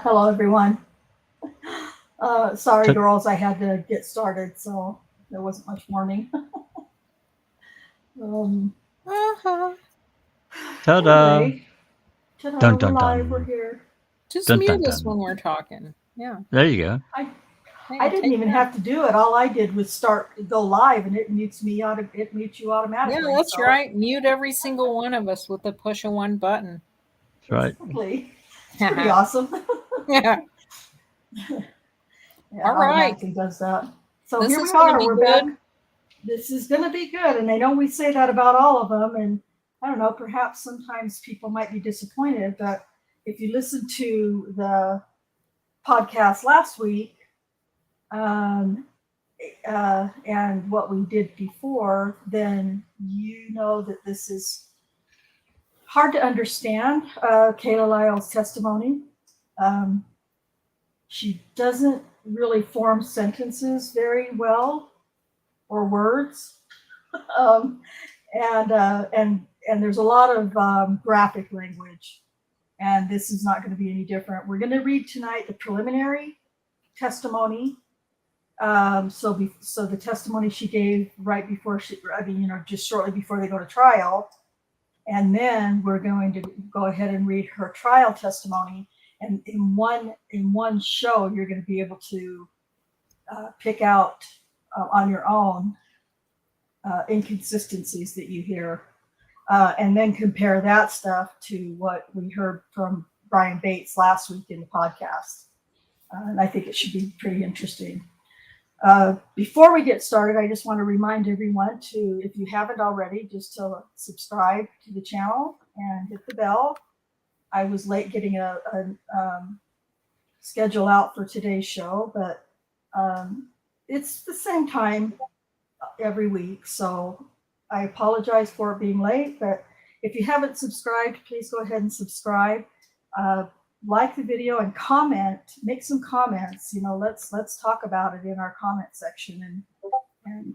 Hello, everyone. Sorry, girls, I had to get started, so there wasn't much warning. Ta-da! Anyway, ta-da, Dun, dun, we're live, dun. we're here. Just Dun, mute dun, us dun. when we're talking. Yeah. There you go. I didn't even have to do it. All I did was go live, and it mutes you automatically. Yeah, that's right. Mute every single one of us with the push of one button. That's right. Exactly. It's pretty awesome. Yeah. All right. Automatically does that. So This here we is gonna are. be We're good. back. This is going to be good, and I know we say that about all of them, and I don't know, perhaps sometimes people might be disappointed, but if you listen to the podcast last week and what we did before, then you know that this is hard to understand. Kala Lyles' testimony. She doesn't really form sentences very well or words. And there's a lot of graphic language, and this is not going to be any different. We're going to read tonight the preliminary testimony. So the testimony she gave right before just shortly before they go to trial, and then we're going to go ahead and read her trial testimony. And in one show, you're going to be able to pick out on your own inconsistencies that you hear, and then compare that stuff to what we heard from Brian Bates last week in the podcast. And I think it should be pretty interesting. Before we get started, I just want to remind everyone to, if you haven't already, just to subscribe to the channel and hit the bell. I was late getting a schedule out for today's show, but it's the same time every week, so I apologize for it being late. But if you haven't subscribed, please go ahead and subscribe, like the video, and comment. Make some comments. Let's talk about it in our comment section, and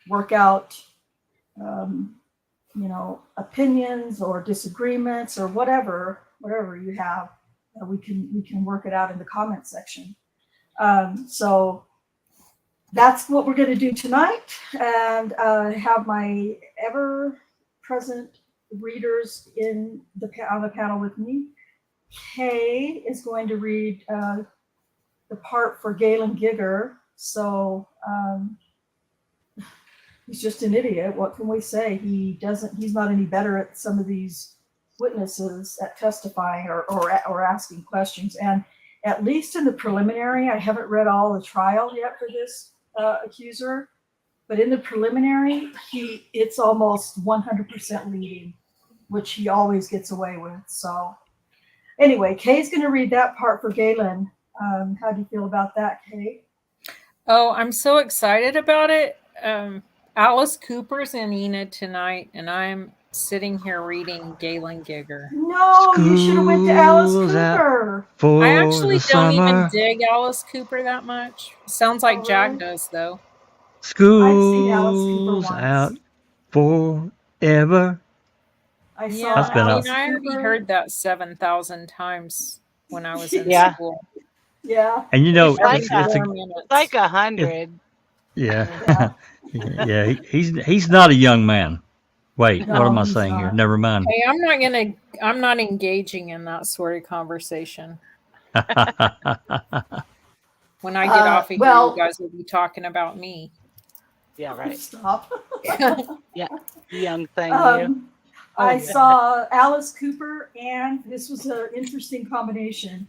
work out opinions or disagreements or whatever you have. We can work it out in the comment section. So that's what we're going to do tonight, and have my ever-present readers on the panel with me. Kay is going to read the part for Galen Gigger. So he's just an idiot. What can we say? He's not any better at some of these witnesses at testifying or asking questions. And at least in the preliminary, I haven't read all the trial yet for this accuser, but in the preliminary, it's almost 100% leading, which he always gets away with. So anyway, Kay's going to read that part for Galen. How do you feel about that, Kay? Oh, I'm so excited about it. Alice Cooper's in Enid tonight, and I'm sitting here reading Galen Gigger. No, you should have went to Alice Cooper. I actually don't even dig Alice Cooper that much. Sounds like Jack does, though. School's out forever. I already heard that 7,000 times when I was in school. Yeah. And it's like 100. Yeah. Yeah. He's not a young man. Wait, what am I saying here? Never mind. Hey, I'm not engaging in that sort of conversation. When I get off of here, you guys will be talking about me. Yeah, right. Stop. Yeah, young thing, you. I saw Alice Cooper, and this was an interesting combination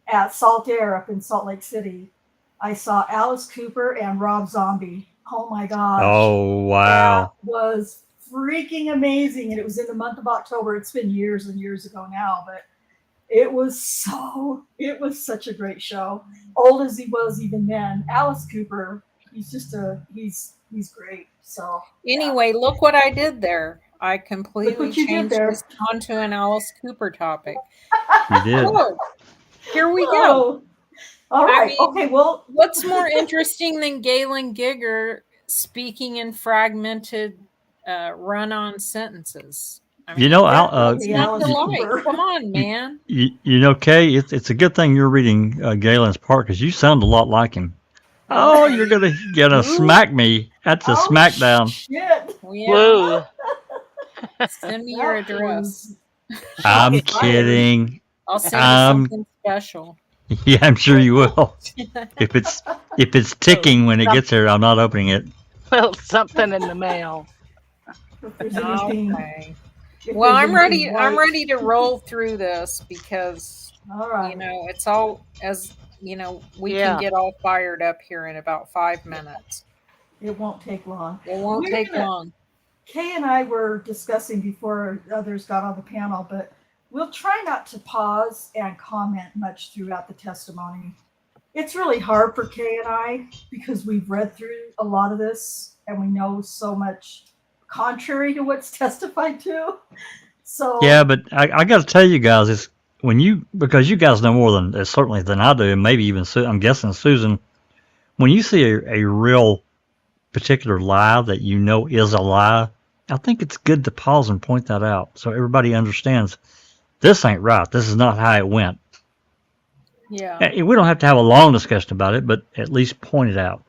at Salt Air up in Salt Lake City. I saw Alice Cooper and Rob Zombie. Oh my gosh. Oh, wow. That was freaking amazing. And it was in the month of October. It's been years and years ago now, but it was such a great show. Old as he was even then, Alice Cooper, he's great. So Anyway, look what I did there. I completely you did changed there. this onto an Alice Cooper topic. You did. Oh, here we go. Whoa. All right. mean, Okay. Well, What's more interesting than Galen Gigger speaking in fragmented run-on sentences? I mean, You know, definitely not Alice to lie. Cooper. Come on, man. you know, Kay, it's a good thing you're reading Galen's part because you sound a lot like him. Oh, you're gonna smack me. That's a smackdown. Shit. Yeah. Woo. Send me your address. I'm kidding. I'll send you something special. Yeah, I'm sure you will. If it's ticking when it gets there, I'm not opening it. Well, something in the mail. If there's anything, Okay. if Well, there's I'm ready. anything I'm white. ready to roll through this because All right. you know it's all as you know. We can get all fired up here in about 5 minutes. It won't take long. It won't take long. Kay and I were discussing before others got on the panel, but we'll try not to pause and comment much throughout the testimony. It's really hard for Kay and I because we've read through a lot of this and we know so much contrary to what's testified to. So Yeah, but I got to tell you guys, it's because you guys know more than certainly than I do, and maybe even I'm guessing Susan, when you see a real particular lie that you know is a lie, I think it's good to pause and point that out so everybody understands this ain't right. This is not how it went. Yeah. We don't have to have a long discussion about it, but at least point it out.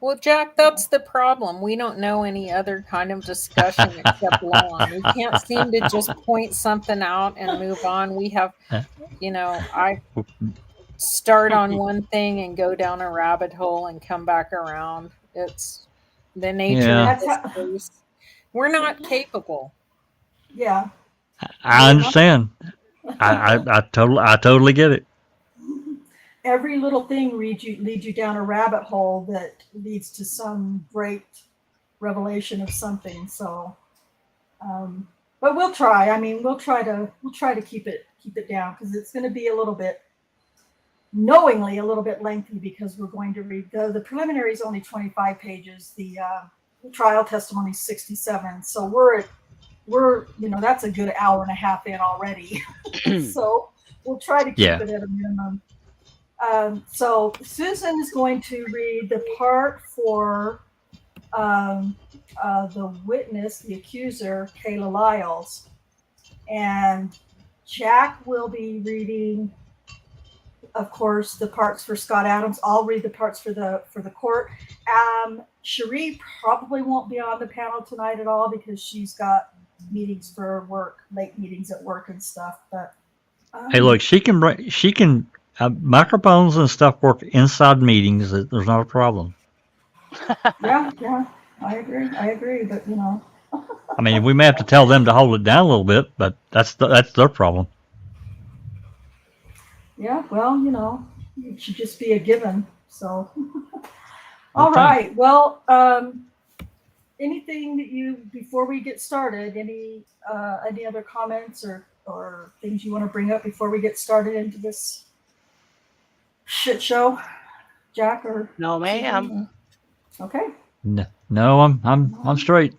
Well, Jack, that's the problem. We don't know any other kind of discussion except long. We can't seem to just point something out and move on. We have, I start on one thing and go down a rabbit hole and come back around. It's the nature of this place. We're not capable. Yeah. I understand. I totally get it. Every little thing leads you down a rabbit hole that leads to some great revelation of something. So, but we'll try. I mean, we'll try to keep it down because it's going to be knowingly a little bit lengthy because we're going to read the preliminary is only 25 pages. The trial testimony is 67. So we're that's a good hour and a half in already. So we'll try to keep it at a minimum. So Susan is going to read the part for the witness, the accuser, Kala Lyles, and Jack will be reading, of course, the parts for Scott Adams. I'll read the parts for the court. Cherie probably won't be on the panel tonight at all because she's got meetings for work, late meetings at work and stuff. But hey, look, she can. Microphones and stuff work inside meetings. There's not a problem. Yeah, I agree. But I mean, we may have to tell them to hold it down a little bit, but that's their problem. Yeah, well, it should just be a given. So, all right. Well, anything that before we get started, any other comments or things you want to bring up before we get started into this shit show, Jack? Or no, ma'am. Okay. No, I'm straight.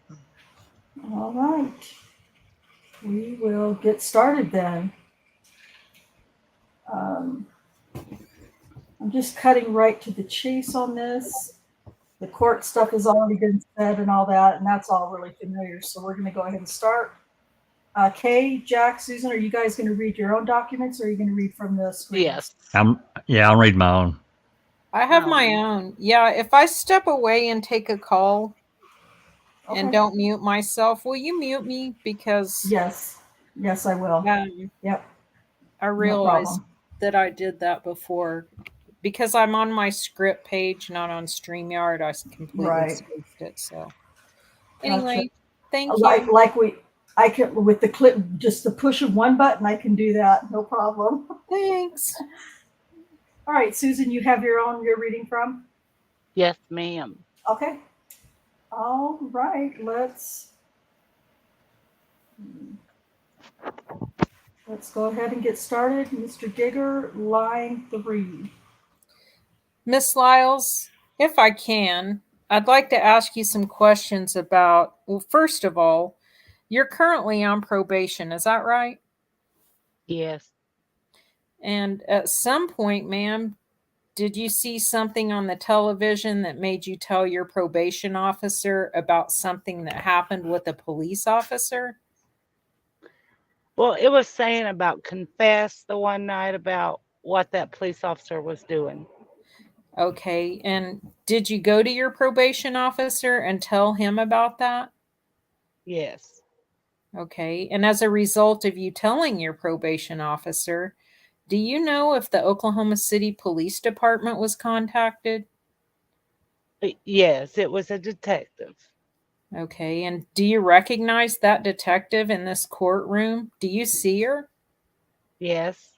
All right. We will get started then. I'm just cutting right to the chase on this. The court stuff has already been said and all that, and that's all really familiar. So we're going to go ahead and start. Kay, Jack, Susan, are you guys going to read your own documents, or are you going to read from the screen? Yes. I'll read my own. I have my own. Yeah, if I step away and take a call and don't mute myself, will you mute me? Because yes, I will. Yep. I realized that I did that before because I'm on my script page, not on StreamYard, I completely Right. spaced it. So Gotcha. anyway, thank Like you. I can with the clip, just the push of one button, I can do that, no problem. Thanks. All right, Susan, you have you're reading from? Yes, ma'am. Okay. All right, let's go ahead and get started. Mr. Digger, line 3. Miss Lyles, if I can, I'd like to ask you some questions about, well, first of all, you're currently on probation, is that right? Yes. And at some point, ma'am, did you see something on the television that made you tell your probation officer about something that happened with a police officer? Well, it was saying about confess the one night about what that police officer was doing. Okay, and did you go to your probation officer and tell him about that? Yes. Okay, and as a result of you telling your probation officer, do you know if the Oklahoma City Police Department was contacted? Yes, it was a detective. Okay, and do you recognize that detective in this courtroom? Do you see her? Yes.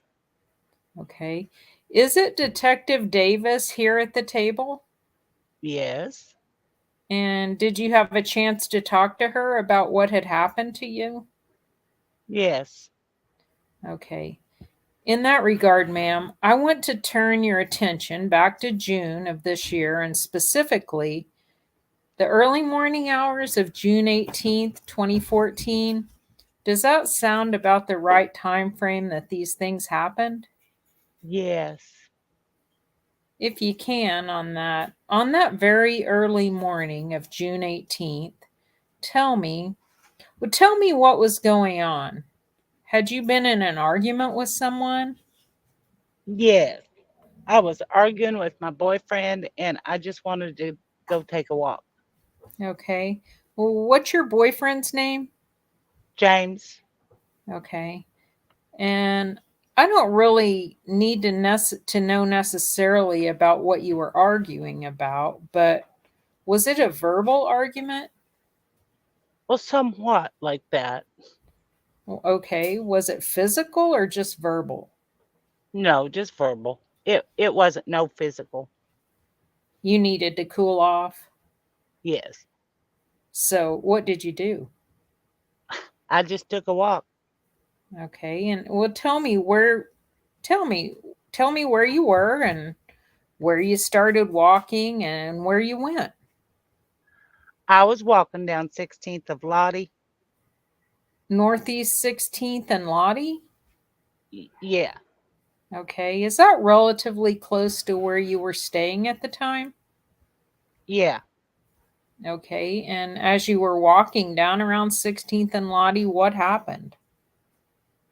Okay. Is it Detective Davis here at the table? Yes. And did you have a chance to talk to her about what had happened to you? Yes. Okay. In that regard, ma'am, I want to turn your attention back to June of this year, and specifically the early morning hours of June 18th, 2014. Does that sound about the right time frame that these things happened? Yes. If you can, on that very early morning of June 18th, tell me what was going on. Had you been in an argument with someone? Yes. I was arguing with my boyfriend and I just wanted to go take a walk. Okay. Well, what's your boyfriend's name? James. Okay. And I don't really need to know necessarily about what you were arguing about, but was it a verbal argument? Well, somewhat like that. Okay. Was it physical or just verbal? No, just verbal. It wasn't no physical. You needed to cool off. Yes. So, what did you do? I just took a walk. Okay. And well, tell me, tell me where you were and where you started walking and where you went. I was walking down 16th of Lottie. Northeast 16th and Lottie? Yeah. Okay. Is that relatively close to where you were staying at the time? Yeah. Okay. And as you were walking down around 16th and Lottie, what happened?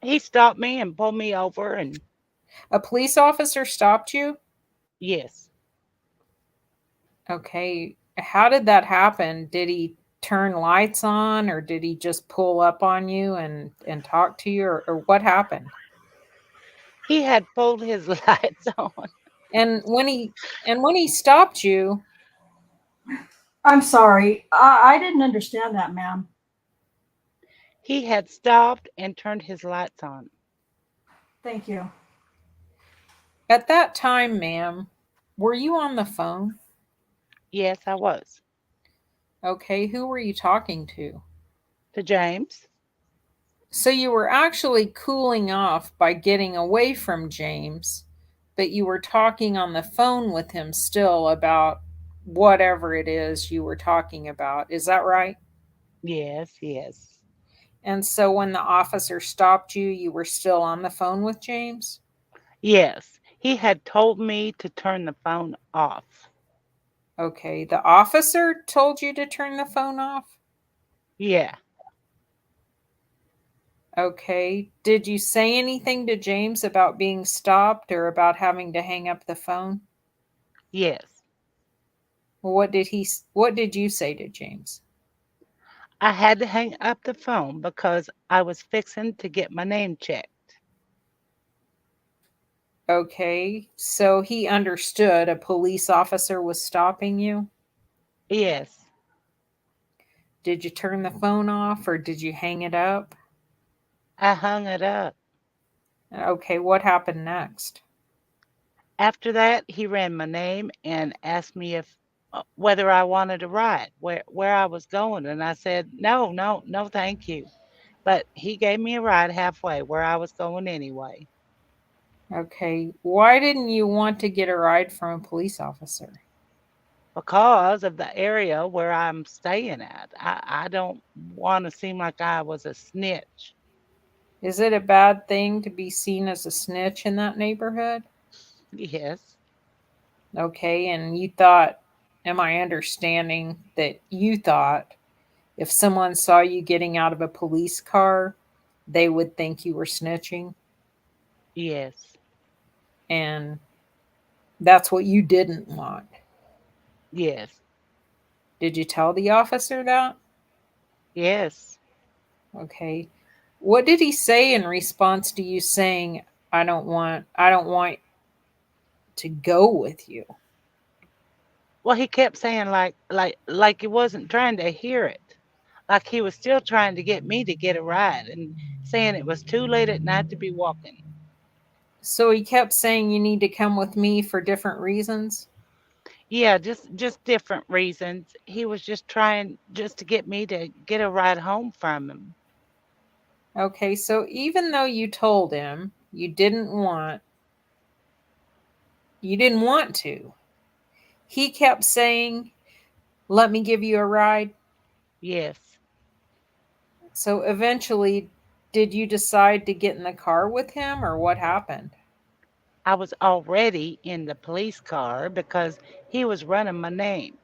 He stopped me and pulled me over and A police officer stopped you? yes. Okay. How did that happen? Did he turn lights on or did he just pull up on you and talk to you or what happened? He had pulled his lights on. And when he stopped you, I'm sorry. I didn't understand that, ma'am. He had stopped and turned his lights on. Thank you. at that time, ma'am, were you on the phone? Yes, I was. Okay, who were you talking to? To James. So you were actually cooling off by getting away from James, but you were talking on the phone with him still about whatever it is you were talking about. Is that right? Yes, yes. And so when the officer stopped you, you were still on the phone with James? Yes. He had told me to turn the phone off. Okay, the officer told you to turn the phone off? Yeah. Okay. Did you say anything to James about being stopped or about having to hang up the phone? Yes. What did you say to James? I had to hang up the phone because I was fixing to get my name checked. Okay, so he understood a police officer was stopping you. Yes. Did you turn the phone off or did you hang it up? I hung it up. Okay, what happened next? After that, he ran my name and asked me if whether I wanted a ride, where I was going, and I said no, no, no, thank you. But he gave me a ride halfway where I was going anyway. Okay, why didn't you want to get a ride from a police officer? Because of the area where I'm staying at. I don't want to seem like I was a snitch. Is it a bad thing to be seen as a snitch in that neighborhood? Yes, Okay, and you thought, am I understanding that you thought if someone saw you getting out of a police car, they would think you were snitching? yes, And that's what you didn't want. yes, Did you tell the officer that? yes. Okay. What did he say in response to you saying, I don't want to go with you? Well, he kept saying like he wasn't trying to hear it. Like he was still trying to get me to get a ride and saying it was too late at night to be walking. So he kept saying you need to come with me for different reasons? Yeah, just different reasons. He was just trying just to get me to get a ride home from him. Okay, so even though you told him you didn't want to, he kept saying, "Let me give you a ride." Yes. So eventually, did you decide to get in the car with him or what happened? I was already in the police car because he was running my name.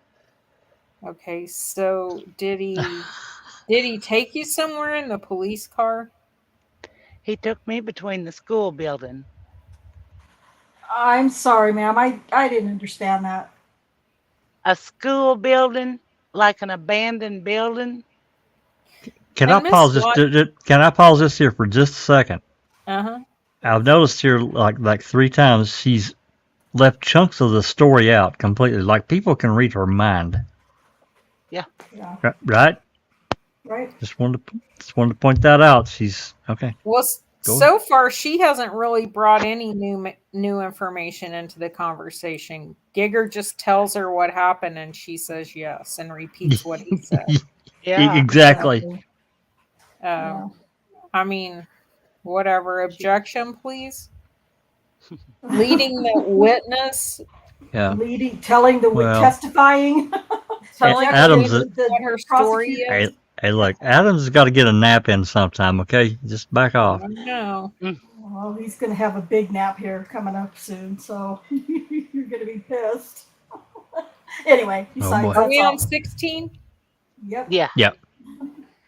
Okay, so did he take you somewhere in the police car? He took me between the school building. I'm sorry, ma'am. I didn't understand that. A school building, like an abandoned building. Can I And Miss pause this? Watt, Can I pause this here for just a second? uh-huh. I've noticed here like 3 times she's left chunks of the story out completely. Like people can read her mind, Yeah. Yeah, right? right. Just wanted to point that out. She's okay. Well, Go ahead. so far she hasn't really brought any new information into the conversation. Gigger just tells her what happened, and she says yes and repeats what he said. Yeah. Exactly. Exactly. Uh, Yeah. I mean, whatever. Objection, please. Leading the witness, Yeah. Telling the Well, testifying, telling the Adams. subjecting witness the what her story prosecutor. is. Hey, look, Adams has got to get a nap in sometime. Okay, just back I off. don't know. Well, he's going to have a big nap here coming up soon, so you're going to be pissed. Anyway, Oh besides boy. Are that's we on all. 16? Yep. Yeah. Yep.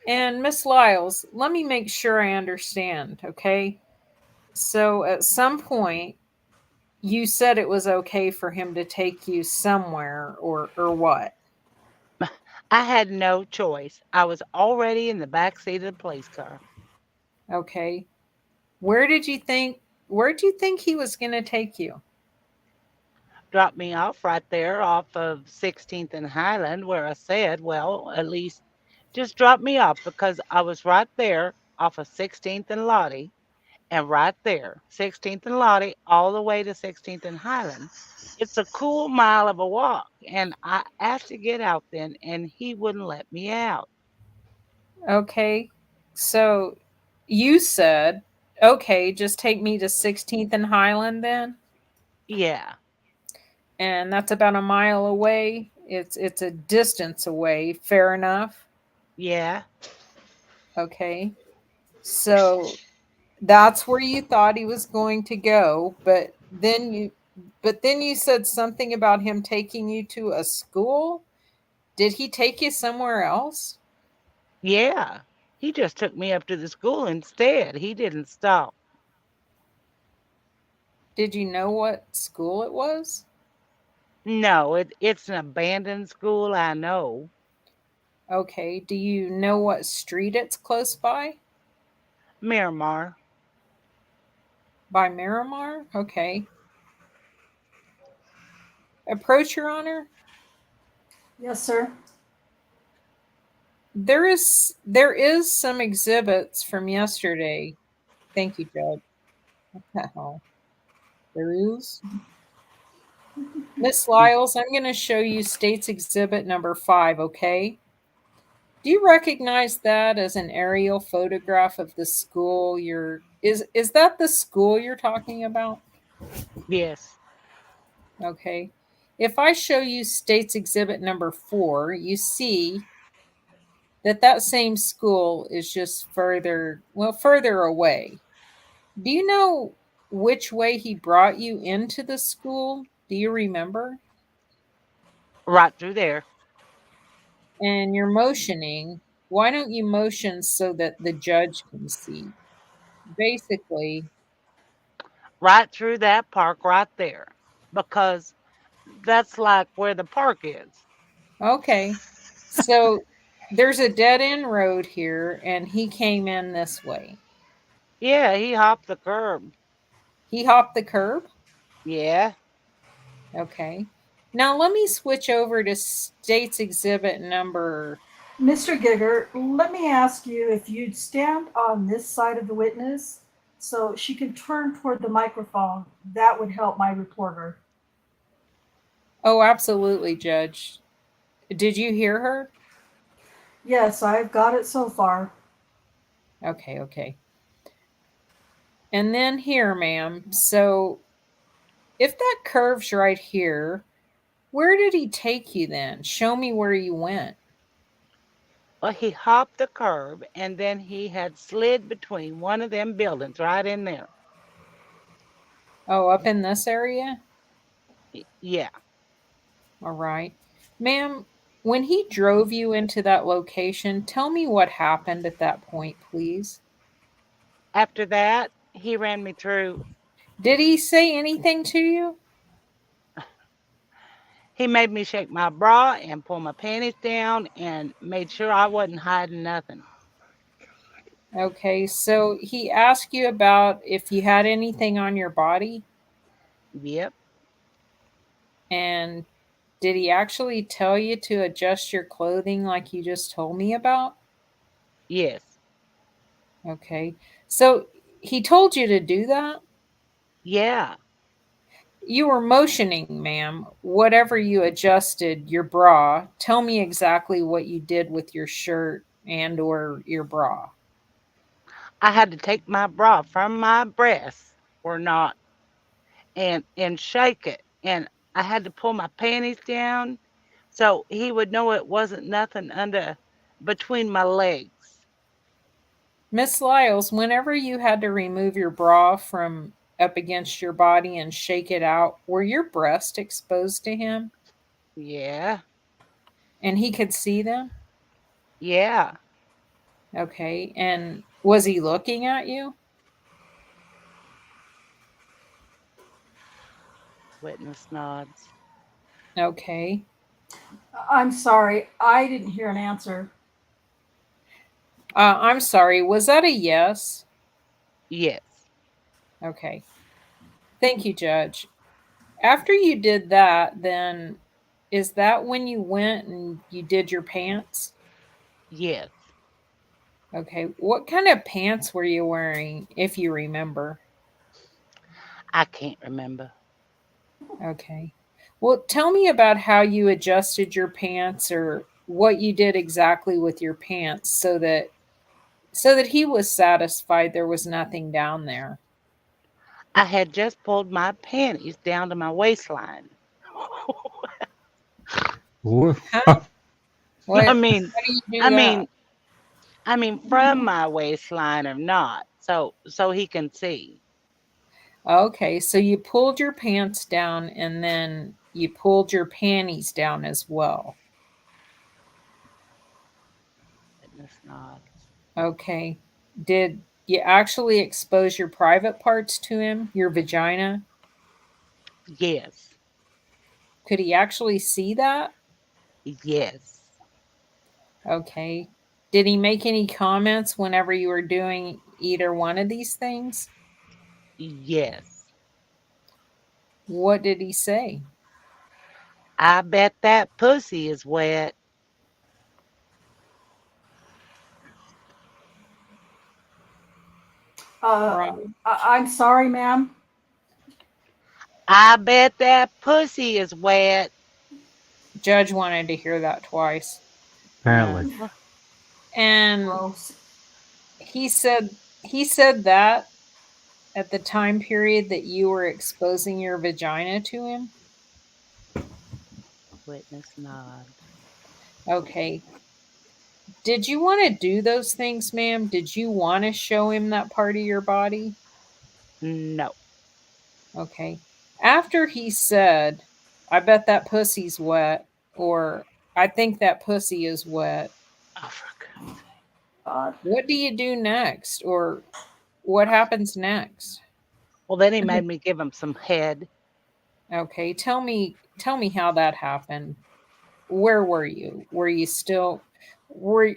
And Miss Lyles, let me make sure I understand, okay? So at some point, you said it was okay for him to take you somewhere or what? I had no choice. I was already in the back seat of the police car. Okay. Where did you think he was going to take you? Dropped me off right there off of 16th and Highland, where I said, well, at least just drop me off because I was right there off of 16th and Lottie, and right there, 16th and Lottie, all the way to 16th and Highland. It's a cool mile of a walk. And I asked to get out then, and he wouldn't let me out. Okay. So you said, "Okay, just take me to 16th and Highland then." Yeah, And that's about a mile away. It's a distance away, fair enough. yeah, Okay. So that's where you thought he was going to go, but then you said something about him taking you to a school. Did he take you somewhere else? yeah. He just took me up to the school instead. He didn't stop. Did you know what school it was? No, it's an abandoned school, I know. Okay. Do you know what street it's close by? Miramar. By Miramar? Okay. Approach, Your Honor. Yes, sir. There is some exhibits from yesterday. Thank you, Judge. What the hell? There is. Miss Lyles, I'm going to show you State's Exhibit number 5, okay? Do you recognize that as an aerial photograph of the school is that the school you're talking about? Yes. Okay. If I show you State's Exhibit number 4, you see that same school is just further away. Do you know which way he brought you into the school? Do you remember? Right through there. And you're motioning. Why don't you motion so that the judge can see? Basically, Right through that park right there. Because that's like where the park is. okay. So there's a dead end road here, and he came in this way. Yeah, he hopped the curb. He hopped the curb. Yeah. Okay. Now let me switch over to State's Exhibit number. Mr. Gigger, let me ask you if you'd stand on this side of the witness so she can turn toward the microphone. That would help my reporter. Oh, absolutely, Judge. Did you hear her? Yes, I've got it so far. Okay. And then here, ma'am. So if that curves right here, where did he take you then? Show me where you went. Well, he hopped the curb and then he had slid between one of them buildings right in there. Oh, up in this area? Yeah. All right. Ma'am, when he drove you into that location, tell me what happened at that point, please. After that, he ran me through. Did he say anything to you? He made me shake my bra and pull my panties down and made sure I wasn't hiding nothing. Okay, so he asked you about if you had anything on your body, Yep. and did he actually tell you to adjust your clothing like you just told me about? Yes. Okay, so he told you to do that? Yeah. You were motioning, ma'am. Whatever you adjusted your bra, tell me exactly what you did with your shirt and or your bra. I had to take my bra from my breasts or not and shake it. And I had to pull my panties down so he would know it wasn't nothing under between my legs. Miss Lyles, whenever you had to remove your bra from up against your body and shake it out, were your breasts exposed to him Yeah. and he could see them? Yeah. Okay. And was he looking at you? Witness nods. Okay. I'm sorry, I didn't hear an answer. I'm sorry. Was that a yes? Yes. Okay. Thank you, Judge. After you did that, then is that when you went and you did your pants? Yes. Okay. What kind of pants were you wearing, if you remember? I can't remember. Okay. Well, tell me about how you adjusted your pants or what you did exactly with your pants so that he was satisfied there was nothing down there. I had just pulled my panties down to my waistline. Huh? I What mean, how do you I do that? mean, I mean from my waistline or not, so he can see. Okay, so you pulled your pants down and then you pulled your panties down as well. Witness nods. Okay. Did you actually expose your private parts to him, your vagina? Yes. Could he actually see that? Yes. Okay. Did he make any comments whenever you were doing either one of these things? Yes. What did he say? I bet that pussy is wet. Ron, I'm sorry, ma'am. I bet that pussy is wet. Judge wanted to hear that twice. Apparently. And Gross. he said that at the time period that you were exposing your vagina to him. Witness nod. Okay. Did you want to do those things, ma'am? Did you want to show him that part of your body? No. Okay. After he said, I bet that pussy's wet, or I think that pussy is wet, Oh, for God's sake. God. what do you do next? Or what happens next? Well, then he made me give him some head. Okay, tell me how that happened. Where were you? Were you still were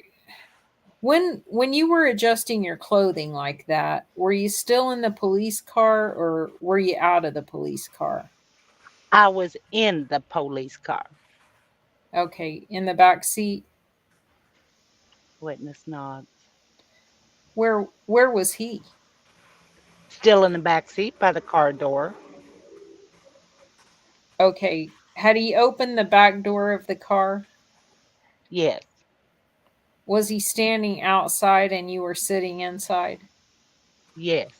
when you were adjusting your clothing like that, were you still in the police car or were you out of the police car? I was in the police car. Okay, in the back seat. Witness nods. Where was he? Still in the back seat by the car door. Okay, had he opened the back door of the car? Yes. Was he standing outside and you were sitting inside? Yes.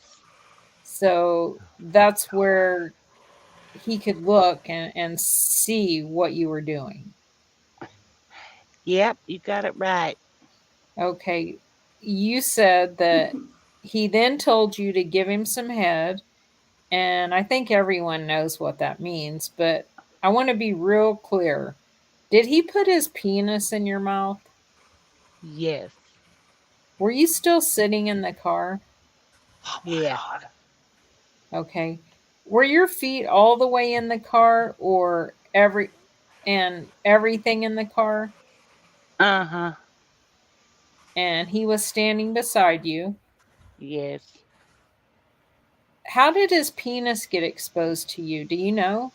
So that's where he could look and see what you were doing. Yep, you got it right. Okay. You said that he then told you to give him some head, and I think everyone knows what that means, but I want to be real clear. Did he put his penis in your mouth? Yes. Were you still sitting in the car? Oh my Yeah. God. Okay. Were your feet all the way in the car or everything in the car? Uh-huh. And he was standing beside you. Yes. How did his penis get exposed to you? Do you know?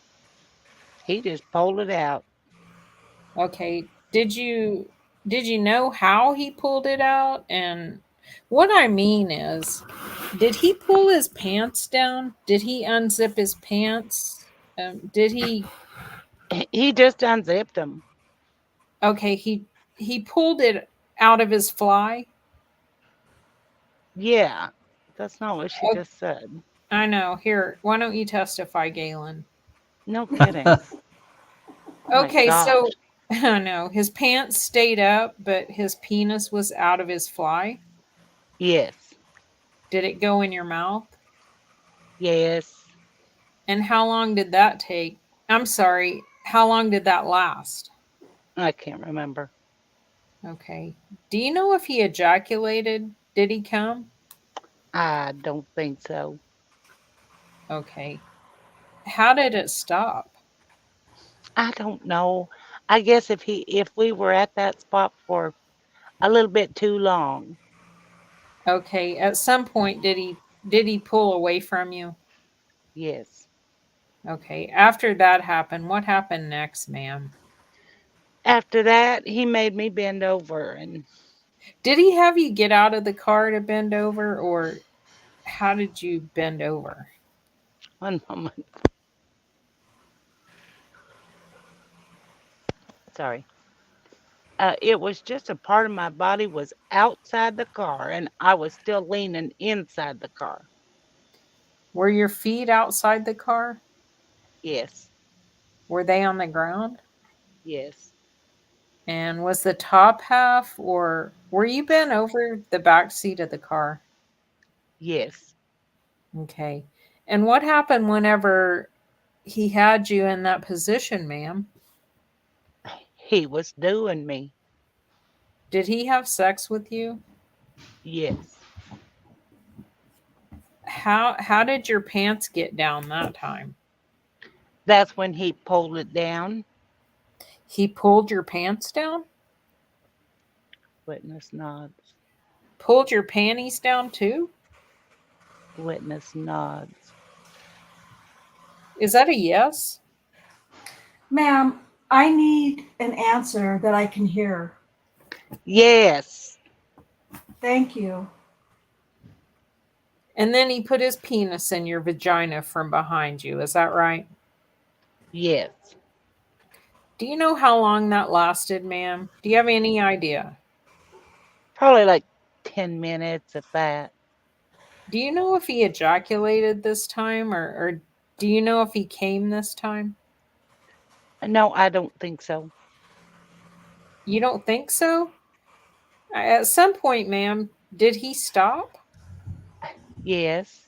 He just pulled it out. Okay. Did you know how he pulled it out? And what I mean is, did he pull his pants down? Did he unzip his pants? Did he? He just unzipped them. Okay, he pulled it out of his fly. Yeah. That's not what she Oh, just said. I know. Here, why don't you testify, Galen? No kidding. My Okay, gosh. so I know his pants stayed up, but his penis was out of his fly. Yes. Did it go in your mouth? Yes. And how long did that take? I'm sorry, how long did that last? I can't remember. Okay. Do you know if he ejaculated? Did he come? I don't think so. Okay. How did it stop? I don't know. I guess if we were at that spot for a little bit too long. Okay. At some point did he pull away from you? Yes. Okay. After that happened, what happened next, ma'am? After that, he made me bend over and Did he have you get out of the car to bend over, or how did you bend over? one moment. Sorry. It was just a part of my body was outside the car and I was still leaning inside the car. Were your feet outside the car? Yes. Were they on the ground? Yes. And was the top half, or were you bent over the back seat of the car? Yes. Okay. And what happened whenever he had you in that position, ma'am? He was doing me. Did he have sex with you? Yes. How did your pants get down that time? That's when he pulled it down. He pulled your pants down? Witness nods. Pulled your panties down too? Witness nods. Is that a yes? Ma'am, I need an answer that I can hear. Yes. Thank you. And then he put his penis in your vagina from behind you. Is that right? Yes. Do you know how long that lasted, ma'am? Do you have any idea? Probably like 10 minutes if that. Do you know if he ejaculated this time or do you know if he came this time? No, I don't think so. You don't think so? At some point, ma'am, did he stop? Yes.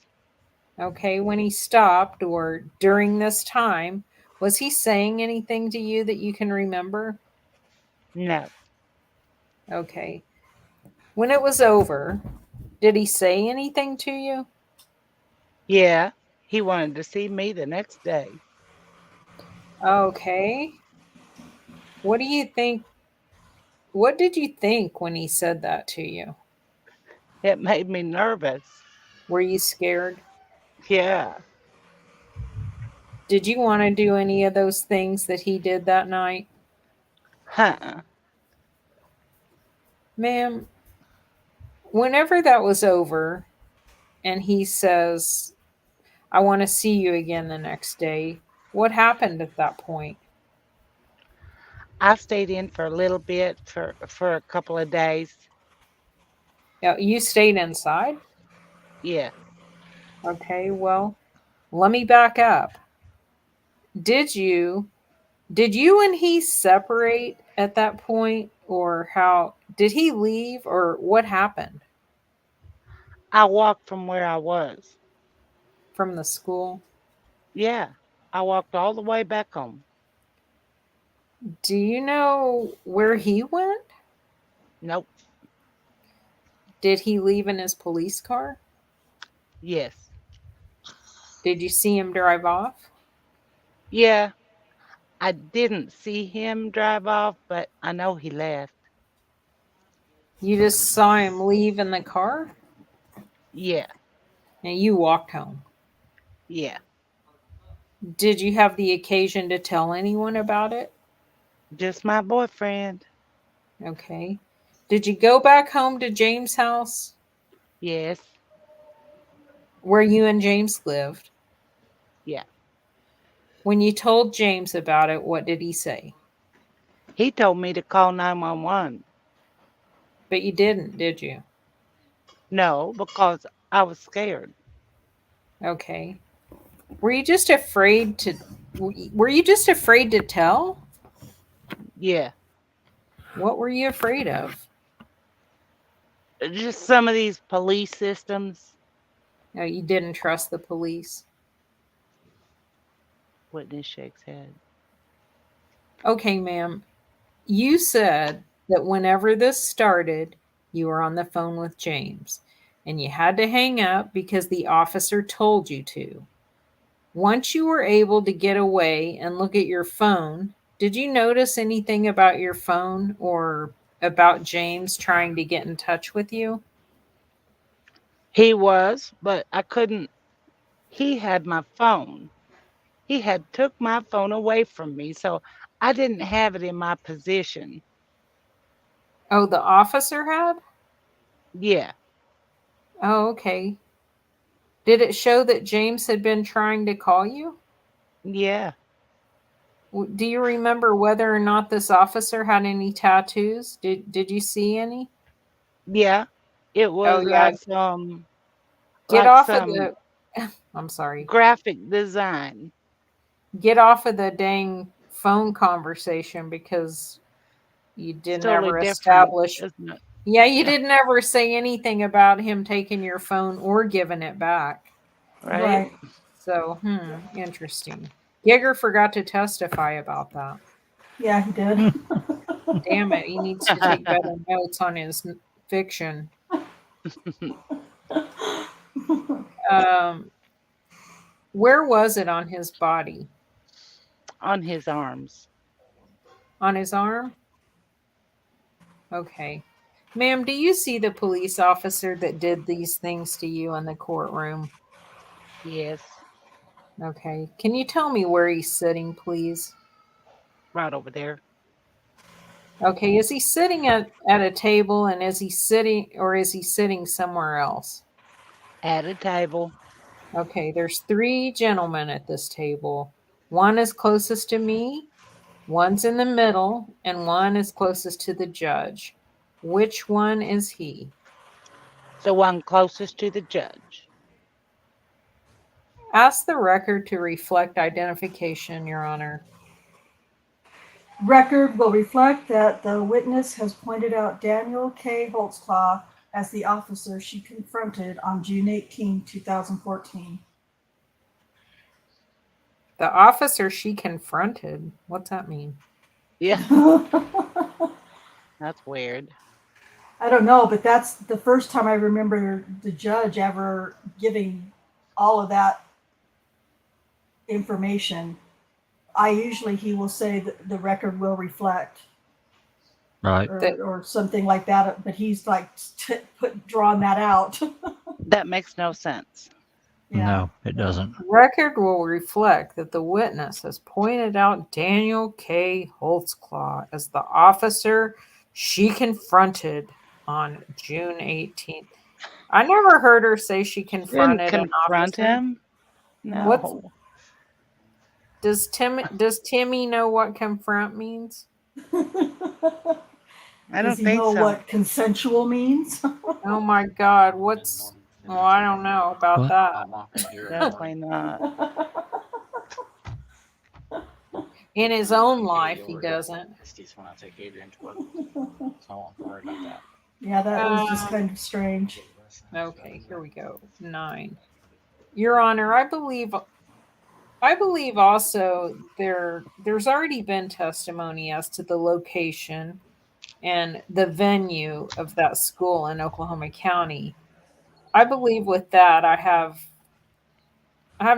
Okay, when he stopped or during this time, was he saying anything to you that you can remember? No. Okay. When it was over, did he say anything to you? Yeah. He wanted to see me the next day. Okay. What do you think? What did you think when he said that to you? It made me nervous. Were you scared? Yeah. Did you want to do any of those things that he did that night? Huh. Ma'am, whenever that was over and he says, I want to see you again the next day, what happened at that point? I stayed in for a little bit for a couple of days. Yeah, you stayed inside? Yeah. Okay, well, let me back up. Did you did you and he separate at that point or how did he leave or what happened I walked from where I was. from the school? Yeah. I walked all the way back home. Do you know where he went? Nope. Did he leave in his police car? Yes. Did you see him drive off? Yeah. I didn't see him drive off, but I know he left. You just saw him leave in the car Yeah. and you walked home. Yeah. Did you have the occasion to tell anyone about it? Just my boyfriend. Okay. Did you go back home to James' house Yes. where you and James lived? Yeah. When you told James about it, what did he say? He told me to call 911. But you didn't, did you? No, because I was scared. Okay. Were you just afraid to were you just afraid to tell? Yeah. What were you afraid of? Just some of these police systems. No, you didn't trust the police. Witness shakes head. Okay, ma'am. You said that whenever this started, you were on the phone with James and you had to hang up because the officer told you to. Once you were able to get away and look at your phone, did you notice anything about your phone or about James trying to get in touch with you? He was, but I couldn't. He had my phone. He had took my phone away from me, so I didn't have it in my possession. Oh, the officer had? Yeah. Oh, okay. Did it show that James had been trying to call you? Yeah. Do you remember whether or not this officer had any tattoos? Did you see any? Yeah. It Oh was yeah, get like off of some the I'm sorry. graphic design. Get off of the dang phone conversation because you It's didn't totally ever different, establish. isn't it? Yeah, you Yeah. didn't ever say anything about him taking your phone or giving it back. Right? Right. So, interesting. Giger forgot to testify about that. Yeah, he did. Damn it, he needs to take better notes on his fiction. Um, where was it on his body? On his arms. On his arm? Okay. Ma'am, do you see the police officer that did these things to you in the courtroom? Yes, Okay. Can you tell me where he's sitting, please? right over there. Okay. Is he sitting at a table, and is he sitting somewhere else? At a table. Okay. There's 3 gentlemen at this table. One is closest to me, one's in the middle, and one is closest to the judge. Which one is he? The one closest to the judge. Ask the record to reflect identification, Your Honor. Record will reflect that the witness has pointed out Daniel K. Holtzclaw as the officer she confronted on June 18, 2014. The officer she confronted. What's that mean? Yeah, I that's weird. don't know, but that's the first time I remember the judge ever giving all of that information. He will say that the record will reflect, Right. or something like that, but he's like drawing that out. That makes no sense. Yeah. No, it doesn't. Record will reflect that the witness has pointed out Daniel K. Holtzclaw as the officer she confronted on June 18th. I never heard her say she Didn't confronted an confront officer. him. No. What's- Does Timmy know what confront means? I Does don't he think know so. what consensual means? Oh my God, what's... Well, I don't know about What? that. Definitely not. In his own life, he doesn't. Yeah, that was just kind of strange. Okay, here we go. 9. Your Honor, I believe also there's already been testimony as to the location and the venue of that school in Oklahoma County. I believe with that I have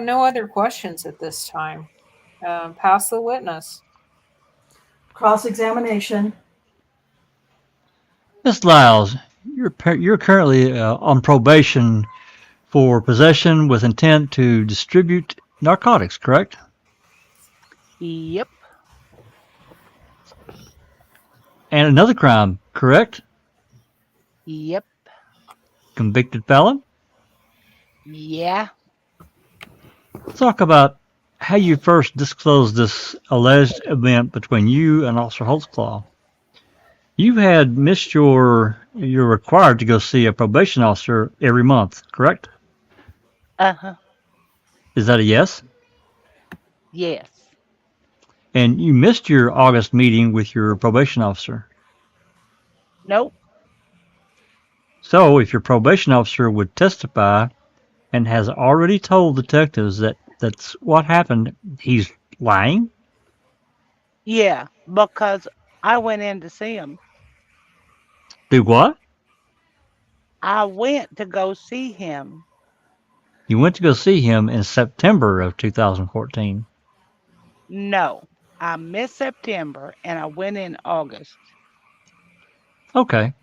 no other questions at this time. Pass the witness. Cross-examination. Miss Lyles, you're currently on probation for possession with intent to distribute narcotics, correct? Yep. And another crime, correct? Yep. Convicted felon? Yeah. Talk about how you first disclosed this alleged event between you and Officer Holtzclaw. You had missed you're required to go see a probation officer every month, correct? Uh-huh. Is that a yes? Yes. And you missed your August meeting with your probation officer. Nope. So if your probation officer would testify and has already told detectives that that's what happened, he's lying? Yeah, because I went in to see him. Do what? I went to go see him. You went to go see him in September of 2014. No, I missed September and I went in August. Okay.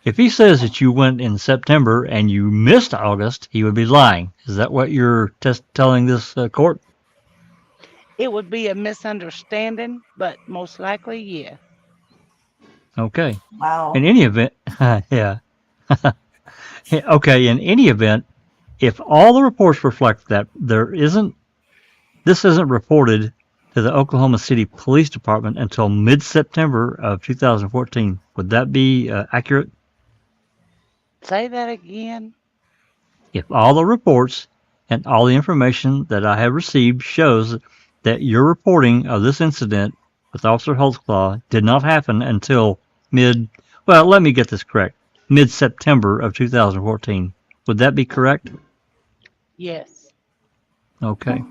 If he says that you went in September and you missed August, he would be lying. Is that what you're telling this court? It would be a misunderstanding, but most likely, yeah. Okay. Wow. In any event, yeah. Okay, in any event, if all the reports reflect that this isn't reported to the Oklahoma City Police Department until mid-September of 2014, would that be accurate? Say that again. If all the reports and all the information that I have received shows that your reporting of this incident with Officer Holtzclaw did not happen until let me get this correct, mid-September of 2014, would that be correct? Yes. Okay.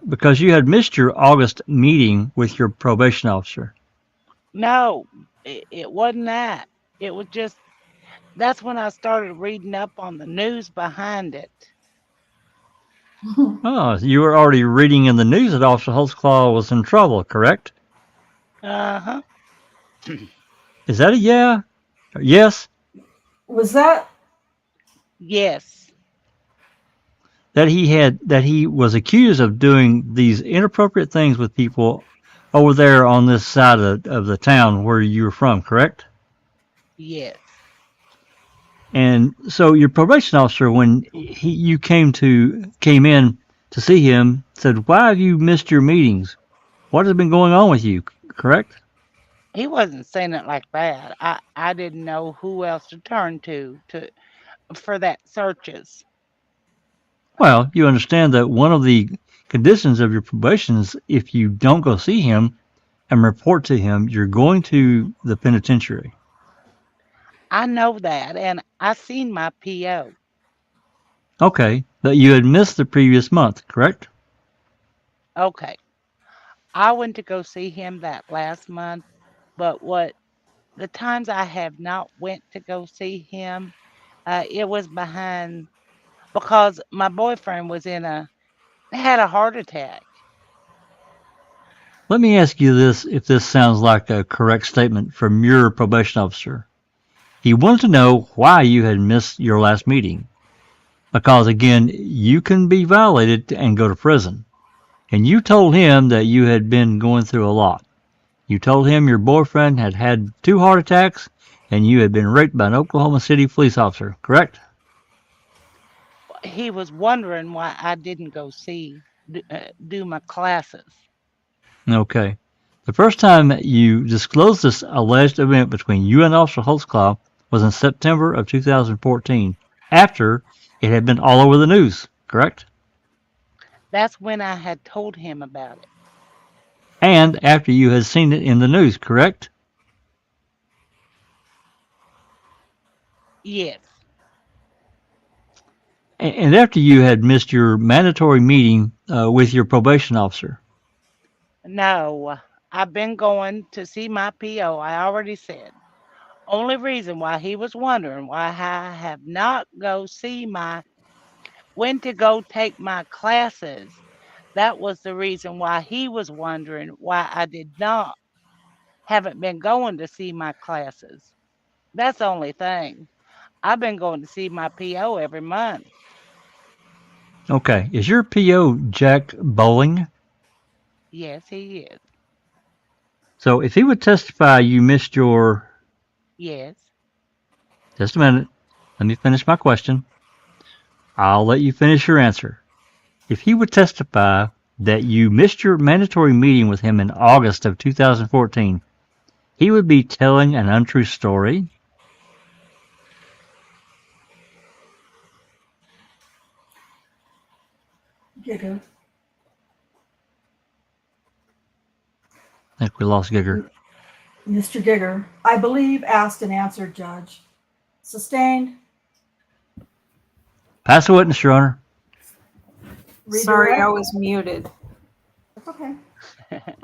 Because you had missed your August meeting with your probation officer. No, it wasn't that. It was just, that's when I started reading up on the news behind it. Oh, you were already reading in the news that Officer Holtzclaw was in trouble, correct? Uh-huh. Is that a yeah Yes, Was that Yes. that he was accused of doing these inappropriate things with people over there on this side of the town where you were from, correct? Yes. And so your probation officer, when you came in to see him, said, "Why have you missed your meetings? What has been going on with you?" Correct? He wasn't saying it like that. I didn't know who else to turn to for that searches. Well, you understand that one of the conditions of your probation is if you don't go see him and report to him, you're going to the penitentiary. I know that, and I seen my PO. Okay, that you had missed the previous month, correct? Okay. I went to go see him that last month, but what the times I have not went to go see him, it was behind because my boyfriend was had a heart attack. Let me ask you this, if this sounds like a correct statement from your probation officer. He wanted to know why you had missed your last meeting. Because again, you can be violated and go to prison. And you told him that you had been going through a lot. You told him your boyfriend had had 2 heart attacks and you had been raped by an Oklahoma City police officer, correct? He was wondering why I didn't go do my classes. Okay. The first time you disclosed this alleged event between you and Officer Holtzclaw was in September of 2014, after it had been all over the news, correct? That's when I had told him about it. And after you had seen it in the news, correct? Yes. And after you had missed your mandatory meeting with your probation officer. No, I've been going to see my PO. I already said. Only reason why he was wondering why I have not when to go take my classes. That was the reason why he was wondering why I haven't been going to see my classes. That's the only thing. I've been going to see my PO every month. Okay. Is your PO Jack Bowling? Yes, he is. So if he would testify you missed your... Yes. Just a minute. Let me finish my question. I'll let you finish your answer. If he would testify that you missed your mandatory meeting with him in August of 2014, he would be telling an untrue story. Giga? I think we lost Gigger. Mr. Giger, I believe, asked and answered, Judge. Sustained. Pass the witness, Your Honor. Sorry, Redirect. I was muted. That's okay.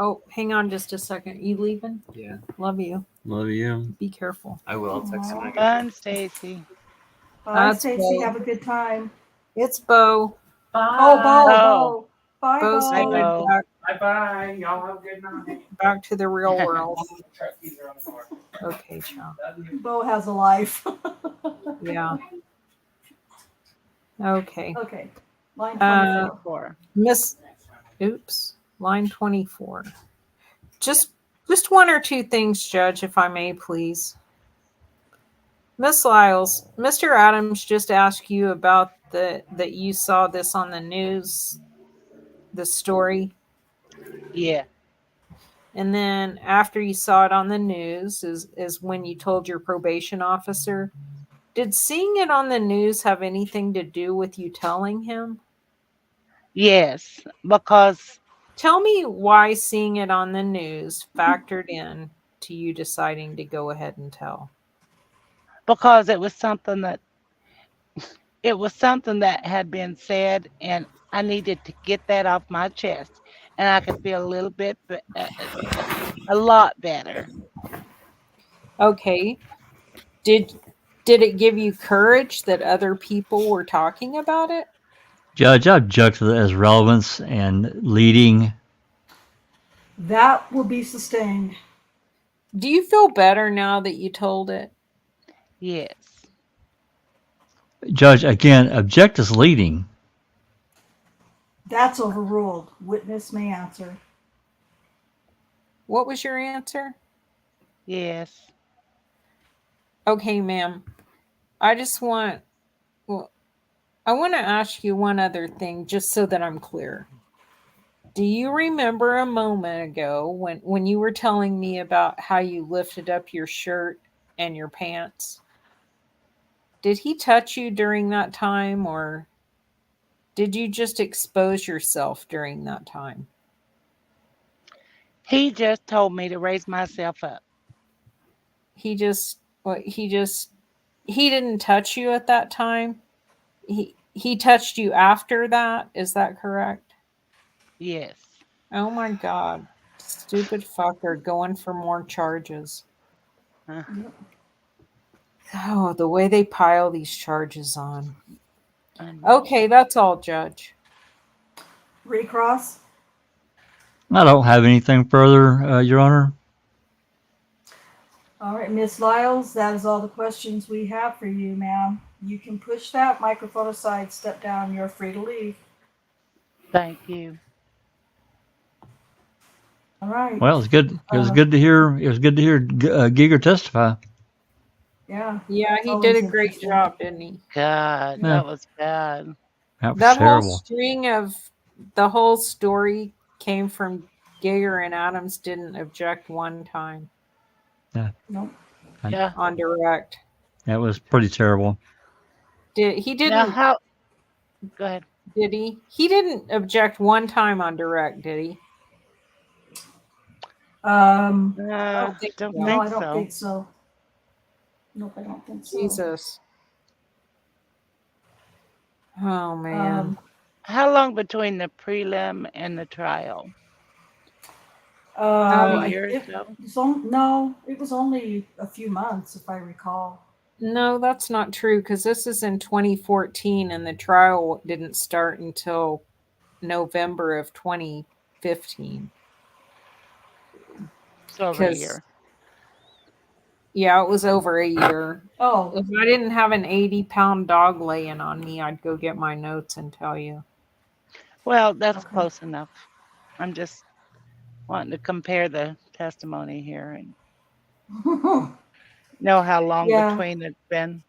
Oh, hang on just a second. You leaving? Yeah. Love you. Love you. Be careful. I will. I'll text you when I get Fun, Stacy. Bye, That's Stacy. Bo. Have a good time. It's Bo. Oh, Bo, Oh. Bo. Bye, Bo's Bo. Bye, going Bo. back, Bye bye. Y'all have a good night. back to the real world. Truckies are on the car. Okay, child. Bo has a life. Yeah. Okay. Okay. Line 24. 4. Miss, oops, line 24. Just one or two things, Judge, if I may, please. Miss Lyles, Mr. Adams just asked you about that you saw this on the news, the story. Yeah. And then after you saw it on the news is when you told your probation officer. Did seeing it on the news have anything to do with you telling him? Yes, because Tell me why seeing it on the news factored in to you deciding to go ahead and tell. it was something that had been said, and I needed to get that off my chest, and I could feel a lot better. Okay. Did it give you courage that other people were talking about it? Judge, I object to that as relevance and leading. That will be sustained. Do you feel better now that you told it? Yes. Judge, again, object is leading. That's overruled. Witness may answer. What was your answer? Yes. Okay, ma'am. I just want, well, I want to ask you one other thing just so that I'm clear. Do you remember a moment ago when you were telling me about how you lifted up your shirt and your pants? Did he touch you during that time, or did you just expose yourself during that time? He just told me to raise myself up. He just he didn't touch you at that time. He touched you after that. Is that correct? Yes. Oh my God. Stupid fucker going for more charges. Uh, Oh, the way they pile these charges on. I know. Okay, that's all, Judge. Recross. I don't have anything further, Your Honor. All right, Miss Lyles, that is all the questions we have for you, ma'am. You can push that microphone aside, step down, you're free to leave. Thank you. All right. Well, it's good. It was good to hear. It was good to hear Giger testify. Yeah. Yeah, he Always did a great interesting. job, didn't he? God, Yeah. that was bad. That was That whole terrible. string of the whole story came from Giger, and Adams didn't object one time Nope. Yeah. on direct. That was pretty terrible. He Now didn't how? Go ahead. did he? He didn't object one time on direct, did he? I don't think Don't so. no, think I don't so. think so. Nope, I don't think so. Jesus. Oh man. How long between the prelim and the trial? I- years it ago? was no, it was only a few months, if I recall. No, that's not true because this is in 2014 and the trial didn't start until November of 2015. It's over a 'Cause- year. Yeah, it was over a year. Oh, If I didn't have an 80-pound dog laying on me, I'd go get my notes and tell you. Well, that's Okay. close enough. I'm just wanting to compare the testimony here and know how long Yeah. between it's been.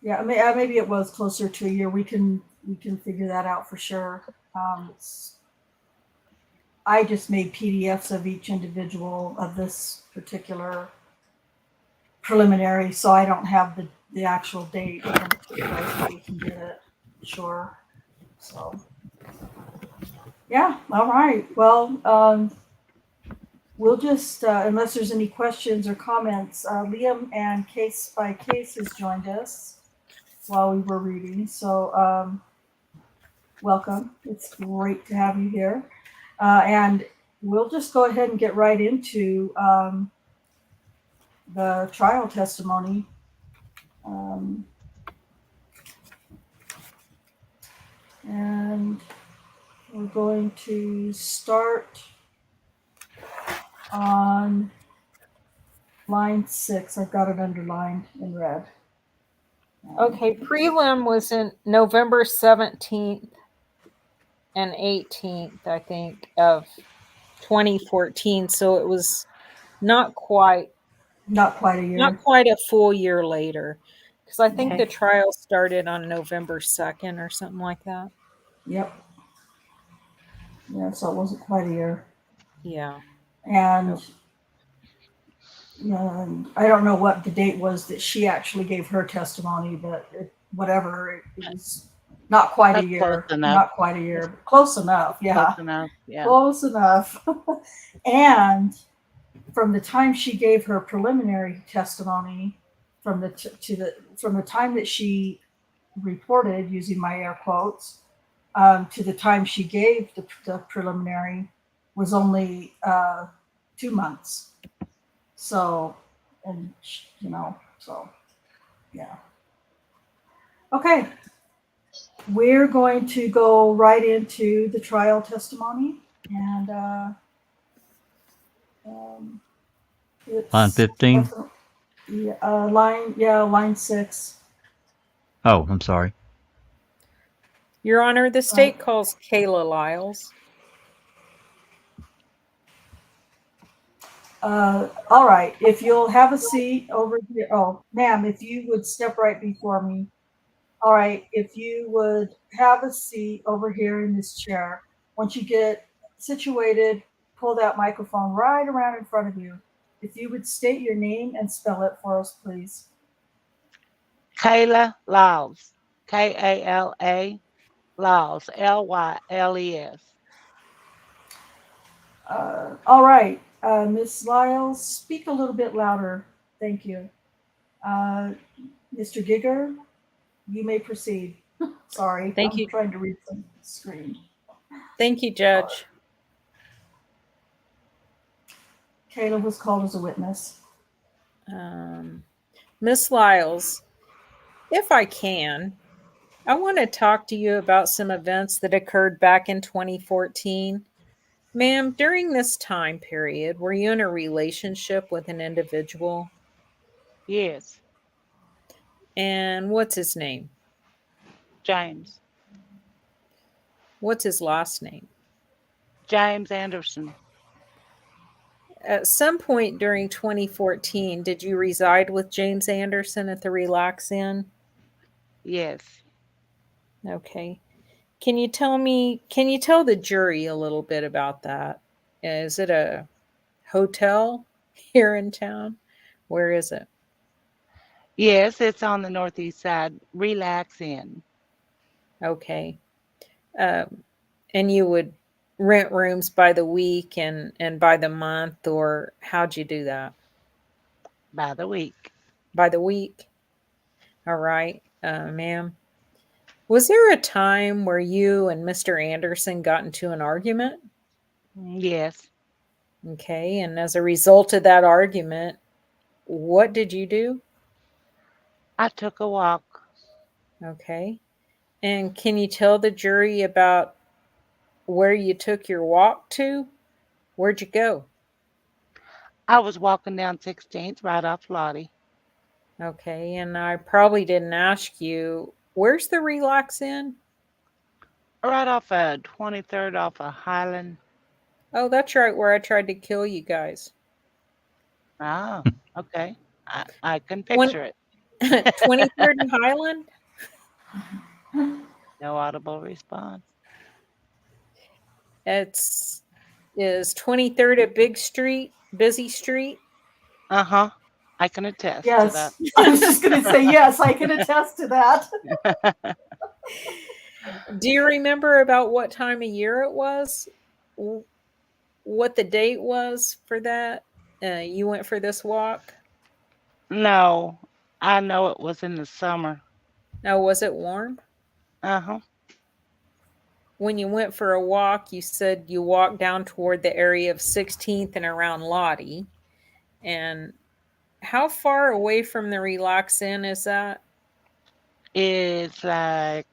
yeah. Maybe it was closer to a year. We can figure that out for sure. I just made PDFs of each individual of this particular preliminary, so I don't have the actual date when it took place, but we can get it. Sure. So, yeah. All right. Well, we'll just, unless there's any questions or comments, Liam and Case by Case has joined us while we were reading. So, welcome. It's great to have you here. And we'll just go ahead and get right into the trial testimony. And we're going to start on line 6. I've got it underlined in red. Okay, prelim was in November 17th and 18th, I think, of 2014. So it was not quite Not quite a year. a full year later. Because I think Okay. the trial started on November 2nd or something like that. Yep. Yeah, so it wasn't quite a year. Yeah. And I don't know what the date was that she actually gave her testimony, but whatever, it was not quite That's a year. close enough. Not quite a year, but close enough. Yeah. Close enough. Yeah. Close enough. And from the time she gave her preliminary testimony, from the time that she reported, using my air quotes, to the time she gave the preliminary was only 2 months. So, and so yeah. Okay. We're going to go right into the trial testimony, and it's Line 15. line 6. Oh, I'm sorry. Your Honor, the state calls Kala Lyles. All right, if you'll have a seat over here. Oh, ma'am, if you would step right before me. All right, if you would have a seat over here in this chair. Once you get situated, pull that microphone right around in front of you. If you would state your name and spell it for us, please. Kala Lyles. Kala Lyles. Lyles. All right, Miss Lyles, speak a little bit louder. Thank you. Mr. Giger, you may proceed. Sorry, Thank I'm you. trying to read some screen. Thank you, Judge. Kayla was called as a witness. Miss Lyles, if I can, I want to talk to you about some events that occurred back in 2014. Ma'am, during this time period, were you in a relationship with an individual? Yes. And what's his name? James. What's his last name? James Anderson. At some point during 2014, did you reside with James Anderson at the Relax Inn? Yes. Okay. Can you tell the jury a little bit about that? Is it a hotel here in town? Where is it? Yes, it's on the northeast side. Relax in. Okay. And you would rent rooms by the week and by the month, or how'd you do that? By the week. By the week? All right, ma'am. Was there a time where you and Mr. Anderson got into an argument? Yes. Okay, and as a result of that argument, what did you do? I took a walk. Okay. And can you tell the jury about where you took your walk to? Where'd you go? I was walking down 16th right off Lottie. Okay, and I probably didn't ask you, where's the Relax Inn? Right off of 23rd off of Highland. Oh, that's right, where I tried to kill you guys. Oh, okay. I can When picture it. 23rd and Highland? No audible response. Is 23rd a big street, busy street? Uh-huh. I can attest to that. Yes, I was just going to say yes, I can attest to that. Do you remember about what time of year it was? What the date was for that? You went for this walk? No, I know it was in the summer. Now, was it warm? Uh-huh. When you went for a walk, you said you walked down toward the area of 16th and around Lottie. And how far away from the Relax Inn is that? It's like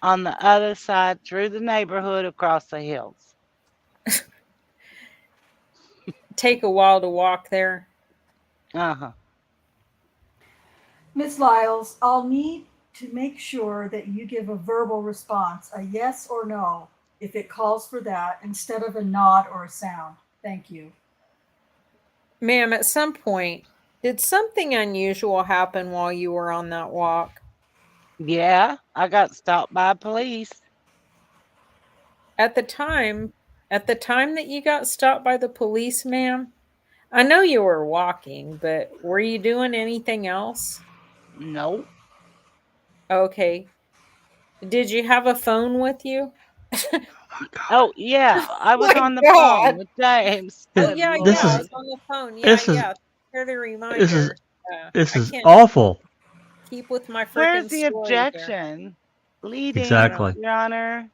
on the other side through the neighborhood across the hills. Take a while to walk there. Uh-huh. Miss Lyles, I'll need to make sure that you give a verbal response, a yes or no, if it calls for that, instead of a nod or a sound. Thank you. Ma'am, at some point, did something unusual happen while you were on that walk? Yeah, I got stopped by police. At the time that you got stopped by the police, ma'am, I know you were walking, but were you doing anything else? Nope. Okay. Did you have a phone with you? Oh, yeah, I was My on the God. phone with James. Oh, Good yeah, This I Lord. is was on the phone. Yeah, this is yeah. For the this is reminder. this I is can't awful. keep with my Where's freaking the story here. objection? Leading, Exactly. Your Honor.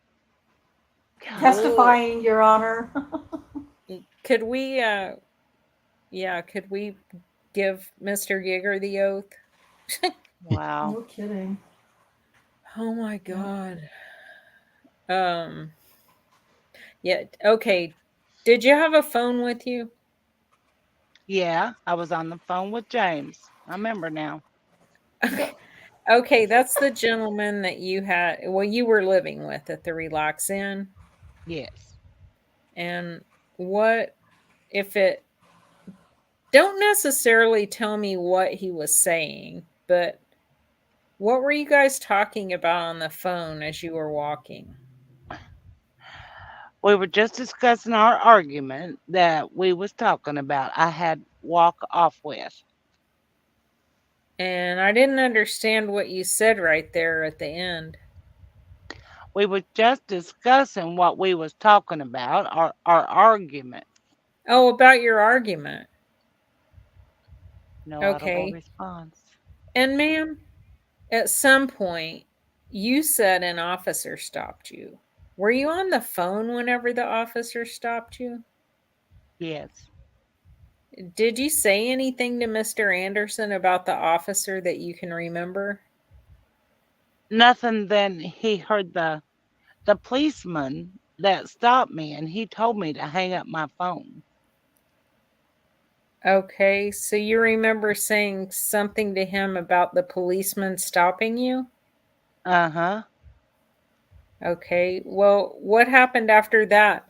God. Testifying, Your Honor. Could we could we give Mr. Giger the oath? Wow. No kidding. Oh my God. Yeah, okay. Did you have a phone with you? Yeah, I was on the phone with James. I remember now. Okay, that's the gentleman that you had, well, you were living with at the Relax Inn. Yes. And what if it, don't necessarily tell me what he was saying, but what were you guys talking about on the phone as you were walking? We were just discussing our argument that we was talking about. I had walk off with. And I didn't understand what you said right there at the end. We were just discussing what we was talking about, our argument. Oh, about your argument. No audible Okay. response. And ma'am, at some point, you said an officer stopped you. Were you on the phone whenever the officer stopped you? Yes. Did you say anything to Mr. Anderson about the officer that you can remember? Nothing then he heard the policeman that stopped me and he told me to hang up my phone. Okay, so you remember saying something to him about the policeman stopping you? Uh-huh. Okay, well, what happened after that?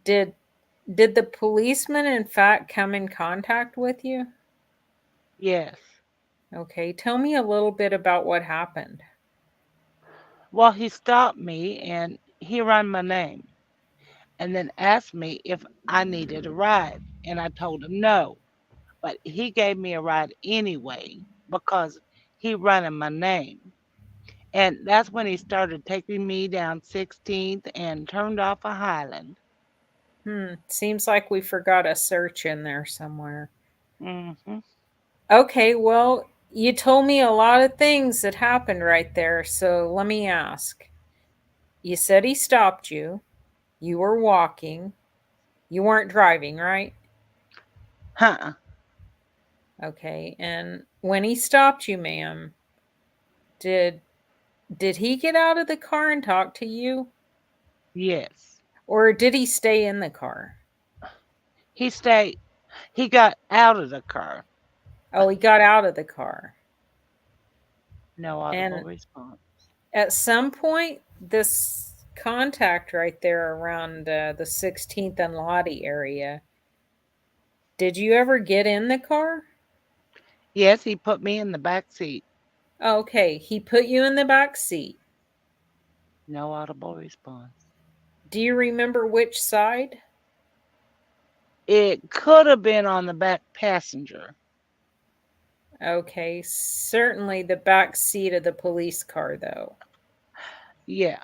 Did did the policeman in fact come in contact with you? Yes. Okay, tell me a little bit about what happened. Well, he stopped me and he ran my name and then asked me if I needed a ride. And I told him no. But he gave me a ride anyway because he ran my name. And that's when he started taking me down 16th and turned off a Highland. Seems like we forgot a search in there somewhere. Hmm. Okay, well, you told me a lot of things that happened right there, so let me ask. You said he stopped you. You were walking. You weren't driving, right? Huh. Okay, and when he stopped you, ma'am, did did he get out of the car and talk to you? Yes. Or did he stay in the car? He stayed. He got out of the car. Oh, he got out of the car. No audible And response. at some point, this contact right there around the 16th and Lottie area, did you ever get in the car? Yes, he put me in the back seat. Okay, he put you in the back seat. No audible response. Do you remember which side? It could have been on the back passenger. Okay, certainly the back seat of the police car, though. Yeah.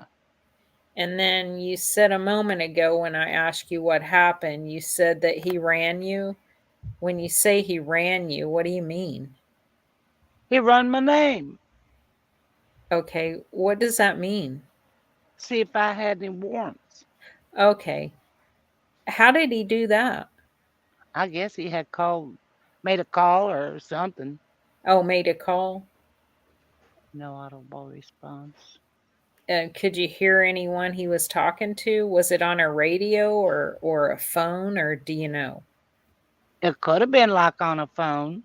And then you said a moment ago when I asked you what happened, you said that he ran you. When you say he ran you, what do you mean? He run my name. Okay, what does that mean? See if I had any warrants. Okay, how did he do that? I guess he had made a call or something. Oh, made a call? No audible response. Could you hear anyone he was talking to? Was it on a radio or a phone, or do you know? It could have been like on a phone.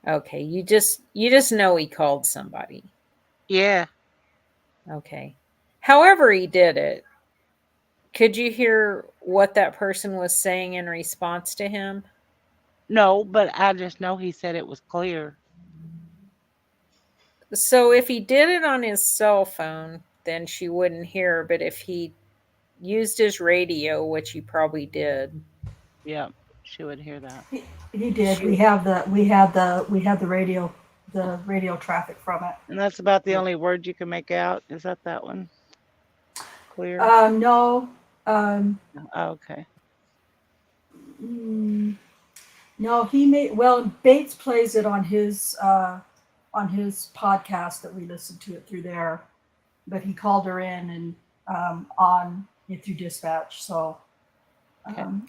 Okay, you just know he called somebody. Yeah. Okay. However he did it, could you hear what that person was saying in response to him? No, but I just know he said it was clear. So if he did it on his cell phone, then she wouldn't hear, but if he used his radio, which he probably did, Yep. She would hear that. He did. she We had the radio traffic from it. And that's about the only word you can make out. Is that one? Clear? No. Um, Oh, okay. no, he made well. Bates plays it on his podcast that we listened to it through there, but he called her in and on through dispatch. So um,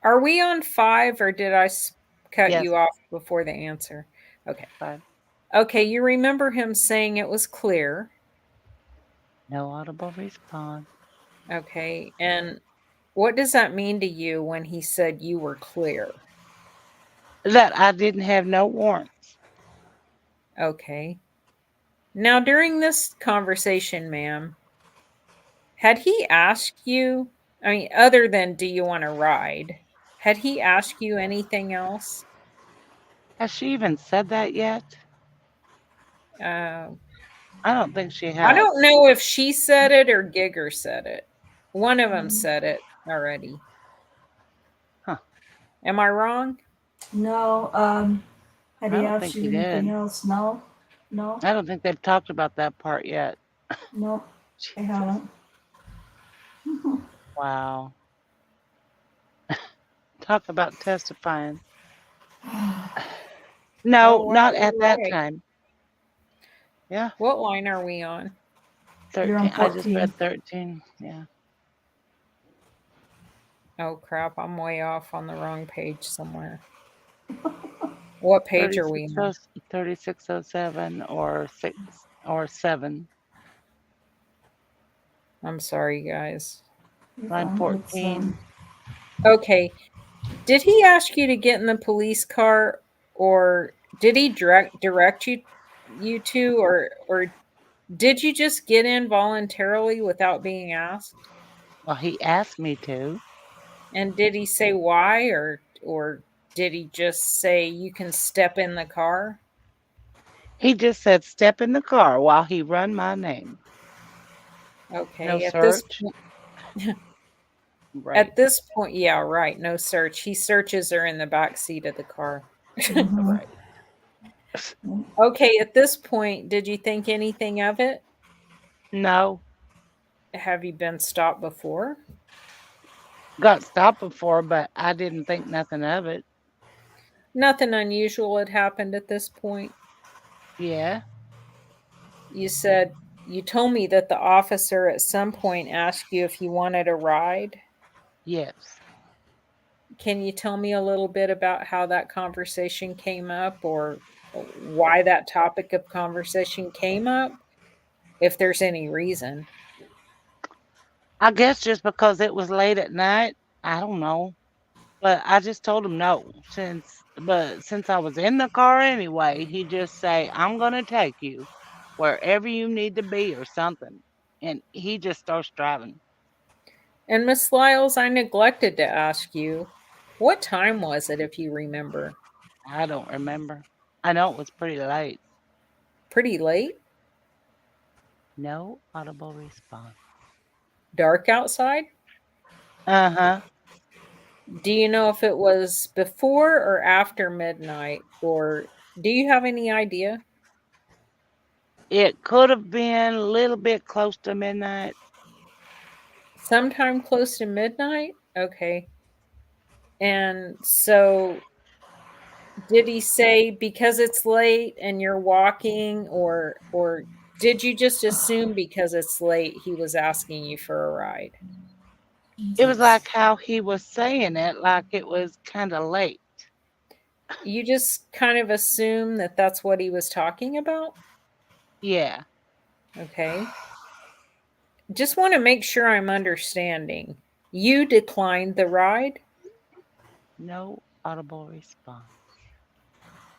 are we on 5, or did I cut Yes. you off before the answer? Okay. 5. Okay, you remember him saying it was clear. No audible response. Okay, and what does that mean to you when he said you were clear? That I didn't have no warrants. Okay. Now, during this conversation, ma'am, had he asked you, I mean, other than do you want to ride, had he asked you anything else? Has she even said that yet? Uh, I don't think she I has. don't know if she said it or Gigger said it. One of them said it already. Huh. Am I wrong? No, had I he don't asked think you he anything did. else? No, no, I don't think they've talked about that part yet. no, I Jesus. haven't. Wow. Talk about testifying. No, Oh, wow, not at you're that right. time. Yeah, What line are we on? You're on 13. I just 14. read 13. Yeah. Oh, crap. I'm way off on the wrong page somewhere. What page are we on? 3607 or 6 or 7. I'm sorry, guys. Line It's 14. Okay. Did he ask you to get in the police car, or did he direct you to, or did you just get in voluntarily without being asked? Well, he asked me to. And did he say why, or did he just say you can step in the car? He just said, step in the car while he run my name. No Okay. search. Right. At this point, yeah, right. No search. He searches her in the back seat of the car. Right. Okay, at this point, did you think anything of it? No. Have you been stopped before? Got stopped before, but I didn't think nothing of it. Nothing unusual had happened at this point. Yeah. You told me that the officer at some point asked you if you wanted a ride. Yes. Can you tell me a little bit about how that conversation came up, or why that topic of conversation came up, if there's any reason? I guess just because it was late at night. I don't know. But I just told him no. Since I was in the car anyway, he just say, I'm gonna take you wherever you need to be or something. And he just starts driving. And Miss Lyles, I neglected to ask you, what time was it, if you remember? I don't remember. I know it was pretty late. Pretty late? No audible response. Dark outside? Uh-huh. Do you know if it was before or after midnight? Or do you have any idea? It could have been a little bit close to midnight. Sometime close to midnight? Okay. And so did he say because it's late and you're walking, or did you just assume because it's late he was asking you for a ride? It was like how he was saying it, like it was kind of late. You just kind of assume that that's what he was talking about? Yeah. Okay. Just want to make sure I'm understanding. You declined the ride? No audible response.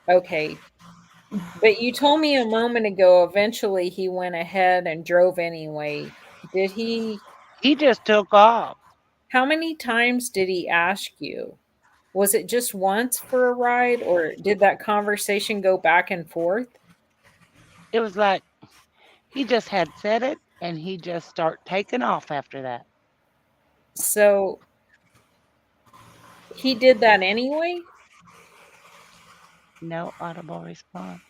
Okay. But you told me a moment ago eventually he went ahead and drove anyway. Did he? He just took off. How many times did he ask you? Was it just once for a ride, or did that conversation go back and forth? It was like he just had said it and he just start taking off after that. So he did that anyway? No audible response.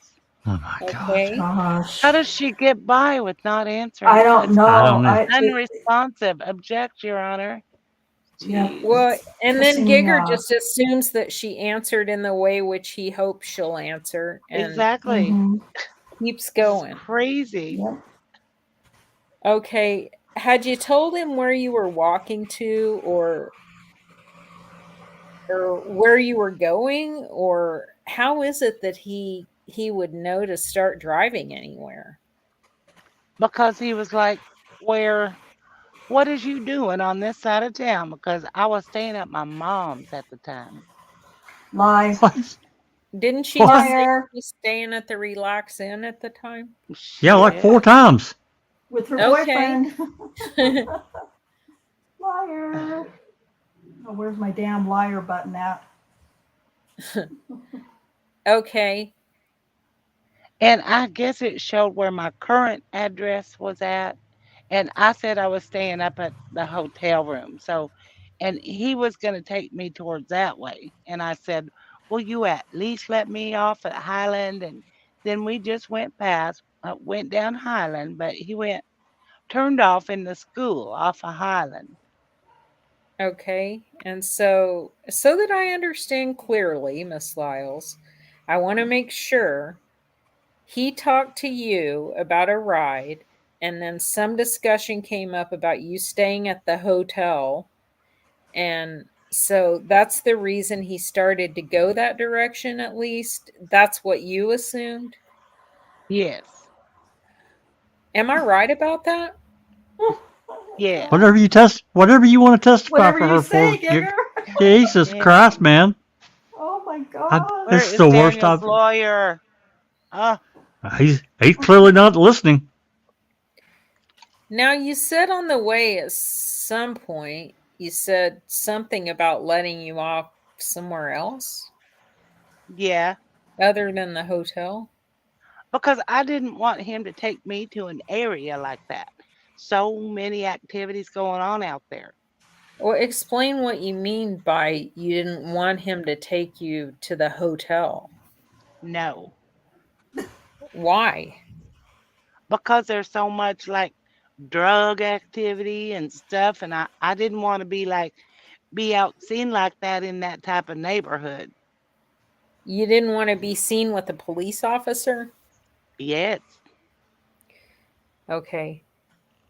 Oh my Okay. God. Gosh. How does she get by with not answering? I don't know. I don't know. Unresponsive. Object, Your Honor. Yeah. Jeez. Well, and then Pissing me Gigger off. just assumes that she answered in the way which he hopes she'll answer, and Exactly. Mhm. keeps It's going. crazy. Yep. Okay. Had you told him where you were walking to, or where you were going, or how is it that he would know to start driving anywhere? Because he was like, what is you doing on this side of town? Because I was staying at my mom's at the time. Lie. What? Didn't she What? just say Liar. she was staying at the Relax Inn at the time? Yeah, like 4 times. With her Okay. boyfriend. Liar. Oh, where's my damn liar button at? Okay. And I guess it showed where my current address was at. And I said I was staying up at the hotel room. So, and he was going to take me towards that way. And I said, "Will you at least let me off at Highland?" And then we just went past, went down Highland, but he turned off in the school off of Highland. Okay. And so that I understand clearly, Miss Lyles, I want to make sure he talked to you about a ride, and then some discussion came up about you staying at the hotel. And so that's the reason he started to go that direction, at least. That's what you assumed. Yes. Am I right about that? Yeah. Whatever you want to testify Whatever for you her say, for. Gigger. Jesus Yeah. Christ, man. Oh my God. Where This is is the worst Daniel's lawyer? Oh, he's clearly not listening. Now, you said on the way at some point, you said something about letting you off somewhere else yeah. other than the hotel. Because I didn't want him to take me to an area like that. So many activities going on out there. Well, explain what you mean by you didn't want him to take you to the hotel. No. Why? Because there's so much like drug activity and stuff, and I didn't want to be out seen like that in that type of neighborhood. You didn't want to be seen with a police officer? Yes. Okay.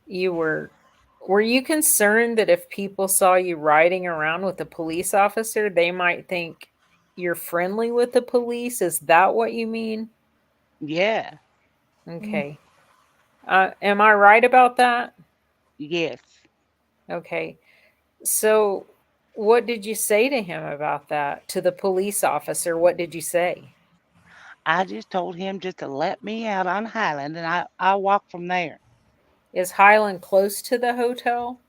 Were you concerned that if people saw you riding around with a police officer, they might think you're friendly with the police? Is that what you mean? Yeah. Okay. Am I right about that? Yes. Okay. So, what did you say to him about that? To the police officer, what did you say? I just told him just to let me out on Highland, and I'll walk from there. Is Highland close to the hotel?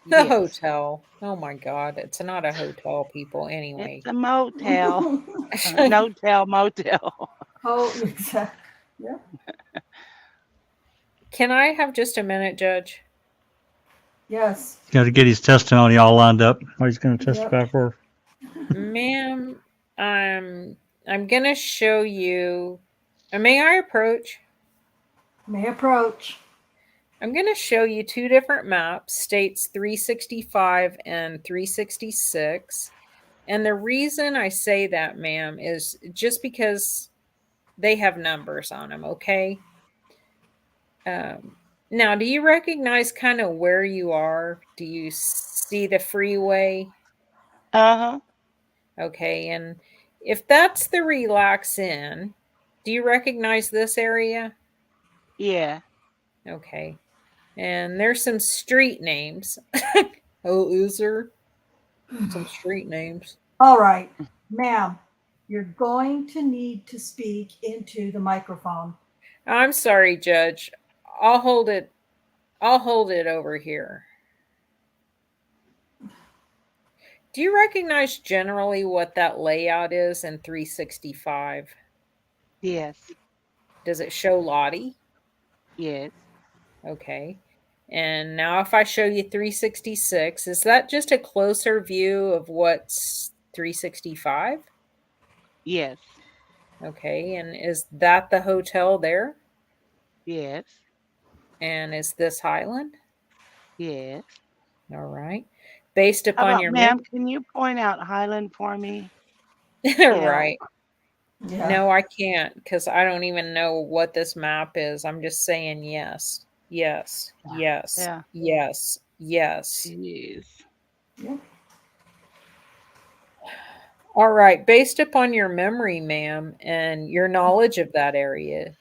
The Yes. hotel. Oh my God. It's not a hotel, people, It's anyway. a motel. No-tell motel. Oh, exactly. Yeah. Can I have just a minute, Judge? Yes. Got to get his testimony all lined up. What he's going to Yep. testify for. Ma'am, I'm gonna show you. May I approach? May approach. I'm gonna show you two different maps, states 365 and 366. And the reason I say that, ma'am, is just because they have numbers on them, okay? Now, do you recognize kind of where you are? Do you see the freeway? Uh-huh. Okay, and if that's the Relax Inn, do you recognize this area? Yeah. Okay, and there's some street names. Oh, is there some street names? All right, ma'am, you're going to need to speak into the microphone. I'm sorry, Judge. I'll hold it. I'll hold it over here. Do you recognize generally what that layout is in 365? Yes. Does it show Lottie? Yes. Okay. And now if I show you 366, is that just a closer view of what's 365? Yes. Okay. And is that the hotel there? Yes. And is this Highland? Yes. All right. Based How upon about, your ma'am, can you point out Highland for me? right. Yeah. No, I can't because I don't even know what this map is. I'm just saying yes, yes, yes, Yeah. yes, yes. Jeez. Yeah. All right. Based upon your memory, ma'am, and your knowledge of that area,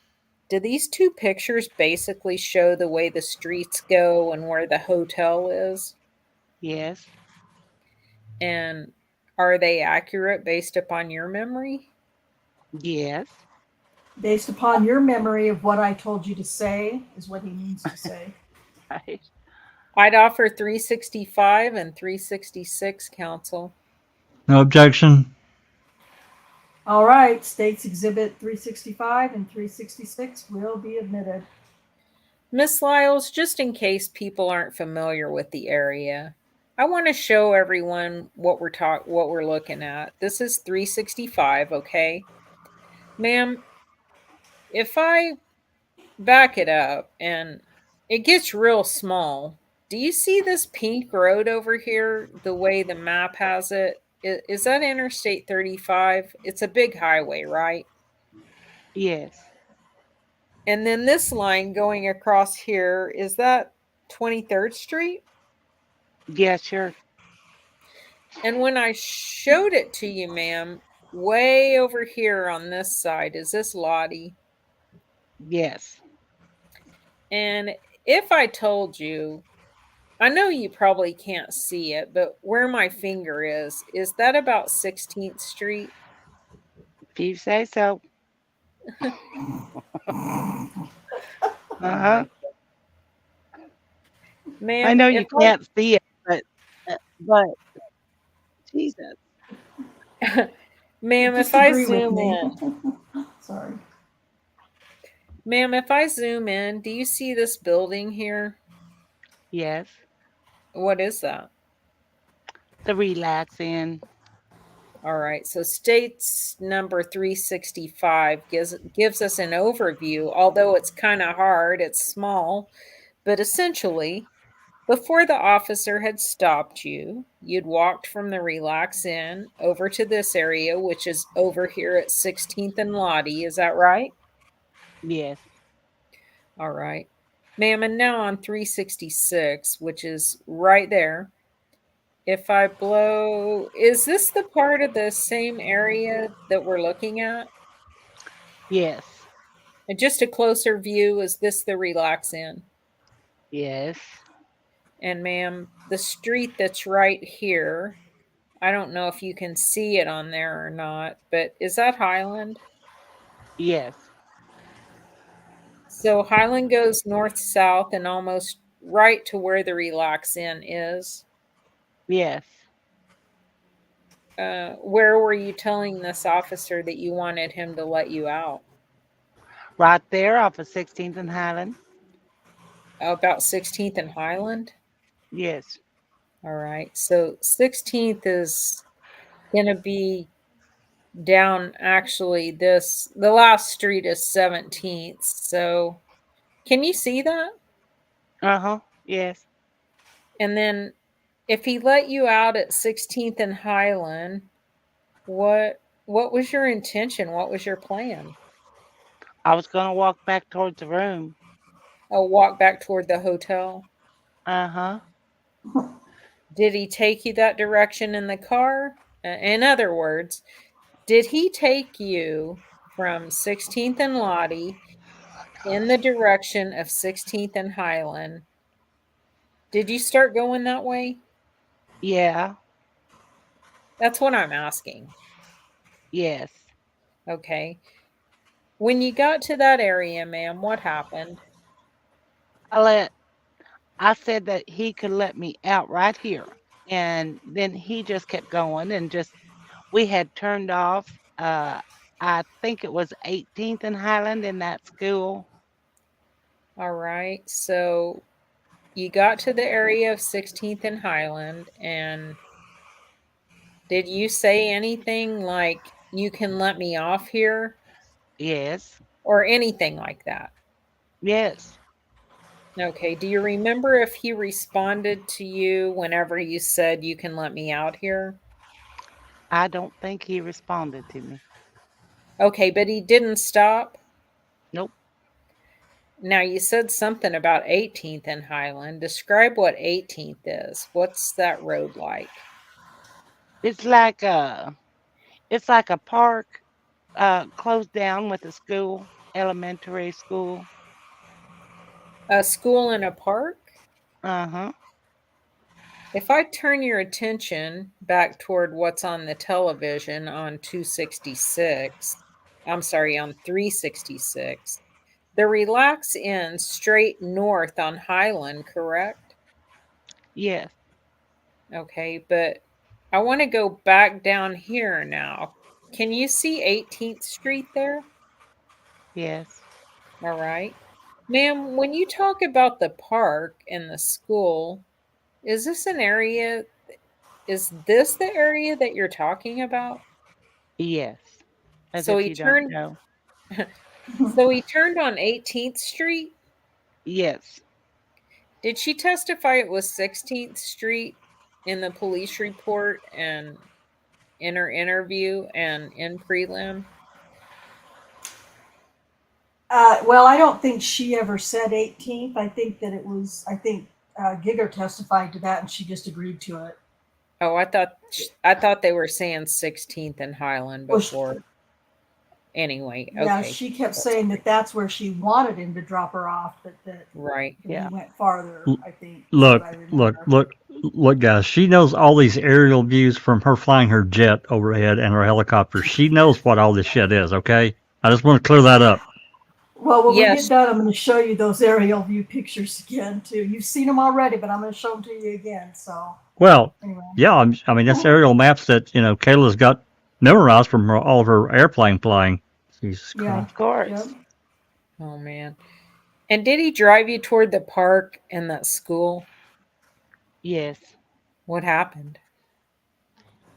do these two pictures basically show the way the streets go and where the hotel is? Yes. And are they accurate based upon your memory? Yes. Based upon your memory of what I told you to say, is what he means to say. Right. I'd offer 365 and 366, counsel. No objection. All right, States Exhibit 365 and 366 will be admitted. Miss Lyles, just in case people aren't familiar with the area, I want to show everyone what we're looking at. This is 365, okay? Ma'am, if I back it up and it gets real small, do you see this pink road over here the way the map has it? Is that Interstate 35? It's a big highway, right? Yes. And then this line going across here, is that 23rd Street? Yes, sure. And when I showed it to you, ma'am, way over here on this side, is this Lottie? Yes. And if I told you, I know you probably can't see it, but where my finger is that about 16th Street? If you say so. Uh-huh. I Ma'am, know if you can't see it, but Jesus. ma'am, if I Disagree with zoom me. in, Sorry. ma'am, if I zoom in, do you see this building here? Yes. What is that? The relaxing. All right, so states number 365 gives us an overview, although it's kind of hard, it's small, but essentially, before the officer had stopped you, you'd walked from the Relax Inn over to this area, which is over here at 16th and Lottie. Is that right? Yes. All right. Ma'am, and now on 366, which is right there. If I blow, is this the part of the same area that we're looking at? Yes. And just a closer view, is this the Relax Inn? Yes. And ma'am, the street that's right here, I don't know if you can see it on there or not, but is that Highland? Yes. So Highland goes north south and almost right to where the Relax Inn is. Yes. Where were you telling this officer that you wanted him to let you out? Right there off of 16th and Highland. About 16th and Highland? Yes. All right. So 16th is going to be down actually the last street is 17th. So can you see that? Uh-huh. Yes. And then if he let you out at 16th and Highland, what was your intention? What was your plan? I was gonna walk back towards the room. Oh, walk back toward the hotel. Uh-huh. Did he take you that direction in the car? In other words, did he take you from 16th and Lottie in the direction of 16th and Highland? Did you start going that way? Yeah. That's what I'm asking. Yes. Okay. When you got to that area, ma'am, what happened? I said that he could let me out right here. And then he just kept going and just we had turned off I think it was 18th and Highland in that school. All right. So you got to the area of 16th and Highland, and did you say anything like, you can let me off here, Yes. or anything like that? Yes. Okay. Do you remember if he responded to you whenever you said, you can let me out here? I don't think he responded to me. Okay, but he didn't stop? Nope. Now, you said something about 18th and Highland. Describe what 18th is. What's that road like? It's like a park closed down with a school, elementary school. A school in a park? Uh-huh. If I turn your attention back toward what's on the television on 266, I'm sorry, on 366. The Relax Inn straight north on Highland, correct? Yes. Okay, but I want to go back down here now. Can you see 18th Street there? Yes. All right. Ma'am, when you talk about the park and the school, is this an area? Is this the area that you're talking about? Yes. As So if he you don't turned know. so he turned on 18th Street? Yes. Did she testify it was 16th Street in the police report and in her interview and in prelim? Well, I don't think she ever said 18th. I think that it was, Giger testified to that and she just agreed to it. Oh, I thought they were saying 16th and Highland Well, before. Anyway, yeah, okay. she kept saying that that's where she wanted him to drop her off, but that Right. Yeah. he went farther, I think. is Look, what I remember. look, guys. She knows all these aerial views from her flying her jet overhead and her helicopter. She knows what all this shit is. Okay, I just want to clear that up. Well, when we Yes. get done, I'm going to show you those aerial view pictures again, too. You've seen them already, but I'm going to show them to you again. So, Well, anyway. yeah, I mean that's aerial maps that Kayla's got memorized from all of her airplane flying. Jesus Yeah. Christ. Of course. Yep. Oh man. And did he drive you toward the park and that school? Yes. What happened?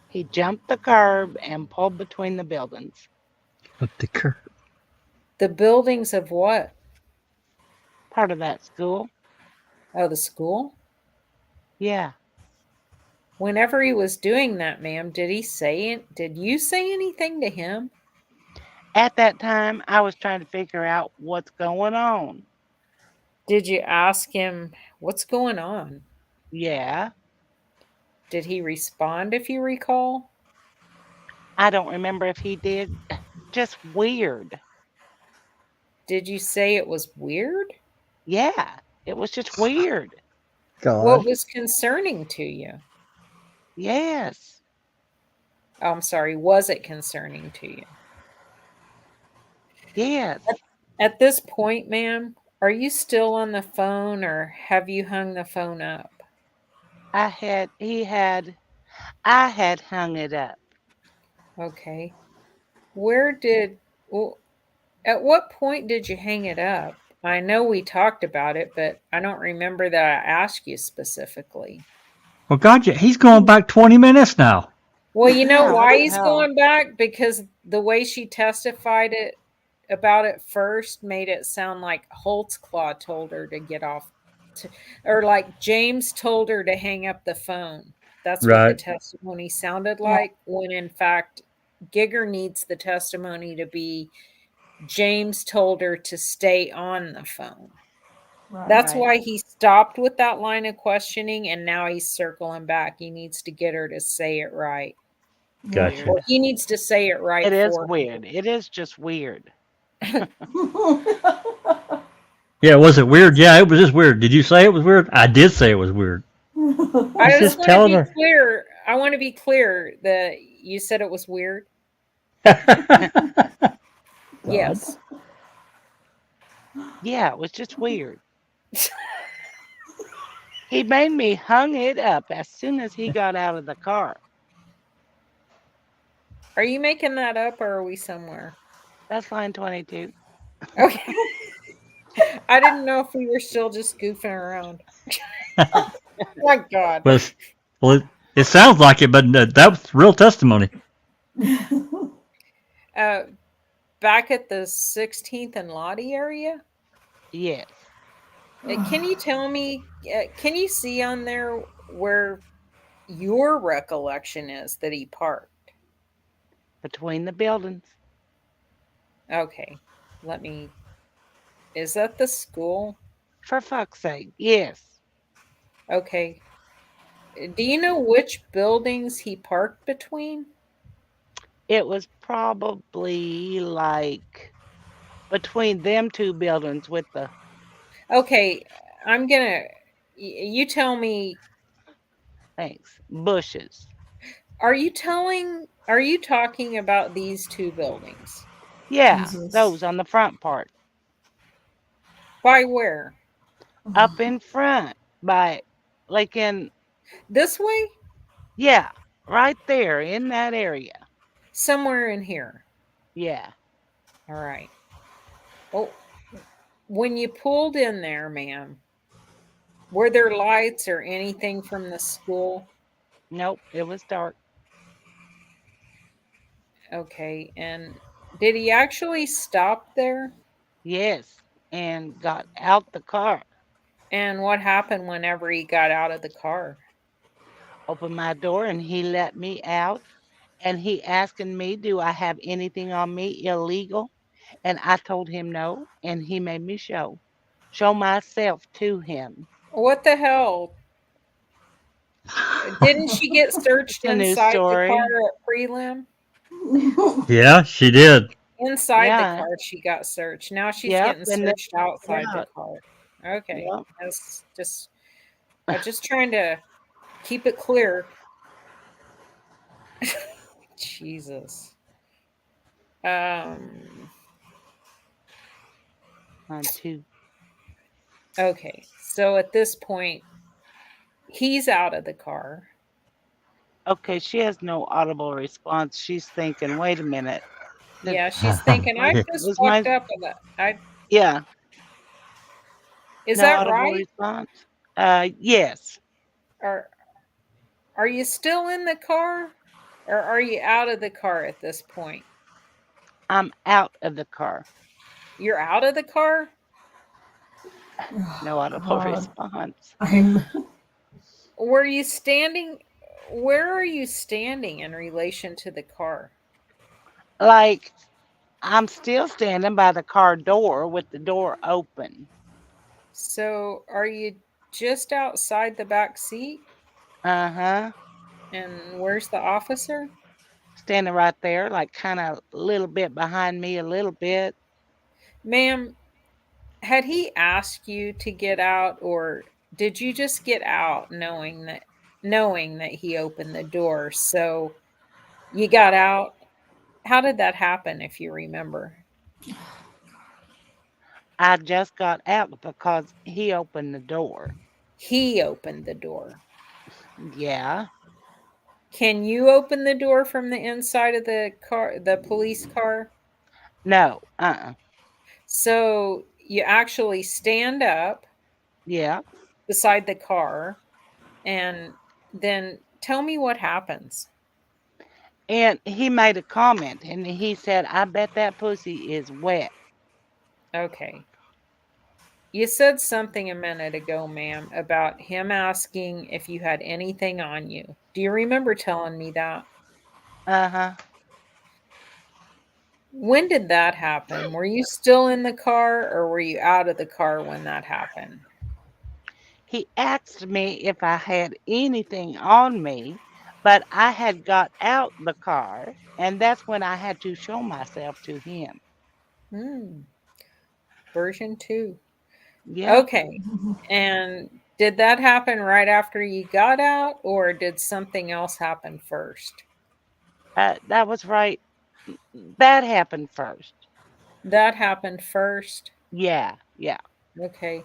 He jumped the curb and pulled between the buildings. But the curve. The buildings of what? Part of that school. Oh, the school? Yeah. Whenever he was doing that, ma'am, did you say anything to him? At that time, I was trying to figure out what's going on. Did you ask him what's going on? Yeah. Did he respond, if you recall? I don't remember if he did. Just weird. Did you say it was weird? Yeah. It was just weird. What was concerning to you? Yes. Oh, I'm sorry, was it concerning to you? Yes. At this point, ma'am, are you still on the phone or have you hung the phone up? I had hung it up. Okay. At what point did you hang it up? I know we talked about it, but I don't remember that I asked you specifically. Well, God, he's going back 20 minutes now. Well, you know Yeah, what why the he's hell? going back? Because the way she testified about it first made it sound like Holtzclaw told her to get off, or like James told her to hang up the phone. That's what the Right. testimony sounded Yeah. like, when in fact, Giger needs the testimony to be James told her to stay on the phone. Right. That's Right. why he stopped with that line of questioning, and now he's circling back. He needs to get her to say it right. Gotcha. Or he needs to say it right It is for her. weird. It is just weird. Yeah, was it weird? Yeah, it was just weird. Did you say it was weird? I did say it was weird. I He's just just want to telling be her. clear. I want to be clear that you said it was weird. Yes. Yeah, it was just weird. He made me hung it up as soon as he got out of the car. Are you making that up or are we somewhere? That's line 22. Okay. I didn't know if we were still just goofing around. My God. Well, it sounds like it, but that was real testimony. Back at the 16th and Lottie area? Yes. Can you tell me, can you see on there where your recollection is that he parked? Between the buildings. Okay. Is that the school? For fuck's sake. Yes. Okay. Do you know which buildings he parked between? It was probably like between them two buildings with the Okay, you tell me, bushes. are you talking about these two buildings? Yeah, Jesus. those on the front part. By where? Up in front by like in This way? yeah, right there in that area. Somewhere in here. Yeah. All right. Oh, when you pulled in there, ma'am, were there lights or anything from the school? Nope, it was dark. Okay. And did he actually stop there? Yes, and got out the car. And what happened whenever he got out of the car? Opened my door and he let me out and he asking me, do I have anything on me illegal? And I told him no, and he made me show myself to him. What the hell? Didn't she get It's searched a new inside the car story. at prelim? Yeah, she did. Inside the Yeah. car, she got searched. Now she's Yep. getting And then searched outside the out. car. Okay. Yep. That's just, I'm just trying to keep it clear. Jesus. Um, On two. okay. So at this point, he's out of the car. Okay, she has no audible response. She's thinking, wait a minute. Yeah, she's thinking, I just Was fucked my up with it. yeah, Is no that audible right? response? Yes. Are are you still in the car? Or are you out of the car at this point? I'm out of the car. You're out of the car? No audible God. response. I'm Were you standing? Where are you standing in relation to the car? Like I'm still standing by the car door with the door open. So are you just outside the back seat? Uh-huh. And where's the officer? Standing right there, like kind of a little bit behind me, a little bit. Ma'am, had he asked you to get out, or did you just get out knowing that he opened the door? So you got out. How did that happen, if you remember? I just got out because he opened the door. He opened the door. Yeah. Can you open the door from the inside of the car, the police car? No. Uh-uh. So you actually stand up Yeah. beside the car, and then tell me what happens. And he made a comment and he said, I bet that pussy is wet. Okay. You said something a minute ago, ma'am, about him asking if you had anything on you. Do you remember telling me that? Uh-huh. When did that happen? Were you still in the car or were you out of the car when that happened? He asked me if I had anything on me, but I had got out the car, and that's when I had to show myself to him. Version 2. Yeah. Okay. And did that happen right after you got out, or did something else happen first? That was right. That happened first. That happened first. Yeah. Yeah. Okay.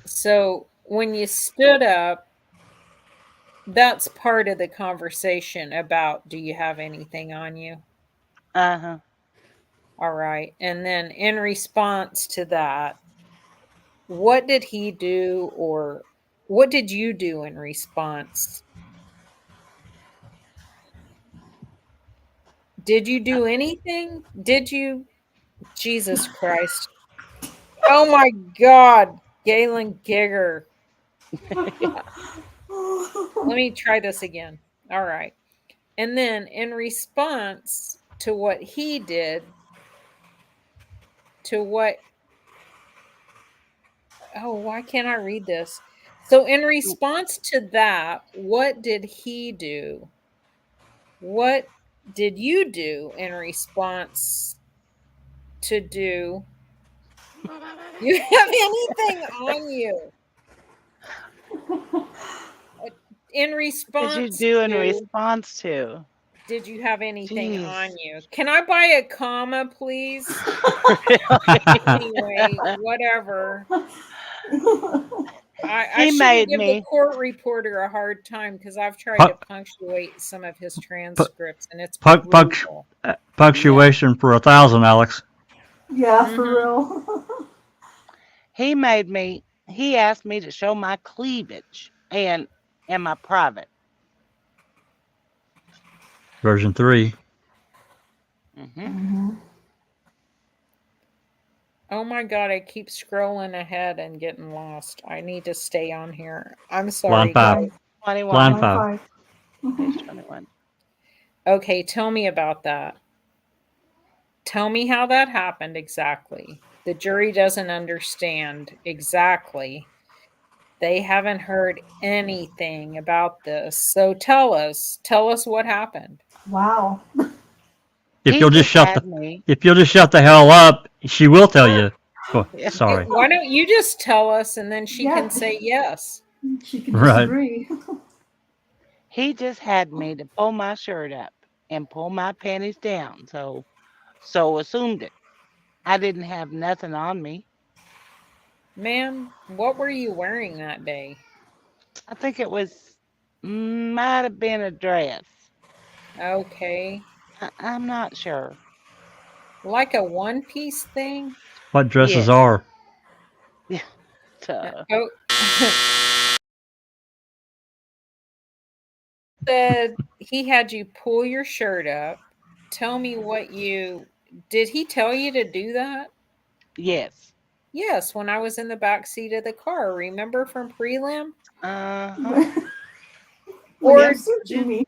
So when you stood up, that's part of the conversation about do you have anything on you? Uh-huh. All right. And then in response to that, what did he do, or what did you do in response? Did you do anything? Did you? Jesus Christ. Oh my God. Galen Gigger. Let me try this again. All right. And then in response to what he did, to what, oh, why can't I read this? So, in response to that, what did he do? What did you do in response to do? You have anything on you? In What did you response do in to, response to? Did you have anything Jeez. on you? Can I buy a comma, please? Anyway, whatever. I He shouldn't made give the me. court reporter a hard time because I've tried Pu- to punctuate some of his transcripts and it's Punc- punc- brutal. punctuation for 1,000, Alex. Yeah, for Mhm. real. He made me. He asked me to show my cleavage and my private. Version 3. Hmm Mhm. Oh my God, I keep scrolling ahead and getting lost. I need to stay on here. I'm sorry, Line 5. guys. 21. Line Line 5. 5. Page 21. Okay, tell me about that. Tell me how that happened exactly. The jury doesn't understand exactly. They haven't heard anything about this. So tell us what happened. Wow. If He you'll just just had me. shut the hell up, she will tell you. Oh, Yeah. sorry. Why don't you just tell us and then she Yeah. can say yes? She can Right. disagree. He just had me to pull my shirt up and pull my panties down. So assumed it. I didn't have nothing on me. Ma'am, what were you wearing that day? I think it was might have been a dress. Okay. I'm not sure. Like a one-piece thing? What dresses Yes. are? Oh. Said he had you pull your shirt up. Tell me what you did. He tell you to do that? Yes. Yes, when I was in the back seat of the car. Remember from prelim? Uh-huh. When Or you're searching me.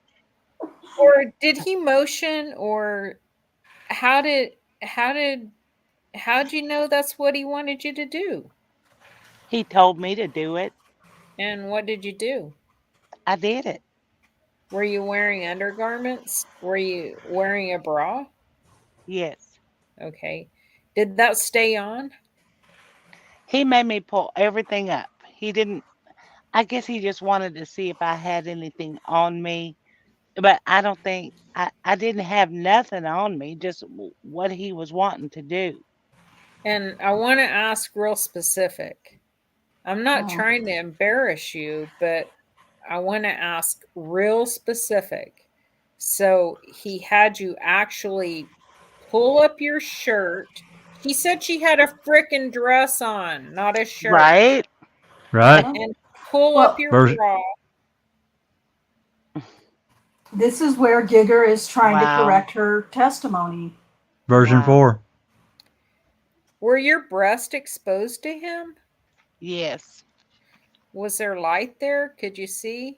or did he motion, or how'd you know that's what he wanted you to do? He told me to do it. And what did you do? I did it. Were you wearing undergarments? Were you wearing a bra? Yes. Okay. Did that stay on? He made me pull everything up. He didn't. I guess he just wanted to see if I had anything on me. But I don't think I didn't have nothing on me, just what he was wanting to do. And I want to ask real specific. I'm not Oh. trying to embarrass you, but I want to ask real specific. So he had you actually pull up your shirt. He said she had a frickin' dress on, not a shirt. Right? Right? And pull Well, up your Version- bra. this is where Giger is trying to Wow. correct her testimony. Version Wow. 4. Were your breasts exposed to him? Yes. Was there light there? Could you see?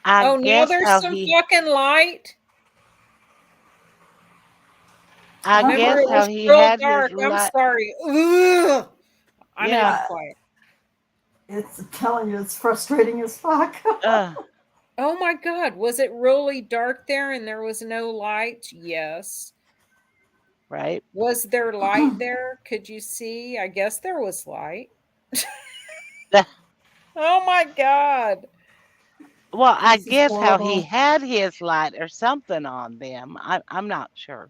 I Oh, now guess there's how some he fucking light. I Remember, Remember, guess it how was he real had his dark. I'm light. sorry. Ugh. I'm Yeah. gonna be quiet. It's I'm telling you, it's frustrating as fuck. Oh my God, was it really dark there and there was no light? Yes. Right? Was there light there? Could you see? I guess there was light. Oh my God. Well, I This is guess how he horrible. had his light or something on them. I'm not sure.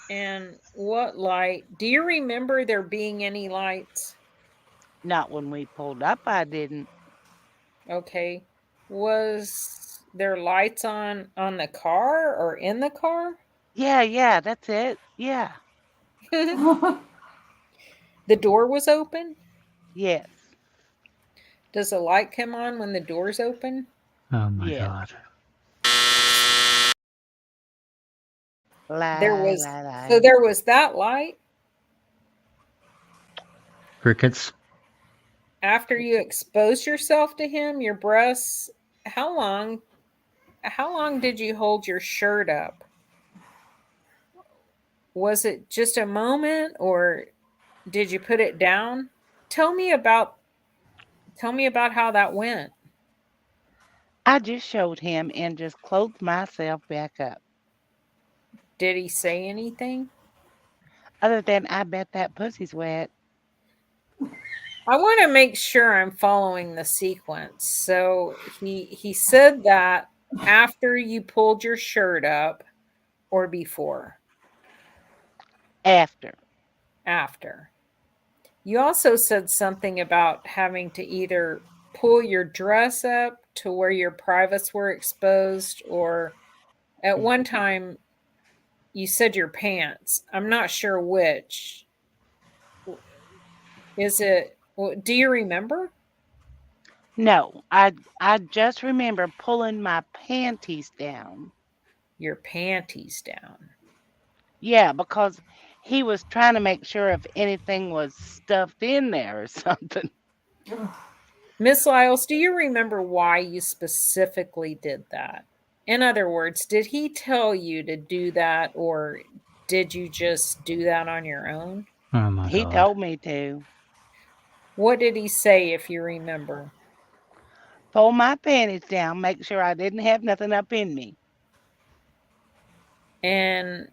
And what light? Do you remember there being any lights? Not when we pulled up, I didn't. Okay. Was there lights on the car or in the car? Yeah, that's it. Yeah. The door was open? Yes. Does the light come on when the door's open? Oh my Yes. God. There was Lie. so there was that light Crickets. after you exposed yourself to him, your breasts. How long did you hold your shirt up? Was it just a moment or did you put it down? Tell me about how that went. I just showed him and just clothed myself back up. Did he say anything? Other than I bet that pussy's wet. I want to make sure I'm following the sequence. So he said that after you pulled your shirt up or before? After. After. You also said something about having to either pull your dress up to where your privates were exposed, or at one time you said your pants. I'm not sure which. Is it, do you remember? No, I just remember pulling my panties down. Your panties down. Yeah, because he was trying to make sure if anything was stuffed in there or something. Miss Lyles, do you remember why you specifically did that? In other words, did he tell you to do that, or did you just do that on your own? Oh my He God. told me to What did he say, if you remember? pull my panties down, make sure I didn't have nothing up in me. And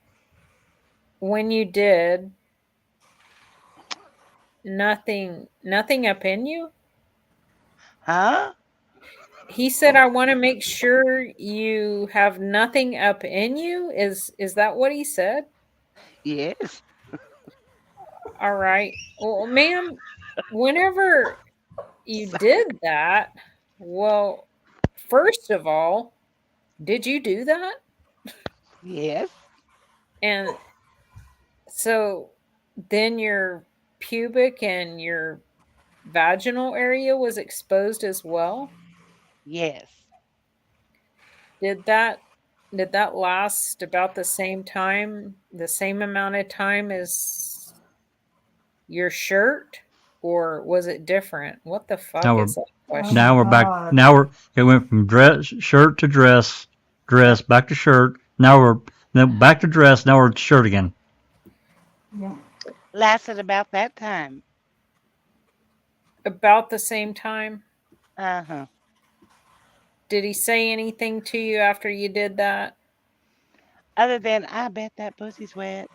when you did, nothing up in you? Huh? He said, I want to make sure you have nothing up in you. Is that what he said? Yes. All right. Well, ma'am, whenever you did that, well, first of all, did you do that? Yes. And so then your pubic and your vaginal area was exposed as well? Yes. Did that last about the same time, the same amount of time as your shirt, or was it different? What the fuck Now we're is that Oh question? now my we're back. God. Now it went from shirt to dress, back to shirt. Then back to dress. Now we're at shirt again. Yeah. Lasted about that time. About the same time? Uh-huh. Did he say anything to you after you did that? Other than I bet that pussy's wet.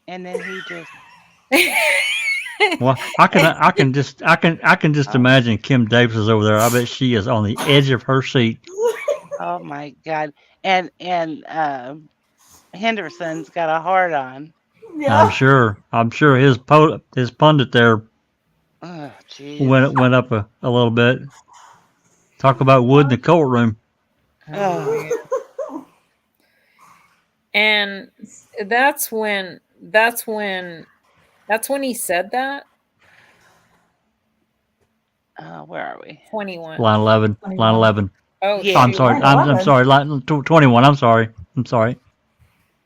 And then he just Well, I can just oh, imagine Kim Davis is over there. I bet she is on the edge of her seat. oh my God. And Henderson's got a heart on. I'm Yeah. sure. His pundit there Oh, jeez. went up a little bit. Talk about wood in the courtroom. Oh, Oh, man. And that's when he said that. where are we? 21. Line 11. Line 21. 11. Oh, Yeah. Oh, I'm shoot. sorry. Line I'm 11. sorry. Line 21. I'm sorry.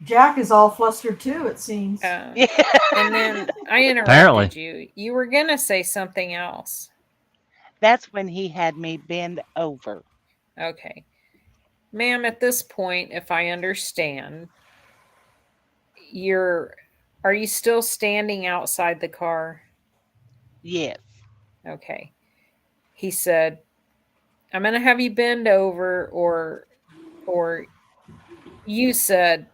Jack is all flustered too, it seems. Yeah. And then I interrupted Apparently. you. You were going to say something else. That's when he had me bend over. Okay. Ma'am, at this point, if I understand, are you still standing outside the car? Yes. Okay. He said, I'm going to have you bend over, or you said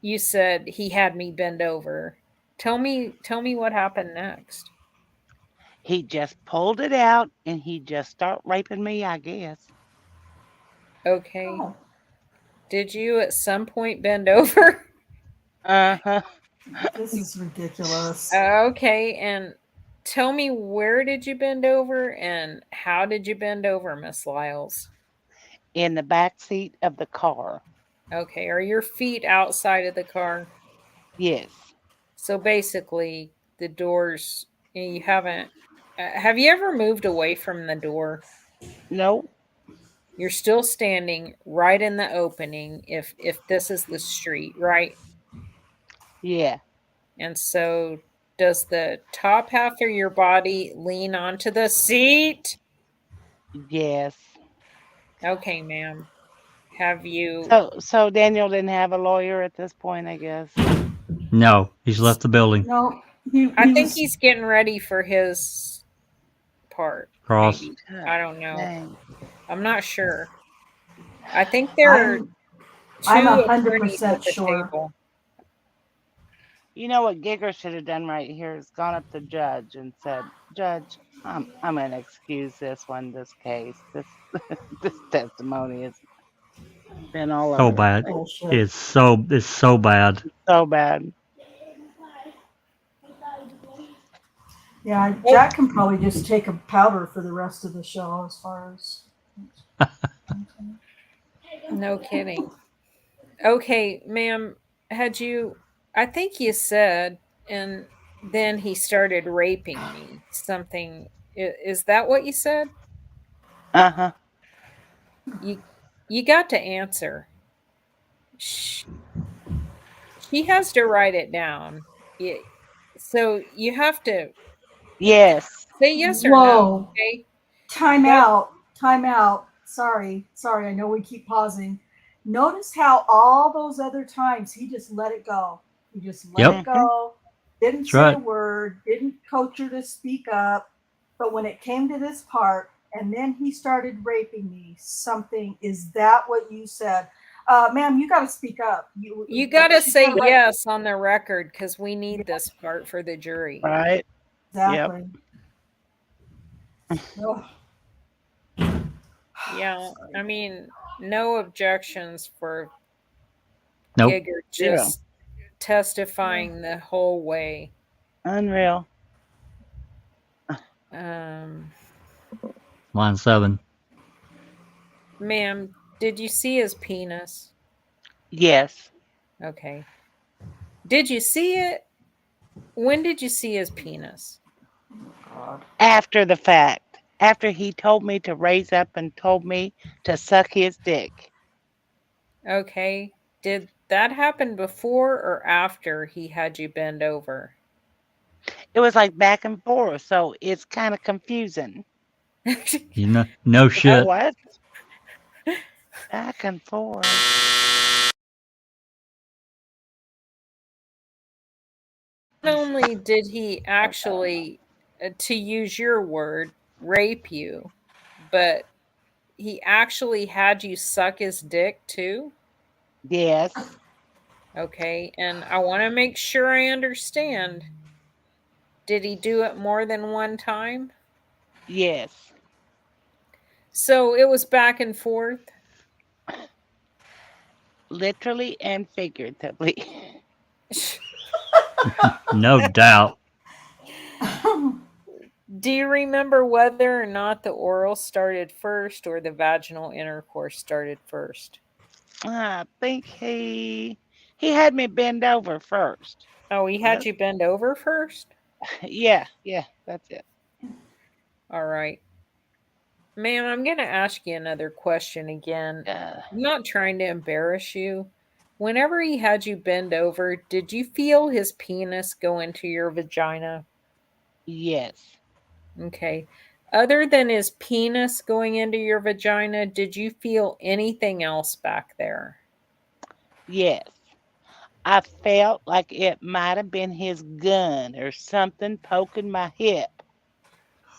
he had me bend over. Tell me what happened next. He just pulled it out and he just started raping me, I guess. Okay. Oh, Did you at some point bend over? Uh-huh. this is ridiculous. Okay, and tell me, where did you bend over and how did you bend over, Miss Lyles? In the back seat of the car. Okay, are your feet outside of the car? Yes. So basically, the doors, you haven't. Have you ever moved away from the door? Nope. You're still standing right in the opening. If this is the street, right? Yeah. And so, does the top half of your body lean onto the seat? Yes. Okay, ma'am. Have you? So Daniel didn't have a lawyer at this point, I guess. No, he's left the building. No, he I think was, he's getting ready for his part. Cross. Maybe. I don't know. Dang. I'm not sure. I think there are I'm two attorneys 100% at the sure. table. You know what Giger should have done right here is gone up to Judge and said, Judge, I'm gonna excuse this case. This this testimony is been all So over. bad. Bullshit. It's so bad. So bad. Yeah, Jack can probably just take a powder for the rest of the show as far as. No kidding. Okay, ma'am, I think you said, and then he started raping me. Something, is that what you said? Uh-huh. You got to answer. She has to write it down. So you have to Yes. say yes or no, Whoa. okay? Time That- out. Time out. Sorry. I know we keep pausing. Notice how all those other times he just let it go. He just let Yep. it go. Didn't That's say right. a word. Didn't coach her to speak up. But when it came to this part, and then he started raping me, something, is that what you said? Ma'am, you got to speak up. You got to she's say gotta write- yes on the record because we need this part for the jury. Right. Exactly. Ugh. Yeah, I mean, no objections for Nope. Giger Zero. just testifying the whole way. Unreal. Line 7. Ma'am, did you see his penis? Yes. Okay. Did you see it? When did you see his penis? God. After the fact. After he told me to raise up and told me to suck his dick. Okay. Did that happen before or after he had you bend over? It was like back and forth, so it's kind of confusing. You know, no shit. What? Back and forth. Not only did he actually, to use your word, rape you, but he actually had you suck his dick too? Yes. Okay, and I want to make sure I understand. Did he do it more than one time? Yes. So it was back and forth? Literally and figuratively. No doubt. Do you remember whether or not the oral started first or the vaginal intercourse started first? I think he had me bend over first. Oh, he had you bend over first? Yeah, that's it. All right. Ma'am, I'm going to ask you another question again. I'm not trying to embarrass you. Whenever he had you bend over, did you feel his penis go into your vagina? Yes. Okay. Other than his penis going into your vagina, did you feel anything else back there? Yes. I felt like it might have been his gun or something poking my hip.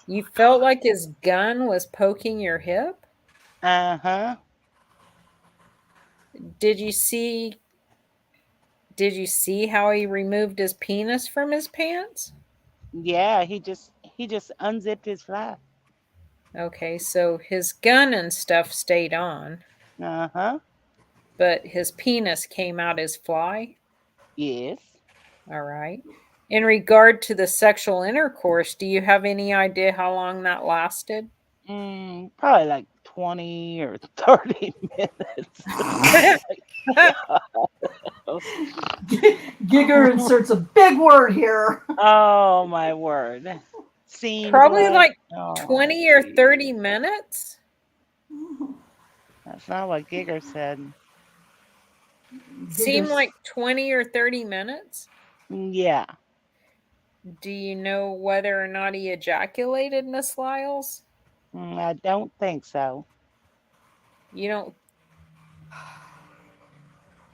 You felt like his gun was poking your hip? Uh-huh. Did you see how he removed his penis from his pants? Yeah, he just unzipped his fly. Okay, so his gun and stuff stayed on, Uh-huh. but his penis came out as fly? Yes. All right. In regard to the sexual intercourse, do you have any idea how long that lasted? Probably like 20 or 30 minutes. Giger inserts a big word here. Oh my word. Seemed Probably like oh, 20 or 30 minutes? That's not what Giger said. Seemed Giger's- like 20 or 30 minutes? Yeah. Do you know whether or not he ejaculated, Miss Lyles? I don't think so. You don't.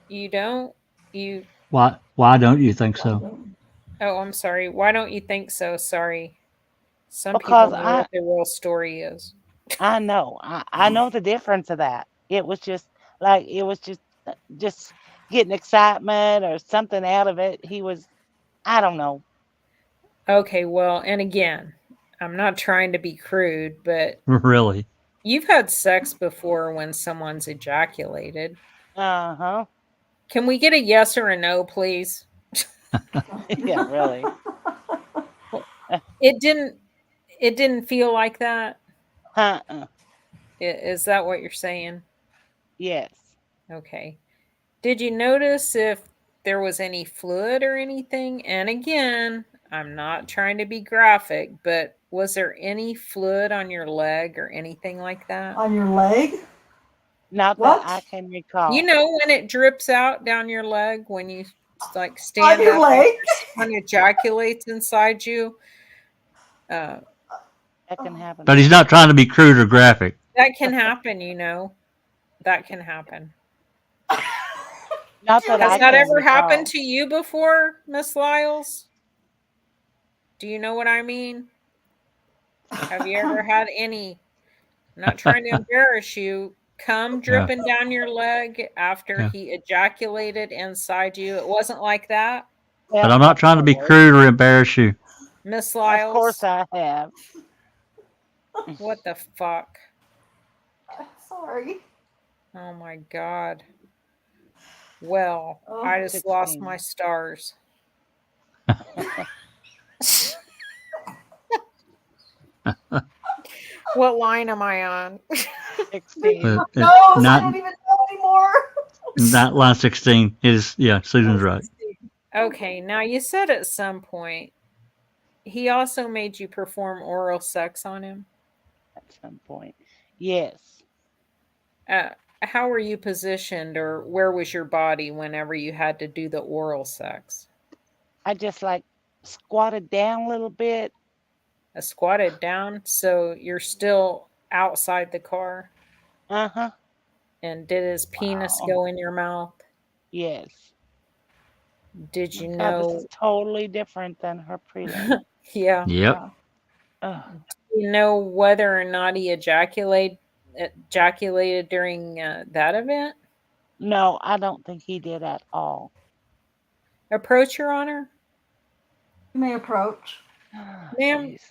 You don't? You. Why don't you think so? Oh, I'm sorry. Why don't you think so? Sorry. Some Because people know what the real story is. I know. I know the difference of that. It was just like just getting excitement or something out of it. He was I don't know. Okay, well, and again, I'm not trying to be crude, but Really? You've had sex before when someone's ejaculated. Uh-huh. Can we get a yes or a no, please? Yeah, really. It didn't feel like that. Uh-uh. Is that what you're saying? Yes. Okay. Did you notice if there was any fluid or anything? And again, I'm not trying to be graphic, but was there any fluid on your leg or anything like that? On your leg? Not What? that I can recall. You know when it drips out down your leg when you like On stand your up leg? after someone ejaculates inside you? That can happen. But he's not trying to be crude or graphic. That can happen, you know. That can happen. Not that I Has that can ever recall. happened to you before, Miss Lyles? Do you know what I mean? Have you ever had any, I'm not trying to embarrass you, cum dripping down your leg after Yeah. he ejaculated inside you? It wasn't like that, Well, But I'm not of trying to be course. crude or embarrass you. Miss Of Lyles? course I have. What the fuck? Sorry. Oh my God. Well, Oh, I just lost 16. my stars. What line am I on? 16. But No, I not don't even know anymore. not line 16 is Susan's right. Okay, now you said at some point he also made you perform oral sex on him. At some point. Yes. How were you positioned, or where was your body whenever you had to do the oral sex? I just like squatted down a little bit. Squatted down, so you're still outside the car. Uh-huh. And did his penis Wow. go in your mouth? Yes. Did you God, know? this is totally different than her prelim. Yeah. Yep. Ugh. Do you know whether or not he ejaculated during that event? No, I don't think he did at all. Approach, Your Honor. You may approach. Ma'am, Jeez.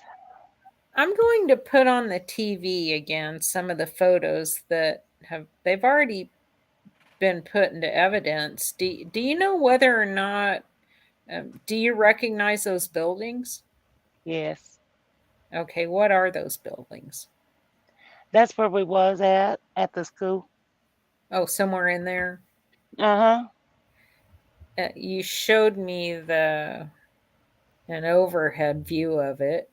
I'm going to put on the TV again some of the photos that they've already been put into evidence. Do you know whether or not, do you recognize those buildings? Yes. Okay, what are those buildings? That's where we was at the school. Oh, somewhere in there. Uh-huh. You showed me an overhead view of it.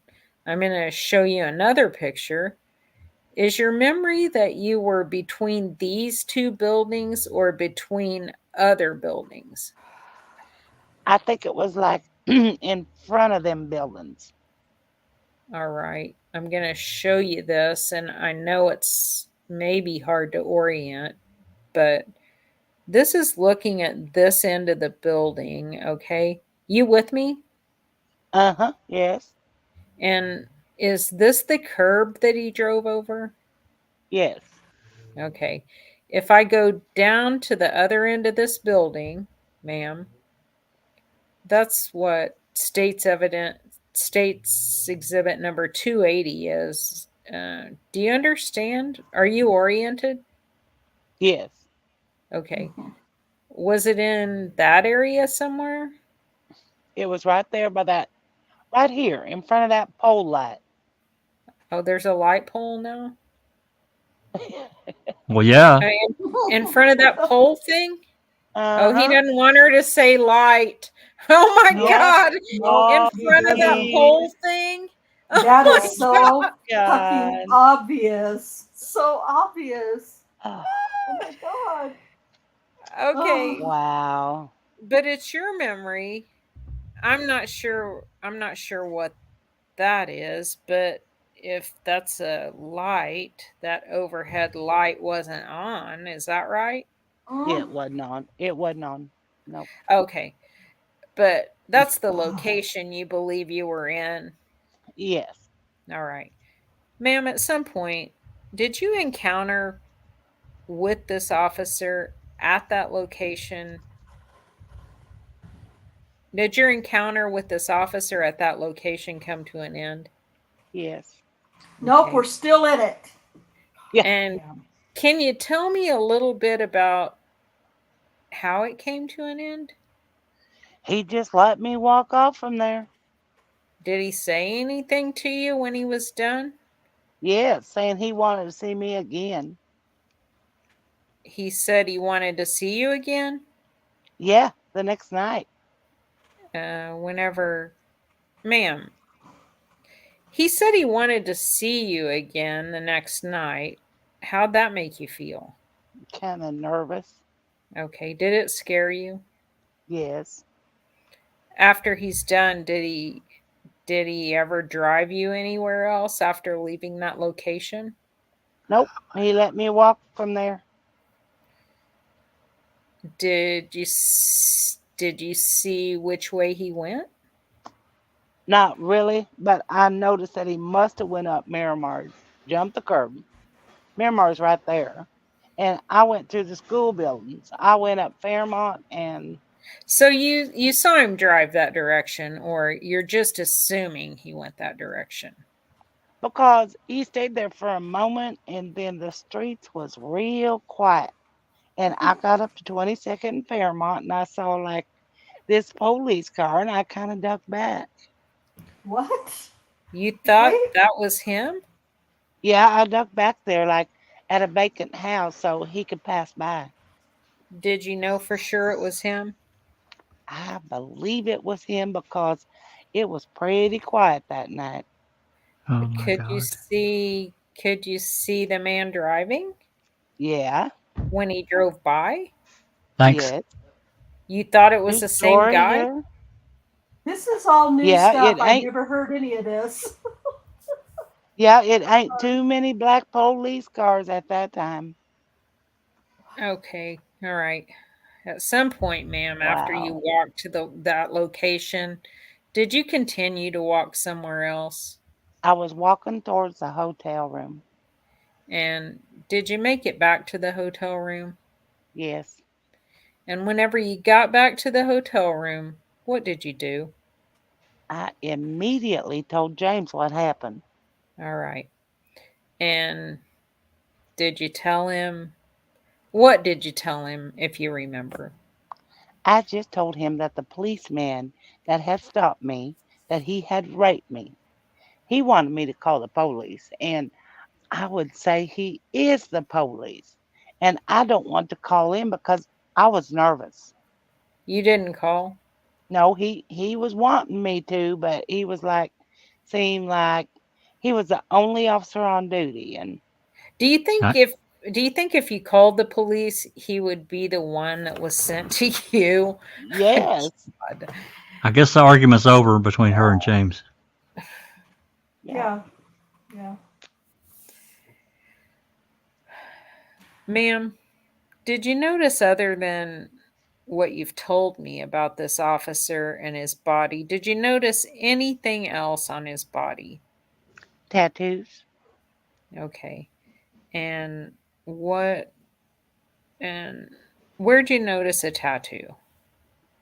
I'm going to show you another picture. Is your memory that you were between these two buildings or between other buildings? I think it was like in front of them buildings. All right. I'm going to show you this, and I know it's maybe hard to orient, but this is looking at this end of the building, okay? You with me? Uh-huh. Yes. And is this the curb that he drove over? Yes. Okay. If I go down to the other end of this building, ma'am, that's what state's exhibit number 280 is. Do you understand? Are you oriented? Yes. Okay. Was it in that area somewhere? It was right there by that, right here in front of that pole light. Oh, there's a light pole now? Well, yeah. In front of that pole thing? Oh, he Uh-huh. doesn't want her to say light. Oh my Nope. God. Oh, In front of that please. pole thing? That Oh is so God. fucking obvious. So obvious. Oh, Oh my God. Okay. wow. But it's your memory. I'm not sure what that is, but if that's a light, that overhead light wasn't on, is that right? It wasn't on. It wasn't on. Nope. Okay. But that's the location you believe you were in. Yes. All right. Ma'am, at some point, did you encounter with this officer at that location? Did your encounter with this officer at that location come to an end? Yes. Nope, Okay. we're still in it. Yeah. And Yeah. can you tell me a little bit about how it came to an end? He just let me walk off from there. Did he say anything to you when he was done? Yeah, saying he wanted to see me again. He said he wanted to see you again? Yeah, the next night. Whenever, ma'am, he said he wanted to see you again the next night. How'd that make you feel? Kind of nervous. Okay, did it scare you? Yes. After he's done, did he ever drive you anywhere else after leaving that location? Nope. He let me walk from there. Did you see which way he went? Not really, but I noticed that he must have went up Miramar, jumped the curb. Miramar's right there. And I went through the school buildings. I went up Fairmont and So you saw him drive that direction, or you're just assuming he went that direction? because he stayed there for a moment and then the streets was real quiet. And I got up to 22nd and Fairmont and I saw like this police car and I kind of ducked back. What? You thought Wait. that was him? Yeah, I ducked back there like at a vacant house so he could pass by. Did you know for sure it was him? I believe it was him because it was pretty quiet that night. Oh my Could you God. see the man driving Yeah, when he drove by? Thanks. yes. You thought it was True the same story guy? here. This is all new Yeah, stuff. it I've ain't. never heard any of this. Yeah, it ain't too many black police cars at that time. Okay, all right. At some point, ma'am, after you Wow. walked to that location, did you continue to walk somewhere else? I was walking towards the hotel room. And did you make it back to the hotel room? Yes. And whenever you got back to the hotel room, what did you do? I immediately told James what happened. All right. And did you tell him? What did you tell him, if you remember? I just told him that the policeman that had stopped me, that he had raped me. He wanted me to call the police, and I would say he is the police. And I don't want to call him because I was nervous. You didn't call? No, he was wanting me to, but he was like seemed like he was the only officer on duty and Do you think I, if you called the police, he would be the one that was sent to you? yes. God. I guess the argument's over between her and James. Yeah. Yeah. Ma'am, did you notice, other than what you've told me about this officer and his body, did you notice anything else on his body? Tattoos Okay. And what and where'd you notice a tattoo?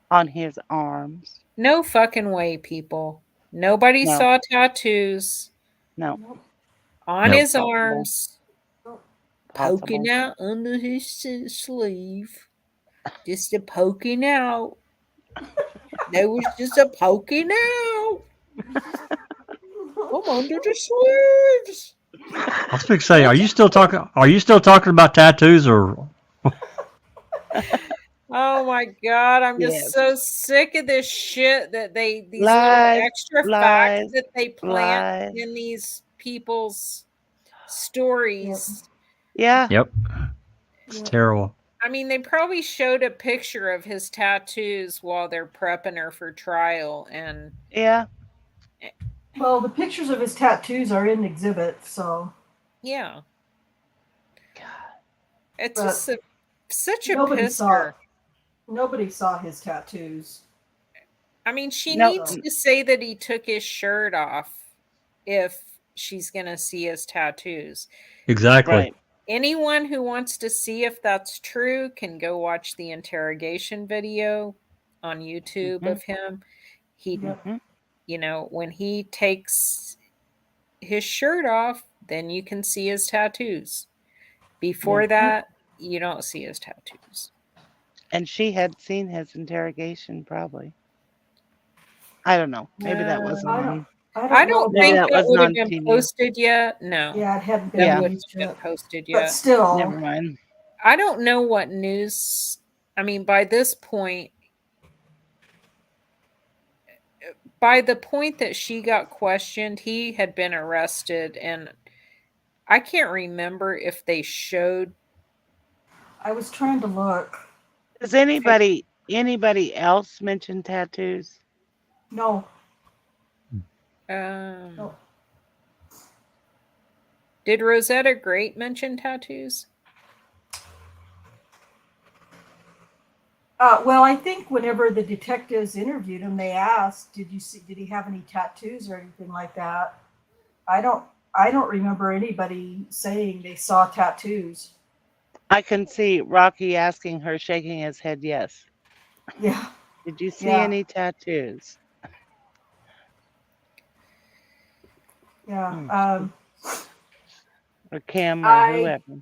on his arms. No fucking way, people. Nobody No, saw tattoos no, Nope. on Nope. his possible, arms, possible. poking out under his sleeve. Just a poking out. There was just a poking out from under the sleeves. I was going to say, are you still talking? Are you still talking about tattoos, or Oh my god, I'm just Yes. so sick of this shit that these little Lies, extra facts lies, that they plant lies. in these people's Yep. stories. Yeah, Yep, it's Yep. terrible. I mean, they probably showed a picture of his tattoos while they're prepping her for trial, and yeah. Well, the pictures of his tattoos are in exhibits, so yeah, it's but just such a nobody saw pisser. nobody saw his tattoos. I mean, she No, needs to say that he took his shirt off if she's going to see his tattoos. Exactly. right. Anyone who wants to see if that's true can go watch the interrogation video on YouTube Mhm, of him. He, Yep. mhm. when he takes his shirt off, then you can see his tattoos. Before Mhm. that, you don't see his tattoos. And she had seen his interrogation, probably. I don't know. Maybe that wasn't I don't, on. I I don't know don't Maybe think about, that that wasn't would have on been TV. posted yet. No, yeah, it hadn't been that Yeah. wouldn't released have been yet. posted But yet. still, Never mind. I don't know what news. I mean, by this point, by the point that she got questioned, he had been arrested, and I can't remember if they showed. I was trying to look. Does anybody else mention tattoos? No, Um, no. did Rosetta Great mention tattoos? Well, I think whenever the detectives interviewed him, they asked, "Did he have any tattoos or anything like that?" I don't, I don't remember anybody saying they saw tattoos. I can see Rocky asking her, shaking his head yes. Yeah, Did you see yeah, any tattoos? yeah. Mm. Or Kim or I, whoever.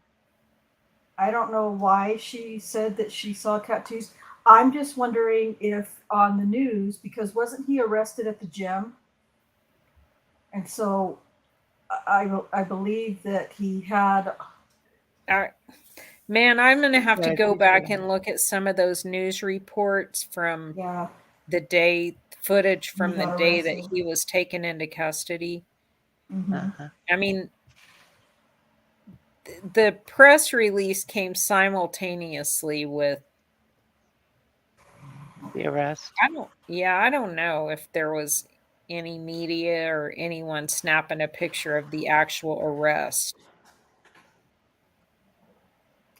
I don't know why she said that she saw tattoos. I'm just wondering if on the news, because wasn't he arrested at the gym? And so I believe that he had, Man, I'm going to have to But go he's back got- and look at some of those news reports from yeah, the day, footage he from the got day that arrested. he was taken into custody. Hmm. Uh-huh. I mean, the press release came simultaneously with, The arrest. I don't know if there was any media or anyone snapping a picture of the actual arrest.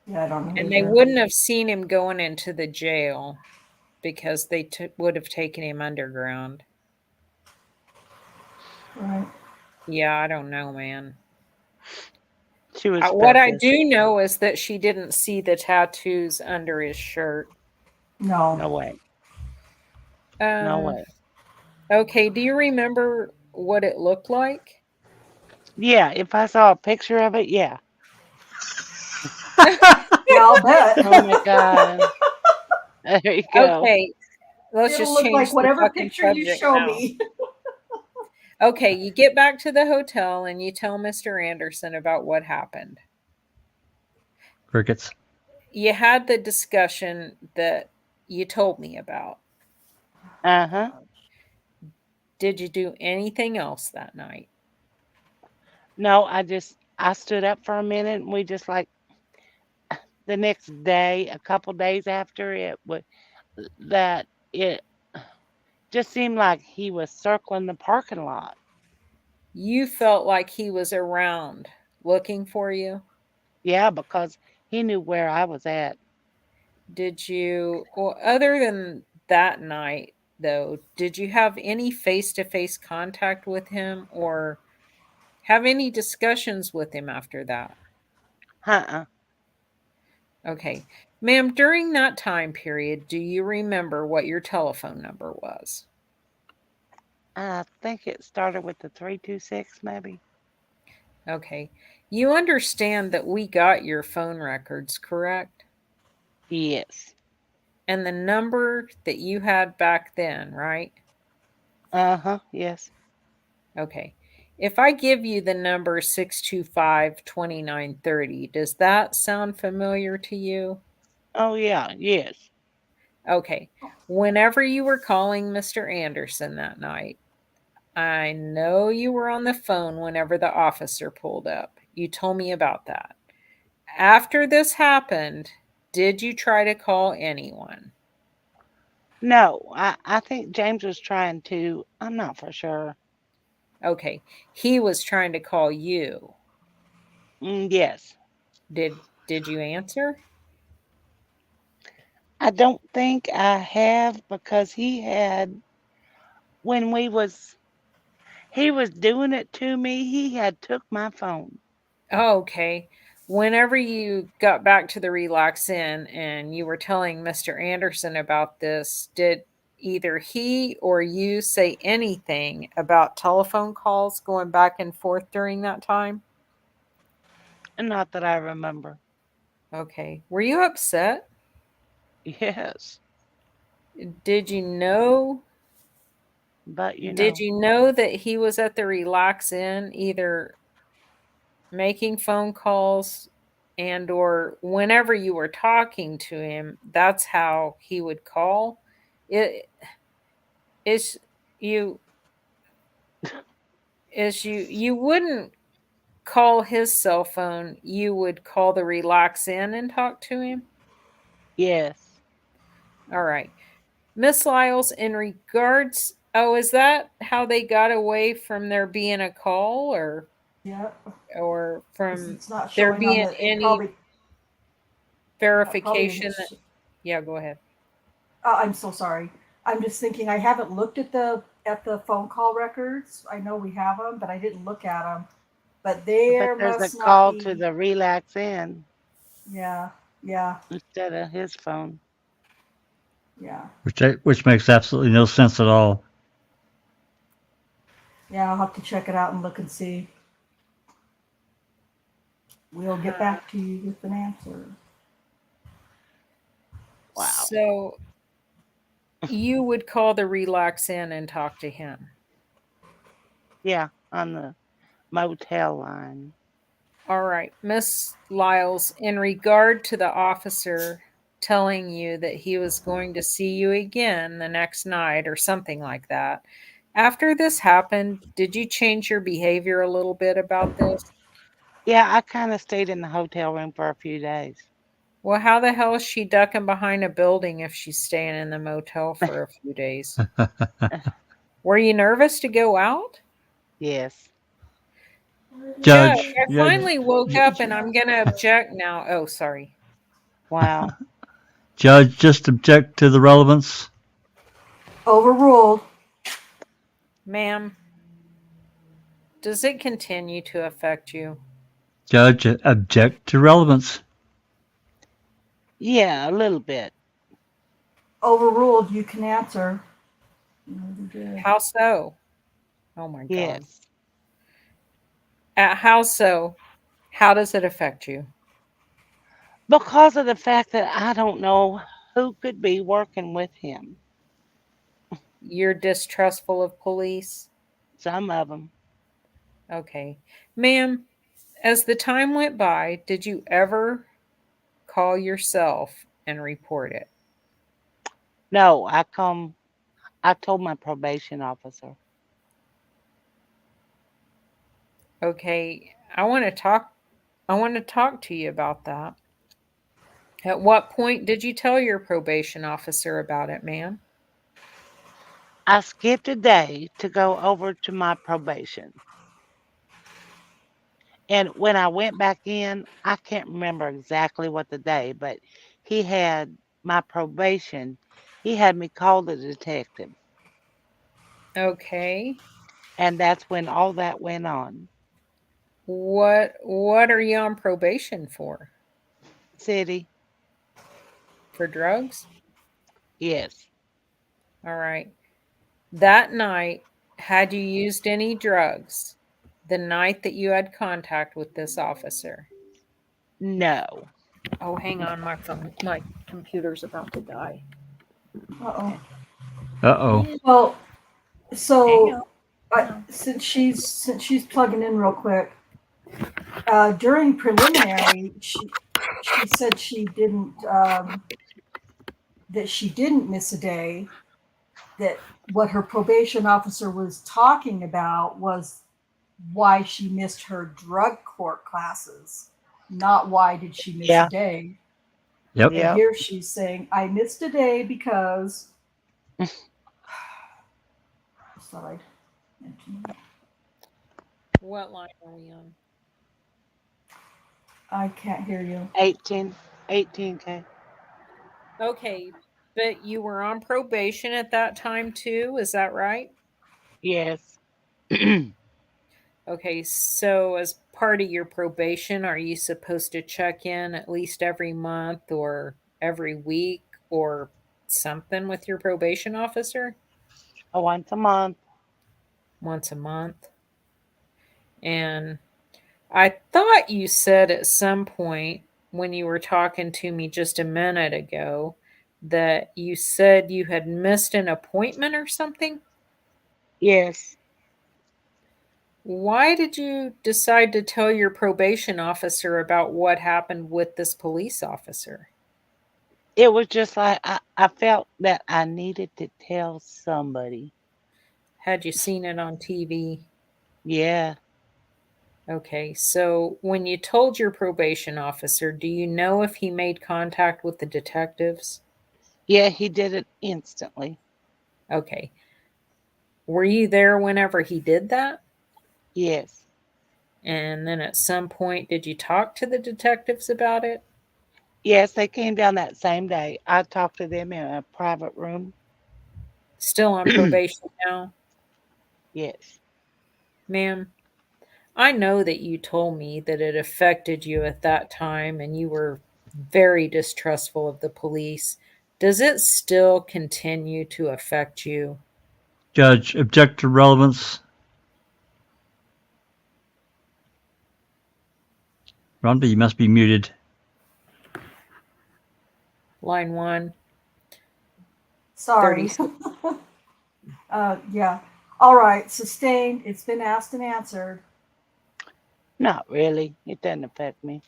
Yeah, I don't know And they either. wouldn't have seen him going into the jail because they would have taken him underground. Right. Yeah, I don't know, man. She was What fed I this. do know is that she didn't see the tattoos under his shirt. No. No way. No Um, way. okay, do you remember what it looked like? Yeah, if I saw a picture of it, yeah. Yeah, I'll bet. Oh my God. There you go. Okay, let's It'll just look like change the whatever fucking picture you subject show now. me. Okay, you get back to the hotel and you tell Mr. Anderson about what happened. Crickets. You had the discussion that you told me about. Uh-huh. Did you do anything else that night? No, I stood up for a minute and we just like the next day, a couple days after it was that it just seemed like he was circling the parking lot. You felt like he was around looking for you? Yeah, because he knew where I was at. Did you, well, other than that night, though, did you have any face to face contact with him or have any discussions with him after that? Uh-uh. Okay. Ma'am, during that time period, do you remember what your telephone number was? I think it started with the 326 maybe. Okay. You understand that we got your phone records, correct? Yes. And the number that you had back then, right? Uh-huh. Yes. Okay. If I give you the number 625-2930, does that sound familiar to you? Oh yeah, yes. Okay. Whenever you were calling Mr. Anderson that night, I know you were on the phone whenever the officer pulled up. You told me about that. After this happened, did you try to call anyone? No, I think James was trying to. I'm not for sure. Okay. He was trying to call you. Yes. Did you answer? I don't think I have because he had when he was doing it to me, he had took my phone. Okay. Whenever you got back to the Relax Inn and you were telling Mr. Anderson about this, did either he or you say anything about telephone calls going back and forth during that time? Not that I remember. Okay. Were you upset? Yes, Did you know? but Did you know that he was at the Relax Inn, either making phone calls and or whenever you were talking to him, that's how he would call? It is you you wouldn't call his cell phone, you would call the Relax Inn and talk to him? yes, All right. Miss Lyles, in regards, oh, is that how they got away from there being a call, Yeah, or 'cause from it's not there showing on being the, it any probably verification isn't. that, yeah, go ahead. I'm so sorry. I'm just thinking I haven't looked at the phone call records. I know we have them, but I didn't look at them. But but there there's a must not call to be. the Relax Inn Yeah, yeah, instead of his phone. yeah, which makes absolutely no sense at all. yeah. I'll have to check it out and look and see. We'll get back to you with an answer. Wow. So you would call the Relax Inn and talk to him. Yeah, on the motel line. All right, Miss Lyles, in regard to the officer telling you that he was going to see you again the next night or something like that, after this happened, did you change your behavior a little bit about this? Yeah, I kind of stayed in the hotel room for a few days. Well, how the hell is she ducking behind a building if she's staying in the motel for a few days? Were you nervous to go out? Yes. Judge, Judge, I yeah, finally woke up and I'm going to object now. Oh, sorry. Wow. Judge, just object to the relevance. Overruled. Ma'am, does it continue to affect you? Judge, object to relevance. Yeah, a little bit. Overruled. You can answer. How so? Oh my God. Yes. How so? How does it affect you? Because of the fact that I don't know who could be working with him. You're distrustful of police? Some of them. Okay. Ma'am, as the time went by, did you ever call yourself and report it? No, I told my probation officer. Okay. I want to talk to you about that. At what point did you tell your probation officer about it, ma'am? I skipped a day to go over to my probation. And when I went back in, I can't remember exactly what the day, but he had my probation. He had me call the detective. Okay. And that's when all that went on. What are you on probation for? City, For drugs? yes. All right. That night, had you used any drugs the night that you had contact with this officer? No. Oh, hang on, my computer's about to die. Uh-oh. Uh-oh. Well, Hang so on. since she's plugging in real quick, during preliminary, she said that she didn't miss a day. That what her probation officer was talking about was why she missed her drug court classes, not why did she miss Yeah. a day. Yep. And Yep. here she's saying, I missed a day because. Slide. What line are we on? I can't hear you. 18K. Okay, but you were on probation at that time too, is that right? Yes. Okay, so as part of your probation, are you supposed to check in at least every month or every week or something with your probation officer? Once a month. Once a month. And I thought you said at some point when you were talking to me just a minute ago that you said you had missed an appointment or something? Yes. Why did you decide to tell your probation officer about what happened with this police officer? It was just like I felt that I needed to tell somebody. Had you seen it on TV? Yeah. Okay, so when you told your probation officer, do you know if he made contact with the detectives? Yeah, he did it instantly. Okay. Were you there whenever he did that? Yes. And then at some point, did you talk to the detectives about it? Yes, they came down that same day. I talked to them in a private room. Still on probation now? Yes. Ma'am, I know that you told me that it affected you at that time and you were very distrustful of the police. Does it still continue to affect you? Judge, object to relevance. Rhonda, you must be muted. Line 1. Sorry. 30. Yeah. All right. Sustained. It's been asked and answered. Not really. It doesn't affect me.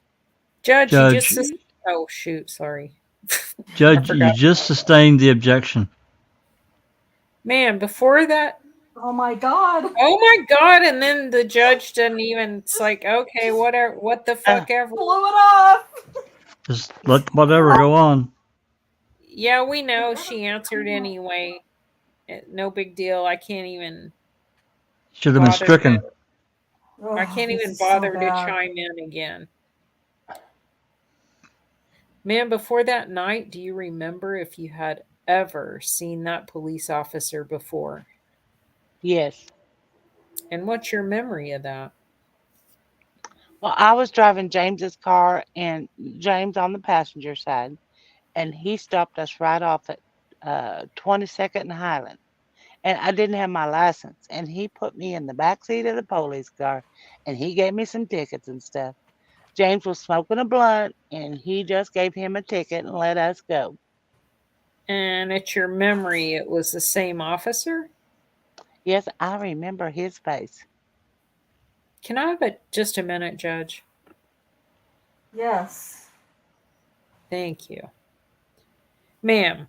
Judge, you Judge, just... Oh, shoot, sorry. I Judge, you forgot. just sustained the objection. Man, before that... Oh my God. Oh my God, and then the judge didn't even... It's like, okay, what the fuck ever. Blow it off. Just let whatever go on. Yeah, we know she answered anyway. No big deal. I can't even... Should have been bother stricken. I can't This even is so bother to bad. chime in again. Man, before that night, do you remember if you had ever seen that police officer before? Yes. And what's your memory of that? Well, I was driving James's car and James on the passenger side, and he stopped us right off at 22nd and Highland. And I didn't have my license, and he put me in the back seat of the police car, and he gave me some tickets and stuff. James was smoking a blunt, and he just gave him a ticket and let us go. And it's your memory, it was the same officer? Yes, I remember his face. Can I have just a minute, Judge? Yes. Thank you. Ma'am,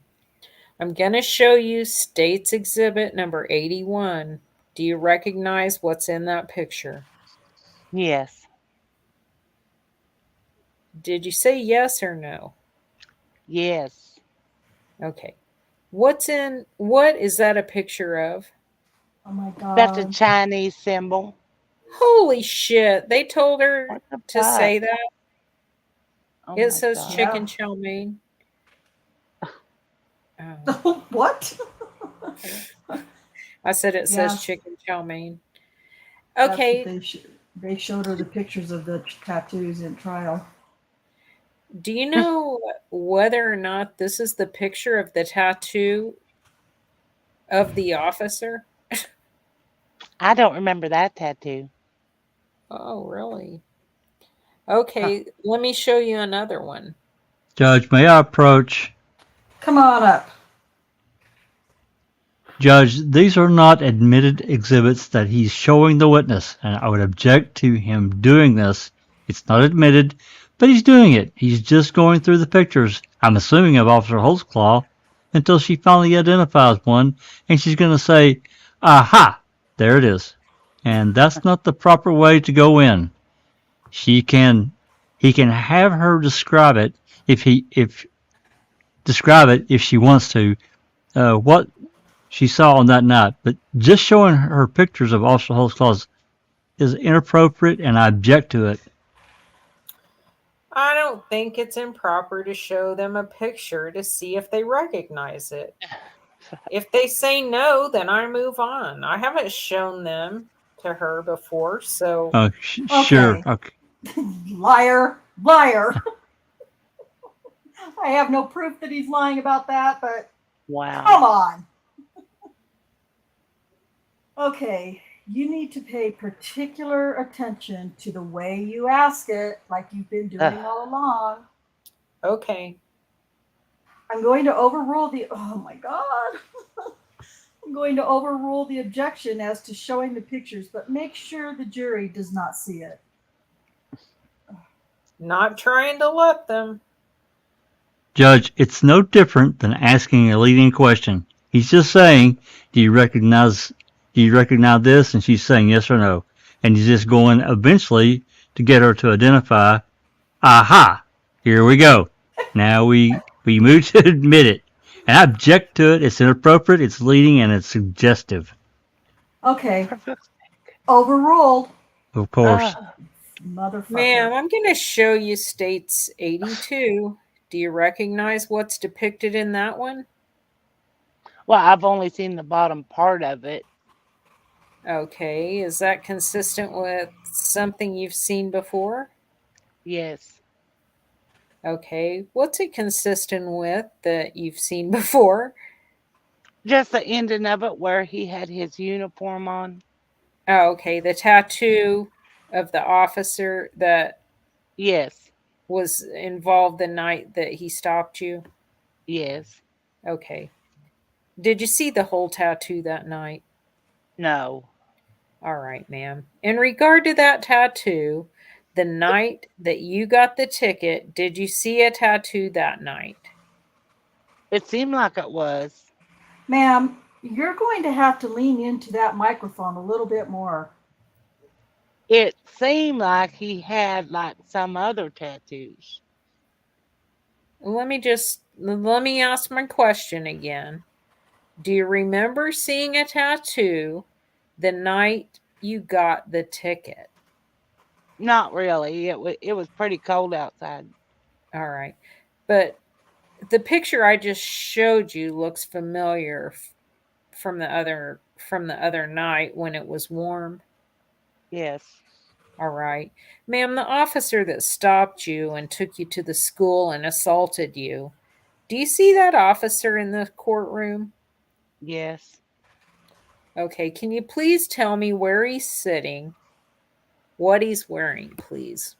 I'm going to show you State's Exhibit number 81. Do you recognize what's in that picture? Yes. Did you say yes or no? Yes. Okay. What is that a picture of? Oh my That's a God. Chinese symbol. Holy shit. They told her What the to fuck? say that. Oh It my says God. chicken Yeah. chow mein. Oh, What? I said it says Yes. chicken chow mein. That's what Okay. they showed her the pictures of the tattoos in trial. Do you know whether or not this is the picture of the tattoo of the officer? I don't remember that tattoo. Oh, really? Okay, let me show you another one. Judge, may I approach? Come on up. Judge, these are not admitted exhibits that he's showing the witness, and I would object to him doing this. It's not admitted, but he's doing it. He's just going through the pictures, I'm assuming of Officer Holtzclaw, until she finally identifies one, and she's going to say, aha, there it is. And that's not the proper way to go in. He can have her describe it if she wants to, what she saw on that night, but just showing her pictures of Officer Holtzclaw is inappropriate, and I object to it. I don't think it's improper to show them a picture to see if they recognize it. If they say no, then I move on. I haven't shown them to her before, so... Sure. Okay. Liar. Liar. I have no proof that he's lying about that, but Wow. come on. Okay. you need to pay particular attention to the way you ask it, like you've been doing all along. Okay. I'm going to overrule the, oh my God. I'm going to overrule the objection as to showing the pictures, but make sure the jury does not see it. Not trying to let them. Judge, it's no different than asking a leading question. He's just saying, do you recognize this? And she's saying yes or no. And he's just going eventually to get her to identify, aha, here we go. Now we move to admit it. And I object to it. It's inappropriate, it's leading, and it's suggestive. Okay. Overruled. Of course. Motherfucker. Ma'am, I'm going to show you States 82. Do you recognize what's depicted in that one? Well, I've only seen the bottom part of it. Okay. Is that consistent with something you've seen before? Yes. Okay. What's it consistent with that you've seen before? Just the ending of it where he had his uniform on. Oh, okay. The tattoo of the officer that Yes. was involved the night that he stopped you? Yes. Okay. Did you see the whole tattoo that night? No. All right, ma'am. In regard to that tattoo, the night that you got the ticket, did you see a tattoo that night? It seemed like it was. Ma'am, you're going to have to lean into that microphone a little bit more. It seemed like he had like some other tattoos. Let me ask my question again. Do you remember seeing a tattoo the night you got the ticket? Not really. It was pretty cold outside. All right. But the picture I just showed you looks familiar from the other night when it was warm. Yes. All right. Ma'am, the officer that stopped you and took you to the school and assaulted you, do you see that officer in the courtroom? Yes. Okay, can you please tell me where he's sitting, what he's wearing, please?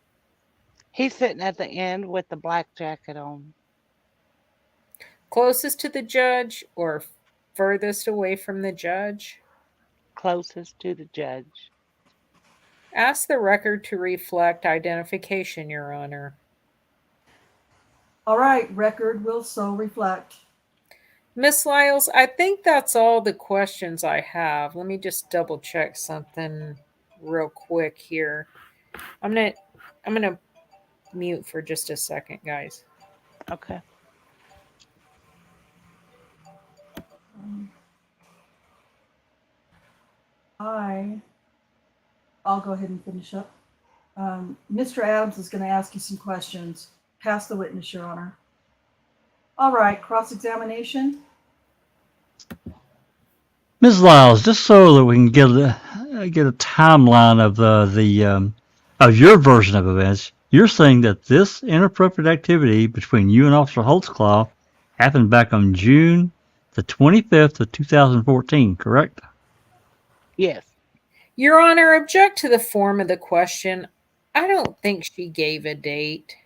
He's sitting at the end with the black jacket on. Closest to the judge or furthest away from the judge? Closest to the judge. Ask the record to reflect identification, Your Honor. All right, record will so reflect. Miss Lyles, I think that's all the questions I have. Let me just double check something real quick here. I'm gonna mute for just a second, guys. Okay. I'll go ahead and finish up. Mr. Adams is going to ask you some questions. Pass the witness, Your Honor. All right, cross-examination. Ms. Lyles, just so that we can get a timeline of your version of events, you're saying that this inappropriate activity between you and Officer Holtzclaw happened back on June the 25th of 2014, correct? Yes. Your Honor, object to the form of the question. I don't think she gave a date.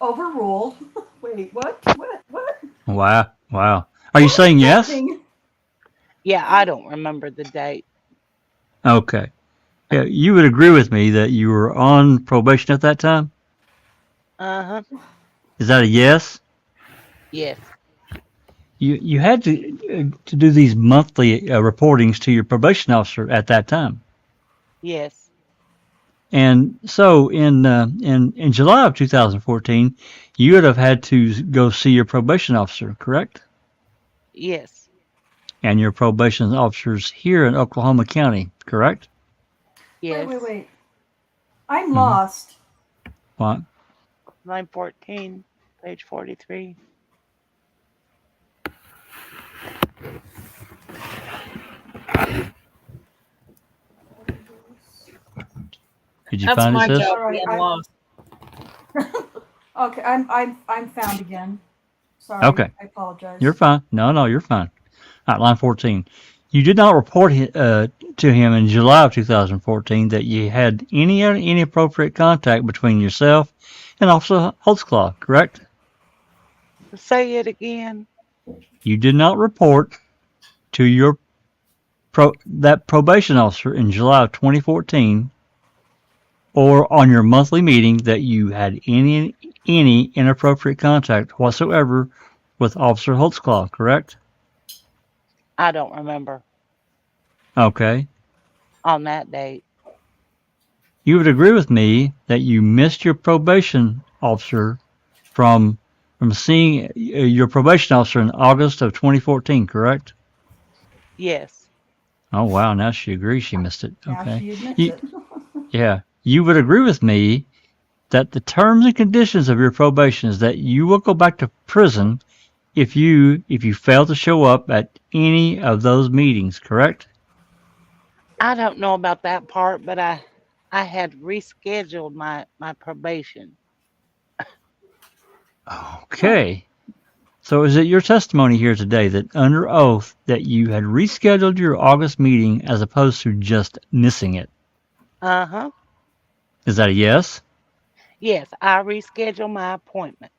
Overruled. Wait, what? Wow. Are you saying yes? Yeah, I don't remember the date. Okay. Yeah, you would agree with me that you were on probation at that time? Uh-huh. Is that a yes? Yes. You had to do these monthly reportings to your probation officer at that time. Yes. And so in July of 2014, you would have had to go see your probation officer, correct? Yes. And your probation officers here in Oklahoma County, correct? Yes. Wait. I'm lost. What? Line 14, page 43. Did you That's find my it, sis? job, All right, being lost. Okay, I'm found again. Sorry. Okay. I apologize. You're fine. No, you're fine. All right, line 14. You did not report to him in July of 2014 that you had any inappropriate contact between yourself and Officer Holtzclaw, correct? Say it again. You did not report to your that probation officer in July of 2014 or on your monthly meeting that you had any inappropriate contact whatsoever with Officer Holtzclaw, correct? I don't remember Okay. on that date. You would agree with me that you missed your probation officer from seeing your probation officer in August of 2014, correct? Yes. Oh wow, now she agrees she missed it. Now Okay. she admits You- it. Yeah. You would agree with me that the terms and conditions of your probation is that you will go back to prison if you fail to show up at any of those meetings, correct? I don't know about that part, but I had rescheduled my probation. Okay. So is it your testimony here today that under oath that you had rescheduled your August meeting as opposed to just missing it? Uh-huh. Is that a yes? Yes, I rescheduled my appointment.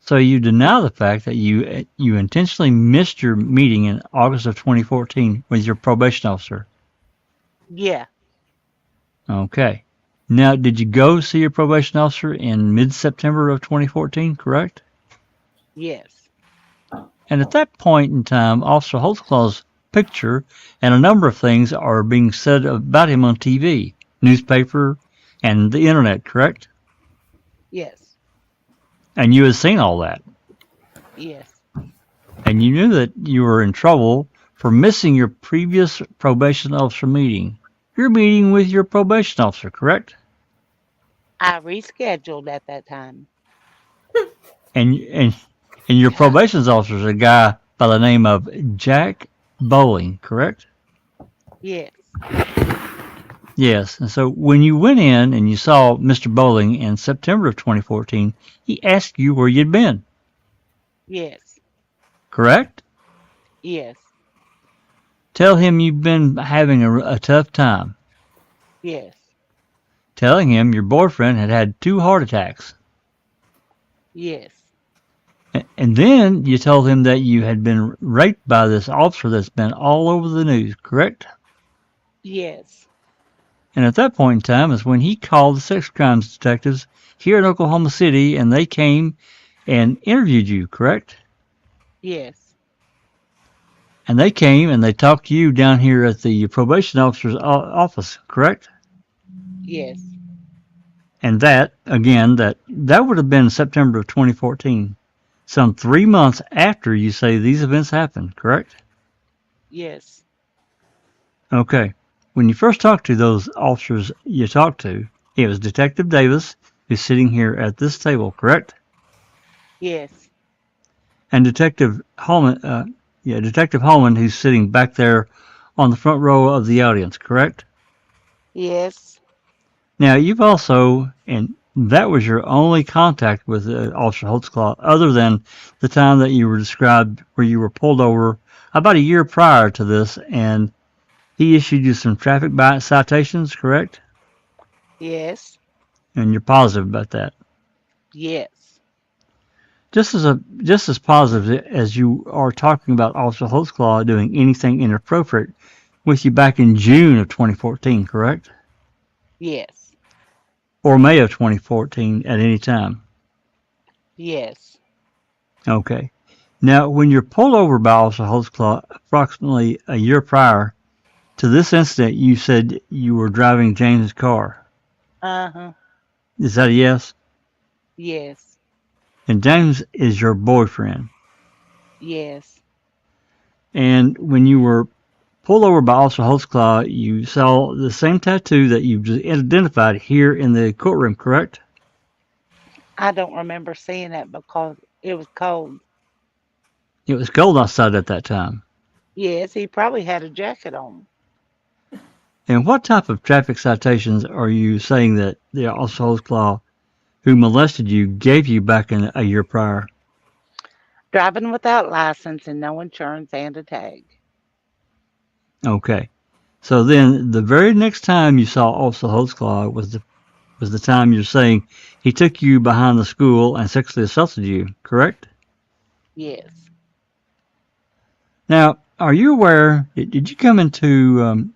So you deny the fact that you intentionally missed your meeting in August of 2014 with your probation officer? Yeah. Okay. Now, did you go see your probation officer in mid-September of 2014, correct? Yes. And at that point in time, Officer Holtzclaw's picture and a number of things are being said about him on TV, newspaper, and the internet, correct? Yes. And you had seen all that. Yes. And you knew that you were in trouble for missing your previous probation officer meeting. Your meeting with your probation officer, correct? I rescheduled at that time. And your probation officer is a guy by the name of Jack Bowling, correct? Yes. Yes. And so when you went in and you saw Mr. Bowling in September of 2014, he asked you where you'd been, Yes. correct? Yes. Tell him you've been having a tough time. Yes. Telling him your boyfriend had had 2 heart attacks. Yes. And then you told him that you had been raped by this officer that's been all over the news, correct? Yes. And at that point in time is when he called the sex crimes detectives here in Oklahoma City, and they came and interviewed you, correct? Yes. And they came and they talked to you down here at the probation officer's office, correct? Yes. And that, again, that would have been September of 2014, some 3 months after you say these events happened, correct? Yes. Okay. When you first talked to those officers you talked to, it was Detective Davis, who's sitting here at this table, correct? Yes. And Detective Holman, Detective Holman, who's sitting back there on the front row of the audience, correct? Yes. Now, you've also, and that was your only contact with Officer Holtzclaw, other than the time that you were described where you were pulled over about a year prior to this, and he issued you some traffic citations, correct? Yes. And you're positive about that. Yes. Just as positive as you are talking about Officer Holtzclaw doing anything inappropriate with you back in June of 2014, correct? Yes. Or May of 2014 at any time. Yes. Okay. Now, when you're pulled over by Officer Holtzclaw approximately a year prior to this incident, you said you were driving James's car. Uh-huh. Is that a yes? Yes. And James is your boyfriend. Yes. And when you were pulled over by Officer Holtzclaw, you saw the same tattoo that you just identified here in the courtroom, correct? I don't remember seeing it because it was cold. It was cold outside at that time. Yes, he probably had a jacket on. And what type of traffic citations are you saying that the Officer Holtzclaw who molested you gave you back in a year prior? Driving without license and no insurance and a tag. Okay. So then the very next time you saw Officer Holtzclaw was the time you're saying he took you behind the school and sexually assaulted you, correct? Yes. Now, are you aware? Did you come into?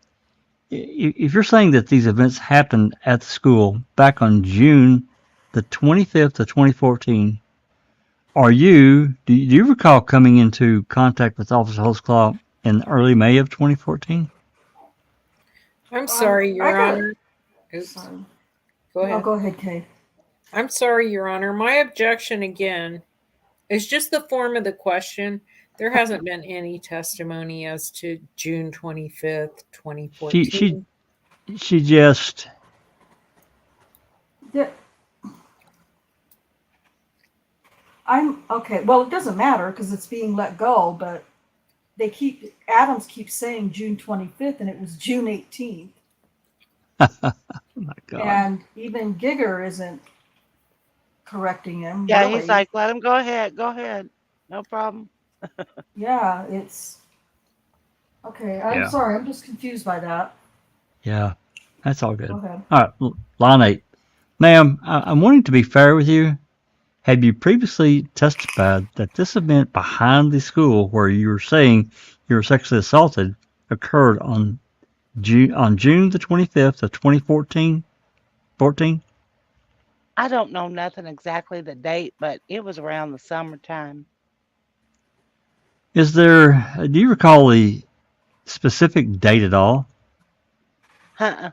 If you're saying that these events happened at the school back on June the 25th of 2014, do you recall coming into contact with Officer Holtzclaw in early May of 2014? I'm sorry, I Your got. Honor. Oops. Sorry. Go No, ahead. go ahead, Kay. I'm sorry, Your Honor. My objection again is just the form of the question. There hasn't been any testimony as to June 25th, She she 2014. she just Yeah, I'm okay. Well, it doesn't matter because it's being let go, but Adams keeps saying June 25th, and it was June 18th. oh my God. And even Giger isn't correcting him, Yeah, really. he's like, let him go ahead. Go ahead. No problem. Yeah, it's okay. I'm Yeah. sorry. I'm just confused by that. Yeah, that's all good. Go ahead. All right, line 8. Ma'am, I'm wanting to be fair with you. Have you previously testified that this event behind the school where you were saying you were sexually assaulted occurred on June the 25th of 2014? 14? I don't know nothing exactly the date, but it was around the summertime. Do you recall the specific date at all? Uh-uh.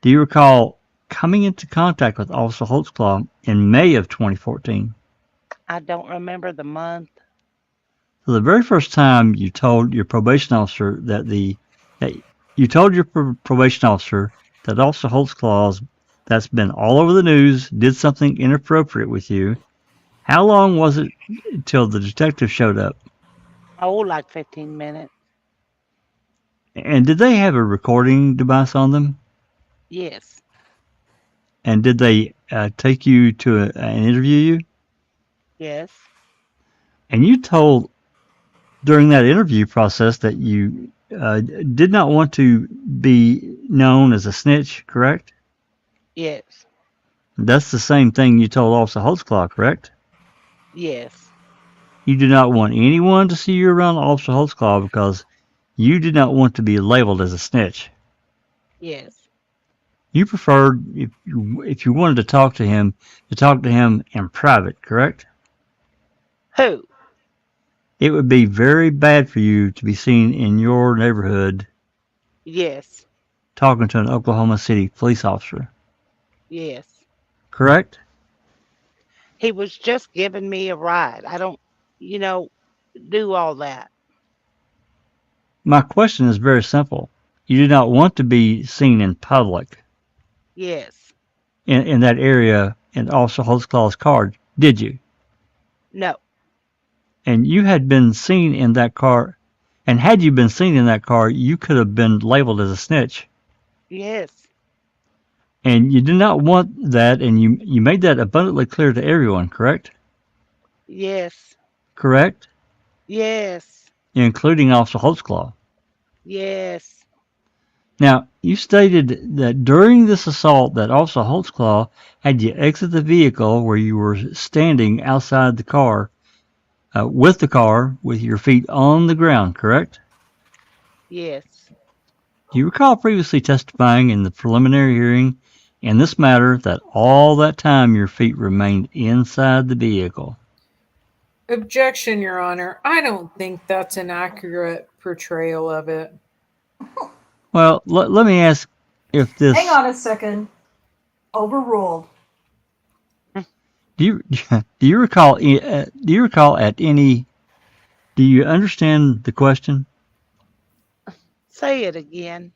Do you recall coming into contact with Officer Holtzclaw in May of 2014? I don't remember the month. So the very first time you told your probation officer that Officer Holtzclaw, that's been all over the news, did something inappropriate with you. How long was it until the detective showed up? Oh, like 15 minutes. And did they have a recording device on them? Yes. And did they take you to an interview you? Yes. And you told during that interview process that you did not want to be known as a snitch, correct? Yes. That's the same thing you told Officer Holtzclaw, correct? Yes. You do not want anyone to see you around Officer Holtzclaw because you did not want to be labeled as a snitch. Yes. You preferred, if you wanted to talk to him in private, correct? Who? It would be very bad for you to be seen in your neighborhood Yes. talking to an Oklahoma City police officer, Yes. correct? He was just giving me a ride. I don't, you know, do all that. My question is very simple. You do not want to be seen in public Yes. in that area in Officer Holtzclaw's car, did you? No. And you had been seen in that car, and had you been seen in that car, you could have been labeled as a snitch. Yes. And you did not want that, and you made that abundantly clear to everyone, correct? Yes. Correct? Yes. Including Officer Holtzclaw. Yes. Now, you stated that during this assault that Officer Holtzclaw had you exit the vehicle where you were standing outside the car, with your feet on the ground, correct? Yes. Do you recall previously testifying in the preliminary hearing in this matter that all that time your feet remained inside the vehicle? Objection, Your Honor. I don't think that's an accurate portrayal of it. Well, let me ask if this. Hang on a second. Overruled. Do you recall? Do you recall at any? Do you understand the question? Say it again.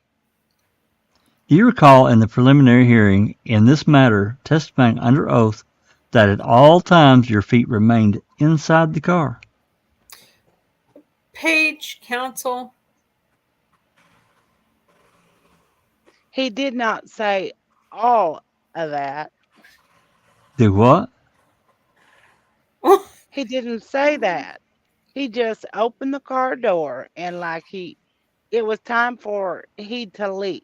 Do you recall in the preliminary hearing in this matter testifying under oath that at all times your feet remained inside the car? Page, counsel. He did not say all of that. Do what? He didn't say that. He just opened the car door and like he it was time for he to leave.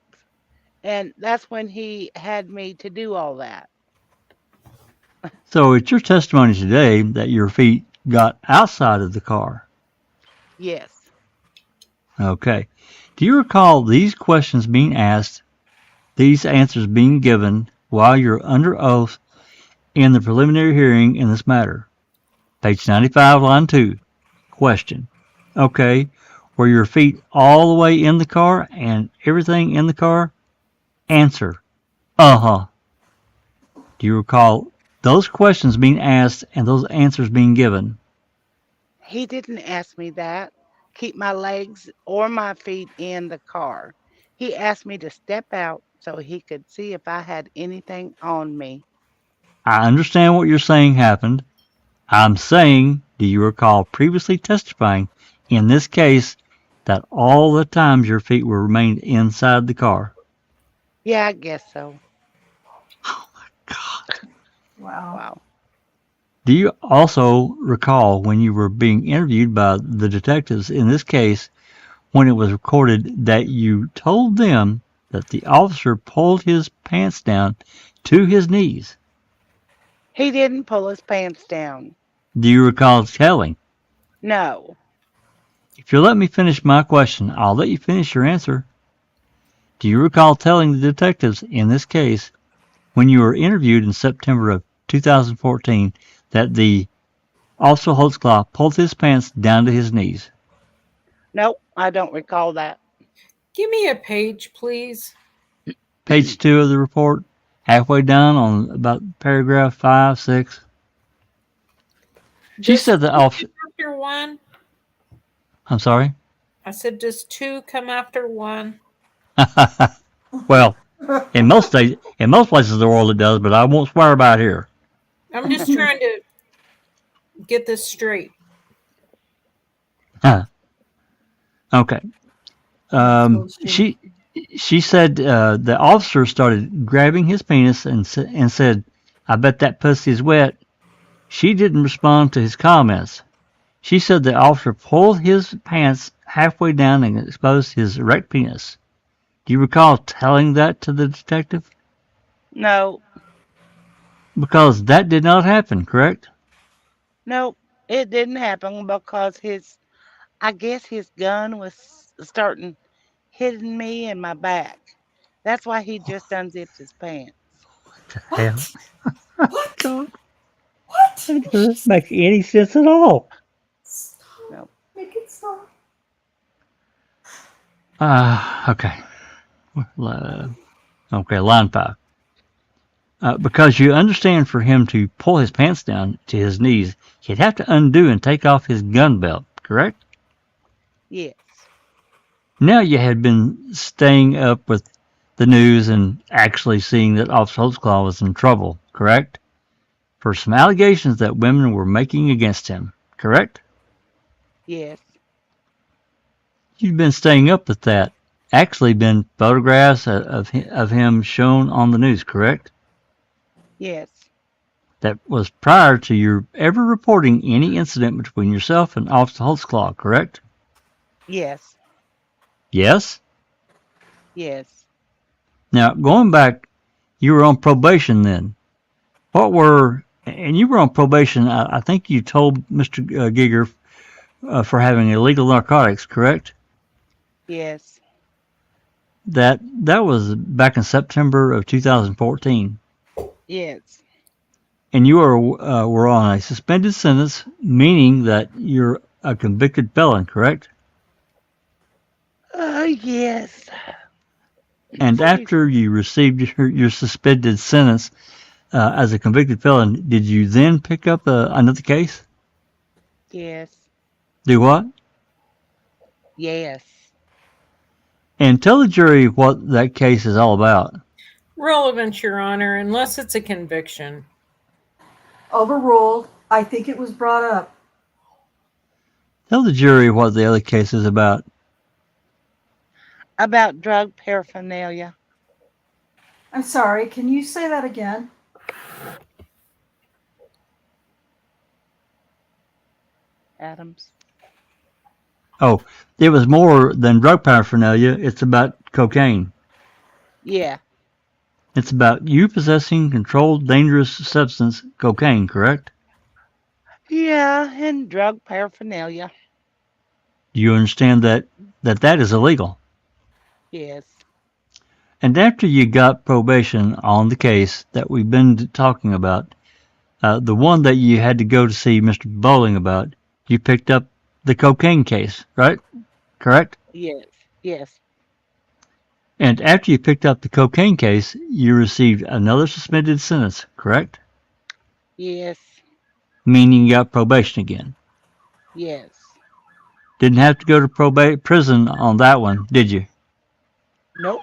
And that's when he had me to do all that. So it's your testimony today that your feet got outside of the car. Yes. Okay. Do you recall these questions being asked, these answers being given while you're under oath in the preliminary hearing in this matter? Page 95, line 2. Question. Okay. Were your feet all the way in the car and everything in the car? Answer. Uh-huh. Do you recall those questions being asked and those answers being given? He didn't ask me that. Keep my legs or my feet in the car. He asked me to step out so he could see if I had anything on me. I understand what you're saying happened. I'm saying, do you recall previously testifying in this case that all the times your feet were remained inside the car? Yeah, I guess so. God. Wow. Wow. Do you also recall when you were being interviewed by the detectives in this case when it was recorded that you told them that the officer pulled his pants down to his knees? He didn't pull his pants down. Do you recall telling? No. If you'll let me finish my question, I'll let you finish your answer. Do you recall telling the detectives in this case when you were interviewed in September of 2014 that the Officer Holtzclaw pulled his pants down to his knees? Nope, I don't recall that. Give me a page, please. Page 2 of the report, halfway down on about paragraph 5, 6. She Does said the two officer. come after one? I'm sorry? I said, does two come after one? Well, in most states, in most places of the world it does, but I won't swear about here. I'm just trying to get this straight. Okay. She said the officer started grabbing his penis and said, "I bet that pussy's wet." She didn't respond to his comments. She said the officer pulled his pants halfway down and exposed his erect penis. Do you recall telling that to the detective? No. Because that did not happen, correct? Nope. It didn't happen because I guess his gun was starting hitting me in my back. That's why he just unzipped his pants. What the hell? What? What? God, What? that doesn't make any sense at all. Stop. Nope. Make it stop. Okay. Okay, line 5. Because you understand for him to pull his pants down to his knees, he'd have to undo and take off his gun belt, correct? Yes. Now you had been staying up with the news and actually seeing that Officer Holtzclaw was in trouble, correct? For some allegations that women were making against him, correct? Yes. You've been staying up with that. Actually been photographs of him shown on the news, correct? Yes. That was prior to your ever reporting any incident between yourself and Officer Holtzclaw, correct? Yes. Yes? Yes. Now, going back, you were on probation then. And you were on probation, I think you told Mr. Giger for having illegal narcotics, correct? Yes. That was back in September of 2014. Yes. And you were on a suspended sentence, meaning that you're a convicted felon, correct? Yes. And after you received your suspended sentence as a convicted felon, did you then pick up another case? Yes. Do what? Yes. And tell the jury what that case is all about. Relevant, Your Honor, unless it's a conviction. Overruled. I think it was brought up. Tell the jury what the other case is about. About drug paraphernalia. I'm sorry. Can you say that again? Adams. Oh, it was more than drug paraphernalia. It's about cocaine. Yeah. It's about you possessing controlled dangerous substance, cocaine, correct? Yeah, and drug paraphernalia. Do you understand that is illegal? Yes. And after you got probation on the case that we've been talking about, the one that you had to go to see Mr. Bowling about, you picked up the cocaine case, right? Correct? Yes. Yes. And after you picked up the cocaine case, you received another suspended sentence, correct? Yes. Meaning you got probation again. Yes. Didn't have to go to prison on that one, did you? Nope.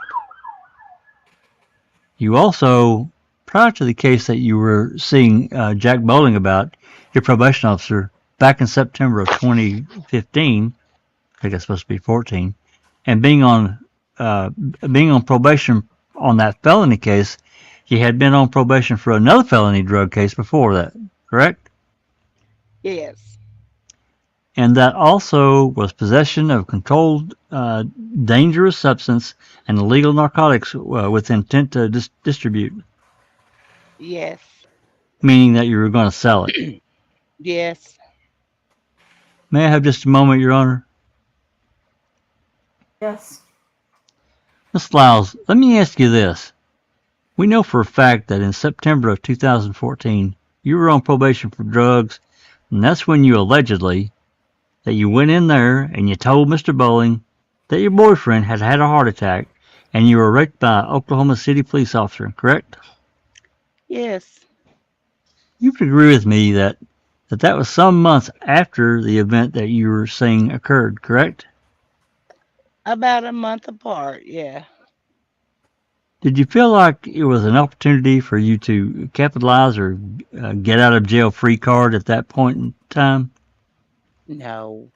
You also, prior to the case that you were seeing Jack Bowling about, your probation officer, back in September of 2015, I think it's supposed to be 14, and being on probation on that felony case, you had been on probation for another felony drug case before that, correct? Yes. And that also was possession of controlled dangerous substance and illegal narcotics with intent to distribute, Yes. meaning that you were going to sell it. Yes. May I have just a moment, Your Honor? Yes. Ms. Lyles, let me ask you this. We know for a fact that in September of 2014, you were on probation for drugs, and that's when you allegedly that you went in there and you told Mr. Bowling that your boyfriend had had a heart attack and you were raped by an Oklahoma City police officer, correct? Yes. You would agree with me that was some months after the event that you were saying occurred, correct? About a month apart. Yeah. Did you feel like it was an opportunity for you to capitalize or get out of jail free card at that point in time? No.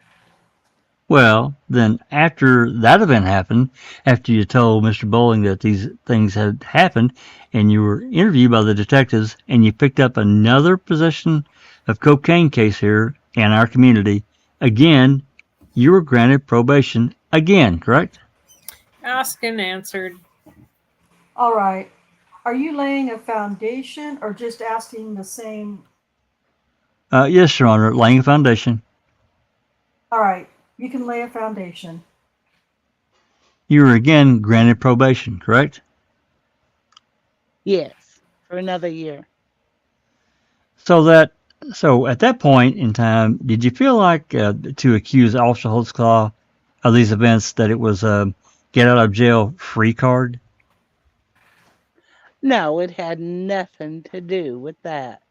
Well, then after that event happened, after you told Mr. Bowling that these things had happened, and you were interviewed by the detectives, and you picked up another possession of cocaine case here in our community, again, you were granted probation again, correct? Asked and answered. All right. Are you laying a foundation or just asking the same? Yes, Your Honor, laying a foundation. All right. You can lay a foundation. You were again granted probation, correct? Yes. For another year. So at that point in time, did you feel like to accuse Officer Holtzclaw of these events that it was a get out of jail free card? No, it had nothing to do with that.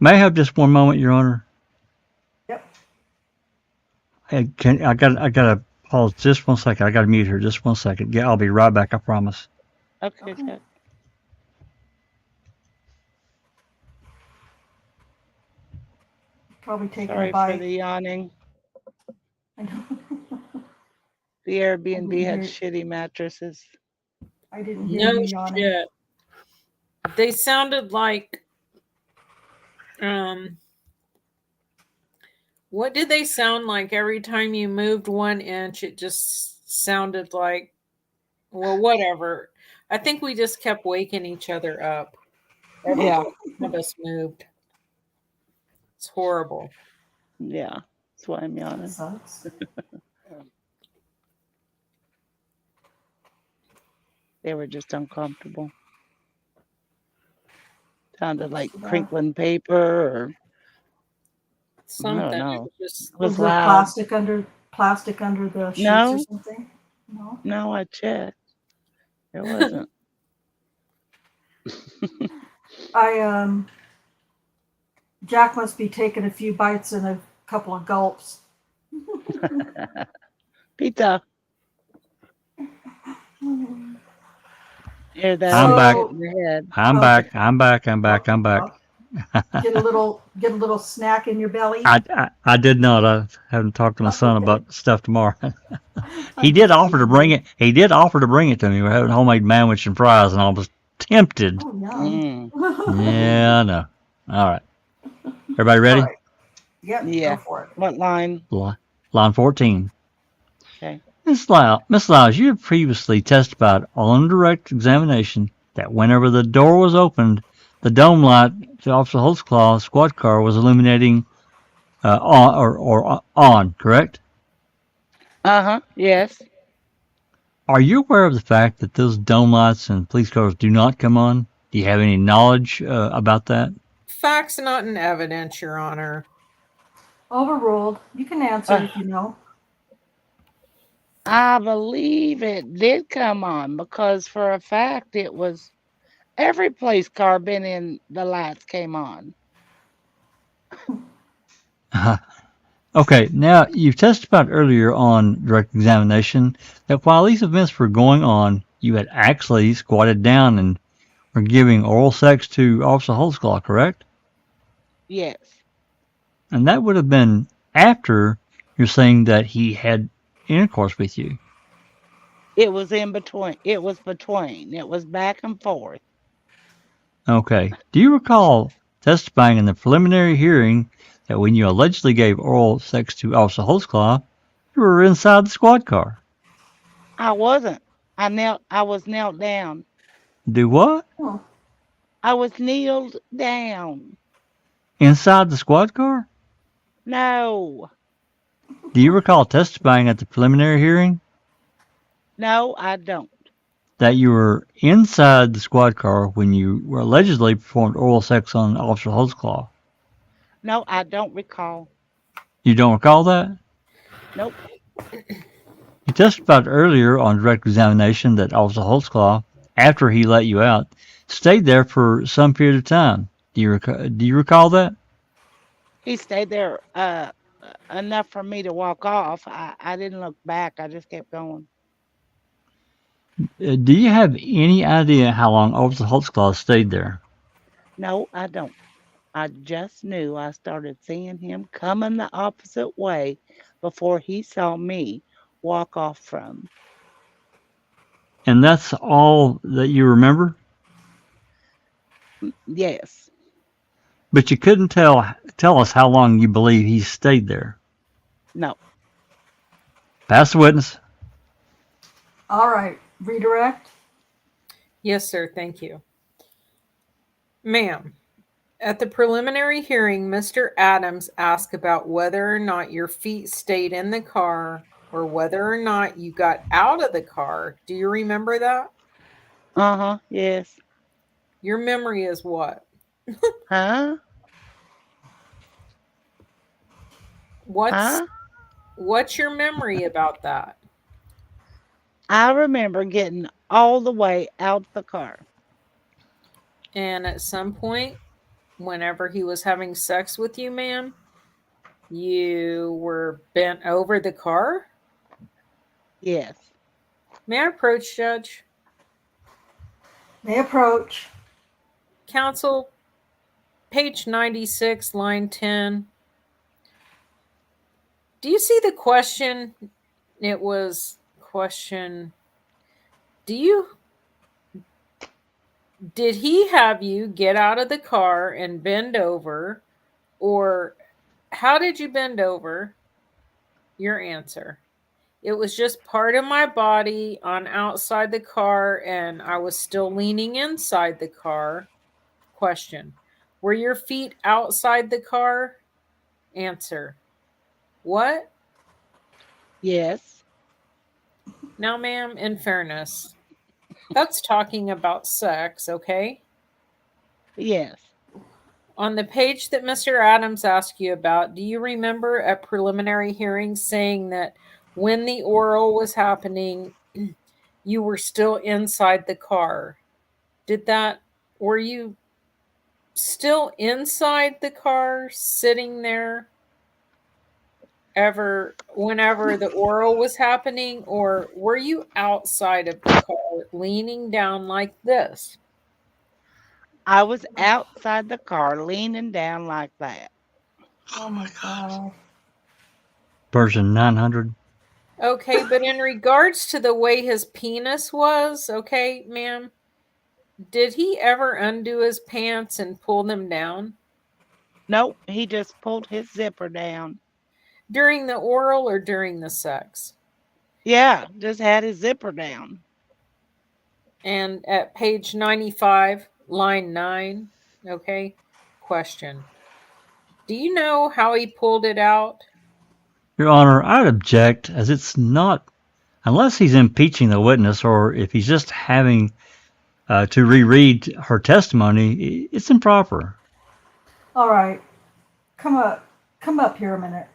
May I have just one moment, Your Honor? Yep. I gotta pause just 1 second. I gotta mute her just 1 second. Yeah, I'll be right back. I promise. Okay. Chuck. Probably taking Sorry a for bite. the yawning. I know. The Airbnb had Mhm. shitty mattresses. I didn't hear No you yawning. shit. They sounded like what did they sound like every time you moved 1 inch? It just sounded like, well, whatever. I think we just kept waking each other up. Every Yeah. time one of us moved. It's horrible. Yeah. That's why I'm yawning. Sucks. They were just uncomfortable. Sounded like Yeah. crinkling paper or Something. I don't know. It was just, It was Was there loud. plastic under the sheets No. or something? No. No, I checked. There wasn't. Jack must be taking a few bites and a couple of gulps. Pizza. Hear that? I'm back. In your head. I'm Okay. back. I'm back. I'm back. I'm back. Get a little snack in your belly. I did not. I haven't talked to my son Okay. about stuff tomorrow. He did offer to bring it. He did offer to bring it to me. We're having homemade sandwich and fries, and I was tempted. Oh, yum. Yeah, I know. All right. Everybody ready? All right. Yep. Yeah. Go for it. What line? Line 14. Okay. Miss Lyles, you have previously testified on direct examination that whenever the door was opened, the dome light to Officer Holtzclaw's squad car was illuminating on, correct? Yes. Are you aware of the fact that those dome lights in police cars do not come on? Do you have any knowledge about that? Facts not in evidence, Your Honor. Overruled. You can answer if you know. I believe it did come on because for a fact it was every police car been in, the lights came on. Okay, now you've testified earlier on direct examination that while these events were going on, you had actually squatted down and were giving oral sex to Officer Holtzclaw, correct? Yes. And that would have been after you're saying that he had intercourse with you. It was in between. It was between. It was back and forth. Okay. Do you recall testifying in the preliminary hearing that when you allegedly gave oral sex to Officer Holtzclaw, you were inside the squad car? I wasn't. I was knelt down. Do what? Oh, I was kneeled down. Inside the squad car? No. Do you recall testifying at the preliminary hearing No, I don't. that you were inside the squad car when you were allegedly performed oral sex on Officer Holtzclaw? No, I don't recall. You don't recall that? Nope. You testified earlier on direct examination that Officer Holtzclaw, after he let you out, stayed there for some period of time. Do you recall that? He stayed there enough for me to walk off. I didn't look back. I just kept going. Do you have any idea how long Officer Holtzclaw stayed there? No, I don't. I just knew I started seeing him coming the opposite way before he saw me walk off from. And that's all that you remember? Yes. But you couldn't tell us how long you believe he stayed there. No. Pass the witness. all right. Redirect. Yes, sir. Thank you. Ma'am, at the preliminary hearing, Mr. Adams asked about whether or not your feet stayed in the car or whether or not you got out of the car. Do you remember that? Yes. Your memory is what? Huh? What's your memory about that? I remember getting all the way out the car. And at some point, whenever he was having sex with you, ma'am, you were bent over the car? Yes. May I approach, Judge? May approach. Counsel, page 96, line 10. Do you see the question? It was question, did he have you get out of the car and bend over, or how did you bend over? Your answer. It was just part of my body on outside the car and I was still leaning inside the car. Question. Were your feet outside the car? Answer. What? Yes. Now, ma'am, in fairness, that's talking about sex, okay? Yes. On the page that Mr. Adams asked you about, do you remember at preliminary hearing saying that when the oral was happening, you were still inside the car? Were you still inside the car, sitting there whenever the oral was happening, or were you outside of the car, leaning down like this? I was outside the car leaning down like that. Oh my God. Version 900. Okay, but in regards to the way his penis was, okay, ma'am, did he ever undo his pants and pull them down? Nope, he just pulled his zipper down. During the oral or during the sex? Yeah, just had his zipper down. And at page 95, line 9, okay, question. Do you know how he pulled it out? Your Honor, I'd object, as it's not, unless he's impeaching the witness or if he's just having to reread her testimony, it's improper. All right. Come up here a minute.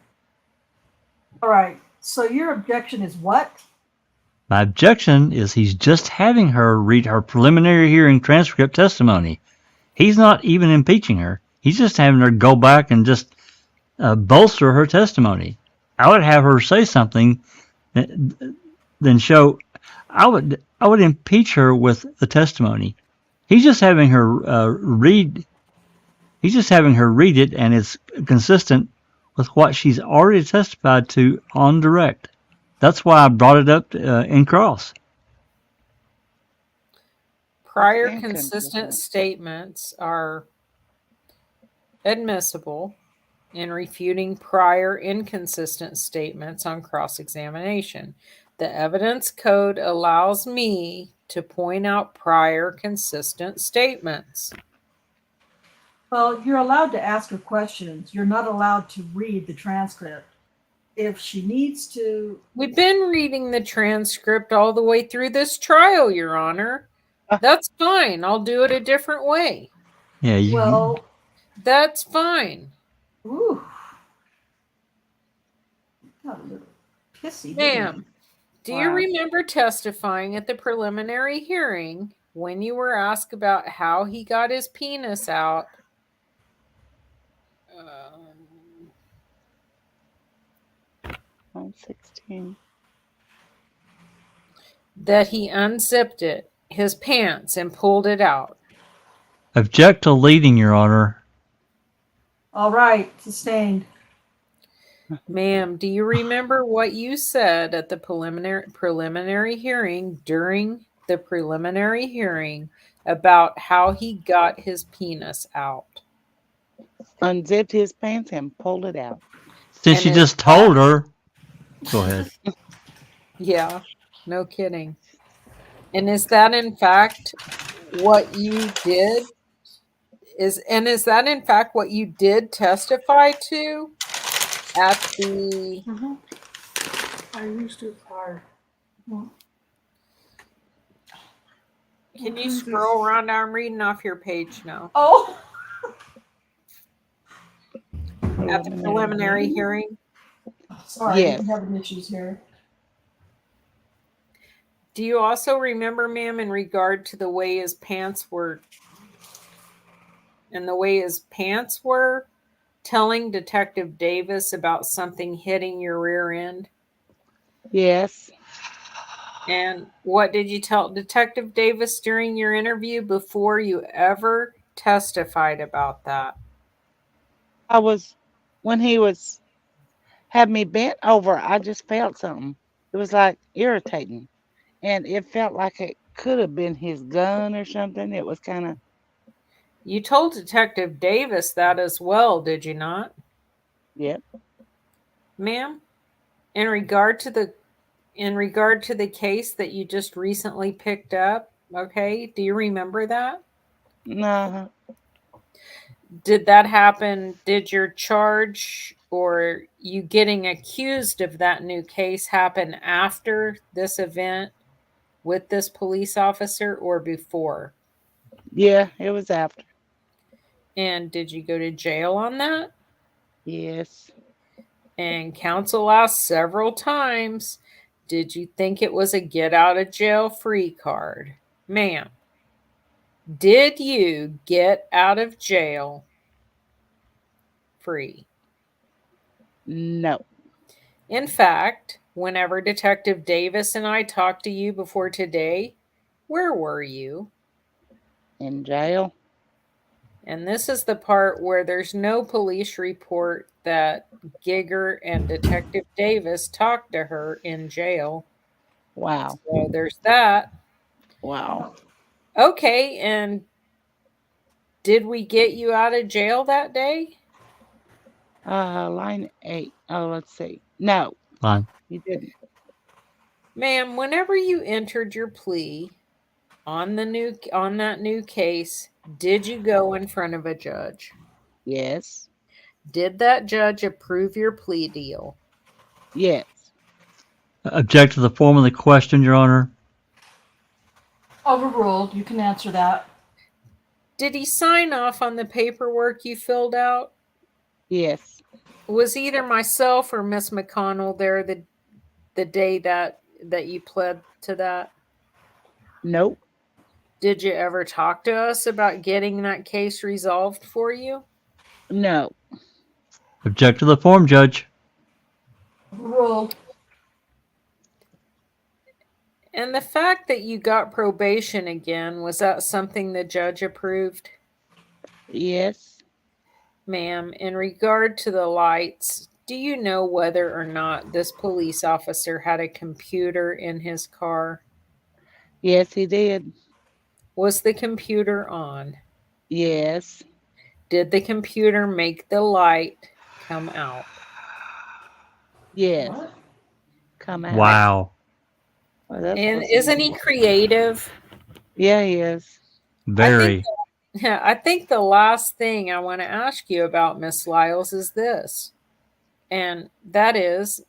All right. So your objection is what? My objection is he's just having her read her preliminary hearing transcript testimony. He's not even impeaching her. He's just having her go back and just bolster her testimony. I would have her say something, then show. I would impeach her with the testimony. He's just having her read. He's just having her read it, and it's consistent with what she's already testified to on direct. That's why I brought it up in cross. Prior It's consistent inconsistent. statements are admissible in refuting prior inconsistent statements on cross-examination. The evidence code allows me to point out prior consistent statements. Well, you're allowed to ask her questions. You're not allowed to read the transcript. If she needs to, We've been reading the transcript all the way through this trial, Your Honor. That's fine. I'll do it a different way. Yeah. well, That's fine. ooh, got a little pissy. didn't Ma'am, do you Wow. remember testifying at the preliminary hearing when you were asked about how he got his penis out? On 16. That he unzipped it, his pants, and pulled it out. Object to leading, Your Honor. All right, sustained. Ma'am, do you remember what you said at the preliminary hearing during the preliminary hearing about how he got his penis out? Unzipped his pants and pulled it out. Since you And just told her. Go ahead. Yeah, no kidding. And is that in fact what you did? Is that in fact what you did testify to at the I used to fire. Can you scroll around? I'm reading off your page now. Oh, At the preliminary hearing. sorry, Yes. I'm having issues here. Do you also remember, ma'am, in regard to the way his pants were telling Detective Davis about something hitting your rear end? Yes. And what did you tell Detective Davis during your interview before you ever testified about that? When he had me bent over, I just felt something. It was like irritating. And it felt like it could have been his gun or something. It was kind of. You told Detective Davis that as well, did you not? Yep. Ma'am, in regard to the case that you just recently picked up, okay, do you remember that? No. Did that happen? Did your charge or you getting accused of that new case happen after this event with this police officer or before? Yeah, it was after. And did you go to jail on that? Yes. And counsel asked several times, did you think it was a get out of jail free card? Ma'am, did you get out of jail free? No. In fact, whenever Detective Davis and I talked to you before today, where were you? In jail. And this is the part where there's no police report that Giger and Detective Davis talked to her in jail. Wow. So there's that. Wow. Okay, and did we get you out of jail that day? Line 8. Oh, let's see. No, Fine. you didn't. Ma'am, whenever you entered your plea on that new case, did you go in front of a judge? Yes. Did that judge approve your plea deal? Yes. Object to the form of the question, Your Honor. Overruled. You can answer that. Did he sign off on the paperwork you filled out? Yes. Was either myself or Miss McConnell there the day that you pled to that? Nope. Did you ever talk to us about getting that case resolved for you? No. Object to the form, Judge. Overruled. And the fact that you got probation again, was that something the judge approved? Yes. Ma'am, in regard to the lights, do you know whether or not this police officer had a computer in his car? Yes, he did. Was the computer on? Yes. Did the computer make the light come out? Yes. What? Come out. Wow. Well, that's And what's- isn't he creative? Yeah, he is. Very. I think the last thing I want to ask you about, Miss Lyles, is this. And that is,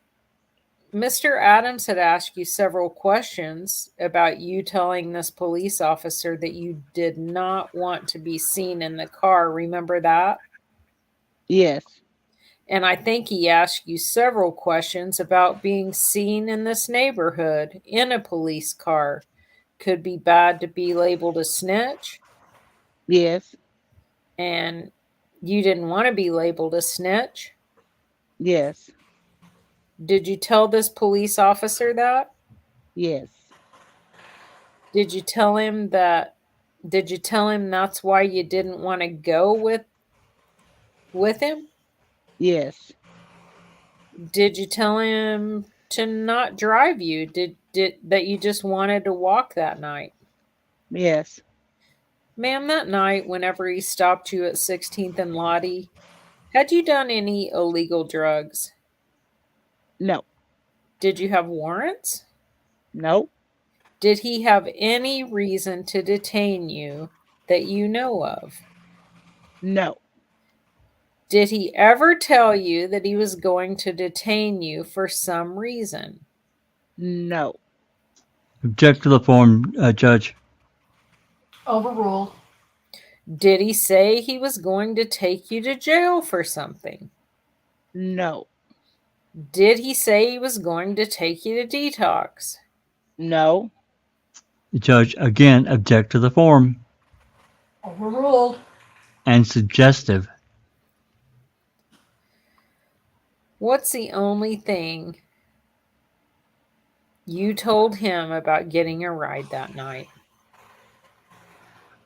Mr. Adams had asked you several questions about you telling this police officer that you did not want to be seen in the car. Remember that? Yes. And I think he asked you several questions about being seen in this neighborhood in a police car. Could be bad to be labeled a snitch. Yes. And you didn't want to be labeled a snitch. Yes. Did you tell this police officer that? Yes. Did you tell him that's why you didn't want to go with him? Yes. Did you tell him to not drive you? Did that you just wanted to walk that night? Yes. Ma'am, that night whenever he stopped you at 16th and Lottie, had you done any illegal drugs? No. Did you have warrants? Nope. Did he have any reason to detain you that you know of? No. Did he ever tell you that he was going to detain you for some reason? No. Object to the form, Judge. Overruled. Did he say he was going to take you to jail for something? No. Did he say he was going to take you to detox? No. Judge, again, object to the form. Overruled. And suggestive. What's the only thing you told him about getting a ride that night?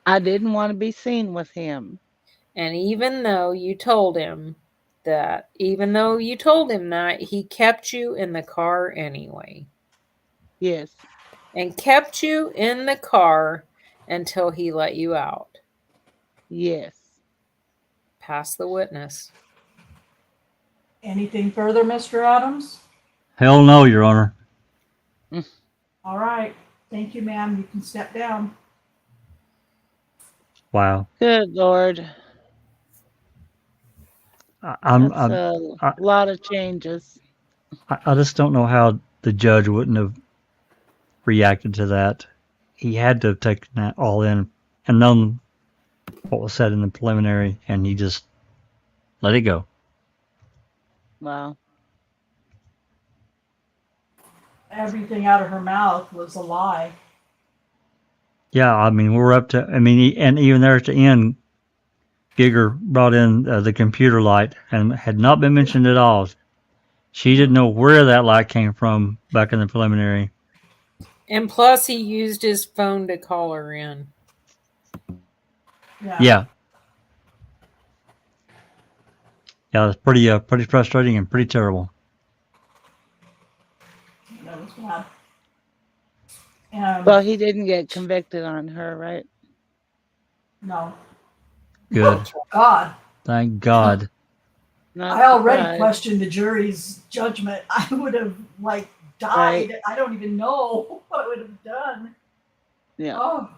I didn't want to be seen with him. And even though you told him that, he kept you in the car anyway. Yes. And kept you in the car until he let you out. Yes. Pass the witness. Anything further, Mr. Adams? Hell no, Your Honor. All right. Thank you, ma'am. You can step down. Wow. Good Lord. I'm That's a lot of changes. I just don't know how the judge wouldn't have reacted to that. He had to have taken that all in and known what was said in the preliminary, and he just let it go. Wow. Everything out of her mouth was a lie. Yeah, I mean, we're up to, and even there at the end, Giger brought in the computer light and had not been mentioned at all. She didn't know where that light came from back in the preliminary. And plus, he used his phone to call her in. Yeah. Yeah, it's pretty frustrating and pretty terrible. That was bad. Well, he didn't get convicted on her, right? No. Good. Oh, God. Thank God. Not I already surprised. questioned the jury's judgment. I would have died, Right. I don't even know what I would have done. Yeah. Oh.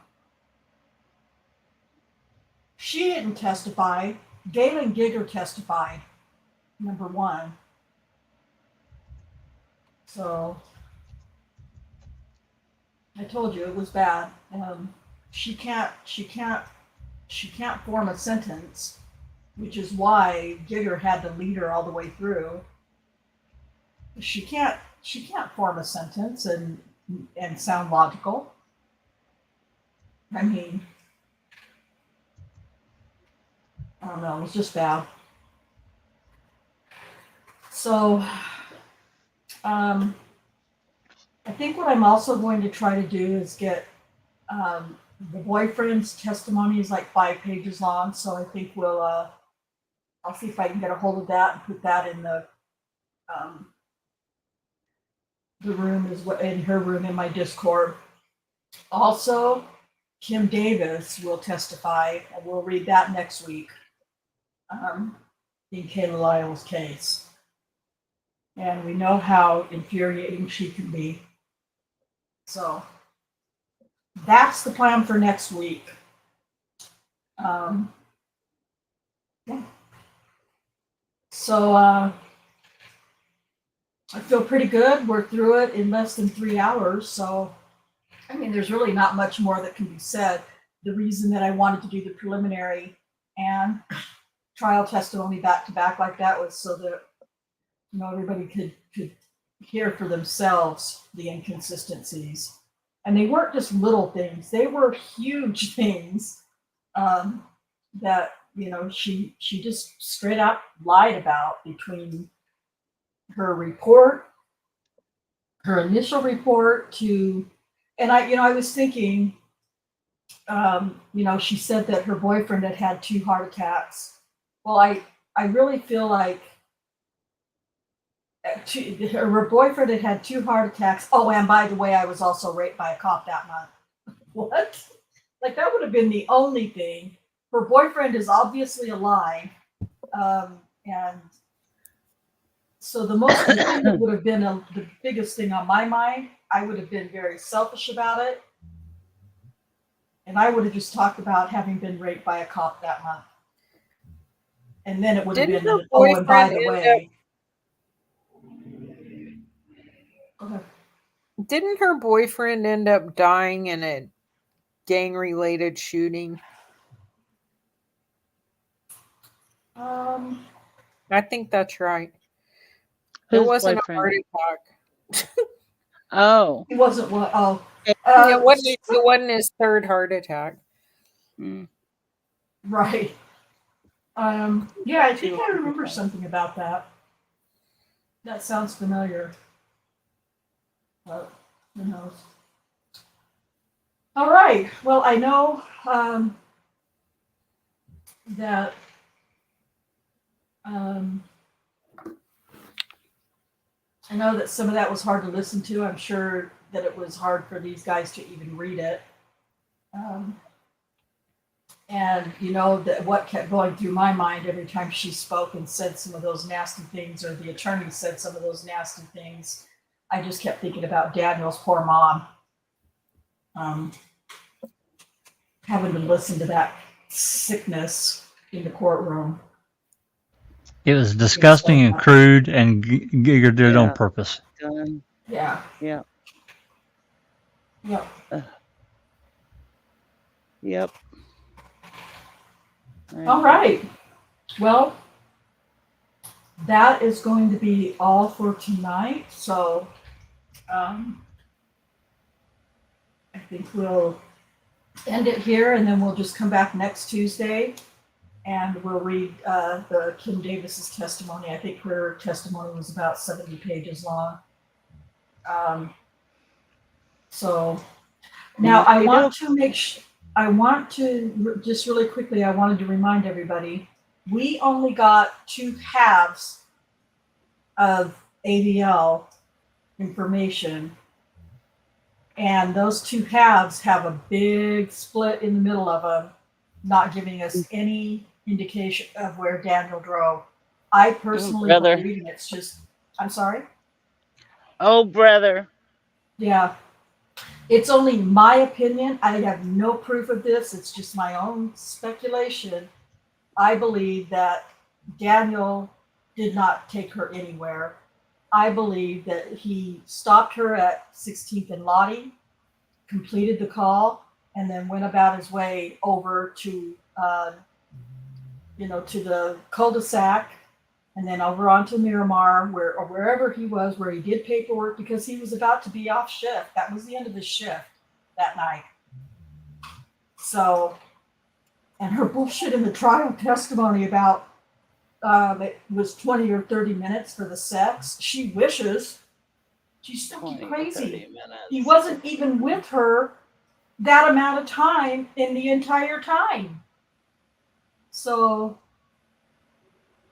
She didn't testify. Galen Gigger testified, number one. So I told you it was bad. She can't form a sentence, which is why Gigger had to lead her all the way through. She can't form a sentence and sound logical. I mean, I don't know, it was just bad. So I think what I'm also going to try to do is get the boyfriend's testimony is like 5 pages long, so I think we'll I'll see if I can get a hold of that and put that in the room in her room in my Discord. Also, Kim Davis will testify, and we'll read that next week in Kala Lyles' case. And we know how infuriating she can be. So that's the plan for next week. Yeah. So I feel pretty good. We're through it in less than 3 hours. So, I mean, there's really not much more that can be said. The reason that I wanted to do the preliminary and trial testimony back to back like that was so that, you know, everybody could hear for themselves the inconsistencies. And they weren't just little things, they were huge things that, you know, she just straight up lied about between her report, her initial report to, and I was thinking, you know, she said that her boyfriend had 2 heart attacks. Well, I really feel like her boyfriend had 2 heart attacks. Oh, and by the way, I was also raped by a cop that month. What? Like, that would have been the only thing. Her boyfriend is obviously alive. And so the thing that would have been the biggest thing on my mind, I would have been very selfish about it. And I would have just talked about having been raped by a cop that month. And then it would have been, oh, and by the way. Okay. Didn't her boyfriend end up dying in a gang-related shooting? I think that's right. It wasn't boyfriend? a heart attack. Oh. It wasn't what? Oh. It wasn't his 3rd heart attack. Right. Yeah, I think I remember something about that. That sounds familiar. But who knows? All right. Well, I know that some of that was hard to listen to. I'm sure that it was hard for these guys to even read it. And you know that what kept going through my mind every time she spoke and said some of those nasty things, or the attorney said some of those nasty things, I just kept thinking about Daniel's poor mom, having to listen to that sickness in the courtroom. It was disgusting and crude, and Giger did it on purpose. Yeah. Yeah. Yep. Yep. All right. Well, that is going to be all for tonight. So I think we'll end it here, and then we'll just come back next Tuesday and we'll read the Kim Davis's testimony. I think her testimony was about 70 pages long. So now I want to just really quickly, I wanted to remind everybody, we only got 2 halves of ADL information. And those 2 halves have a big split in the middle of them, not giving us any indication of where Daniel drove. I personally believe, and it's just, I'm sorry? Oh, brother. Yeah. It's only my opinion. I have no proof of this. It's just my own speculation. I believe that Daniel did not take her anywhere. I believe that he stopped her at 16th and Lottie, completed the call, and then went about his way over to, to the cul-de-sac, and then over onto Miramar, or wherever he was, where he did paperwork because he was about to be off shift. That was the end of his shift that night. So, and her bullshit in the trial testimony about it was 20 or 30 minutes for the sex. She wishes. She's fucking crazy. He wasn't even with her that amount of time in the entire time. So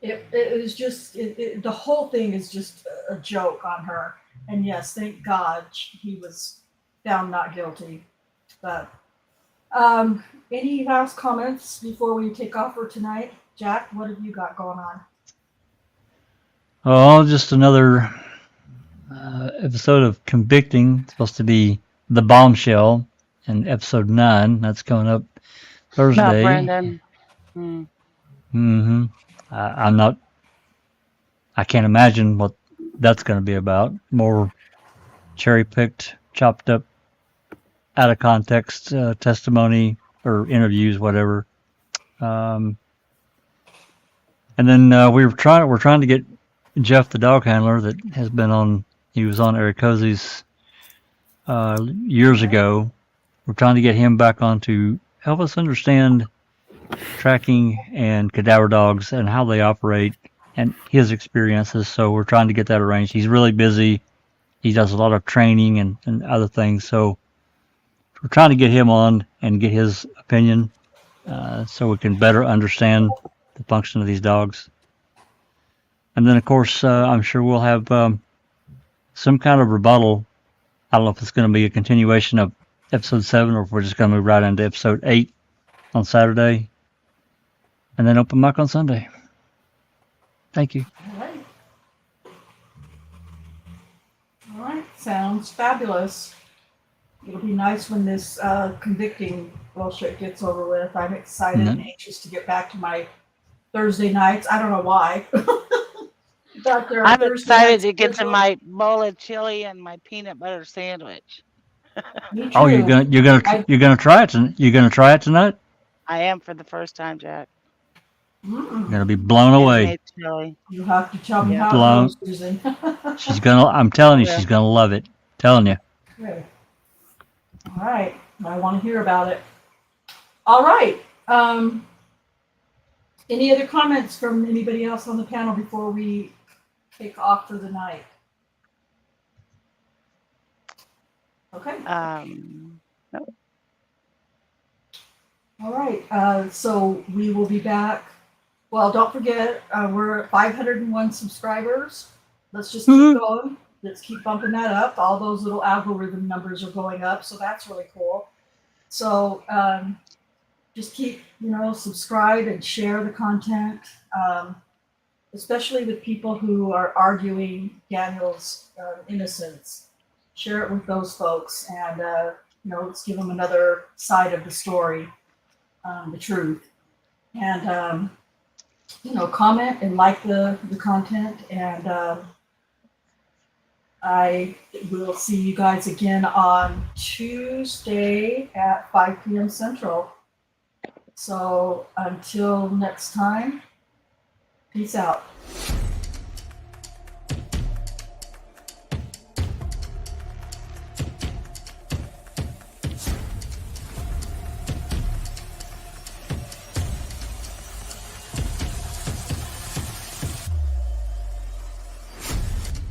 it was just, the whole thing is just a joke on her. And yes, thank God he was found not guilty. But any last comments before we take off for tonight? Jack, what have you got going on? Oh, just another episode of Convicting. It's supposed to be The Bombshell in episode 9. That's coming up Thursday. No, Brandon. Mm-hmm. I can't imagine what that's going to be about. More cherry-picked, chopped up, out of context testimony or interviews, whatever. And then we're trying to get Jeff, the dog handler, that has been on. He was on Eric Cozy's years ago. We're trying to get him back on to help us understand tracking and cadaver dogs and how they operate and his experiences. So we're trying to get that arranged. He's really busy. He does a lot of training and other things. So we're trying to get him on and get his opinion so we can better understand the function of these dogs. And then, of course, I'm sure we'll have some kind of rebuttal. I don't know if it's going to be a continuation of episode 7 or if we're just going to move right into episode 8 on Saturday. And then open mic on Sunday. Thank you. All right. Sounds fabulous. It'll be nice when this convicting bullshit gets over with. I'm excited and anxious to get back to my Thursday nights. I don't know why. I'm excited to get to my bowl of chili and my peanut butter sandwich. Me too. Oh, you're gonna try it. You're gonna try it tonight. I am for the first time, Jack. You're gonna be blown away. Chili. You have to tell me how Blown. it goes, Susan. I'm telling you, she's gonna love it. Telling you. Okay. All right. I want to hear about it. All right. Any other comments from anybody else on the panel before we take off for the night? Okay. No. All right. So we will be back. Well, don't forget, we're at 501 subscribers. Let's just keep going. Let's keep bumping that up. All those little algorithm numbers are going up, so that's really cool. So just keep, subscribe and share the content, especially with people who are arguing Daniel's innocence. Share it with those folks, and let's give them another side of the story, the truth, and comment and like the content, and I will see you guys again on Tuesday at 5 p.m. Central. So until next time, peace out.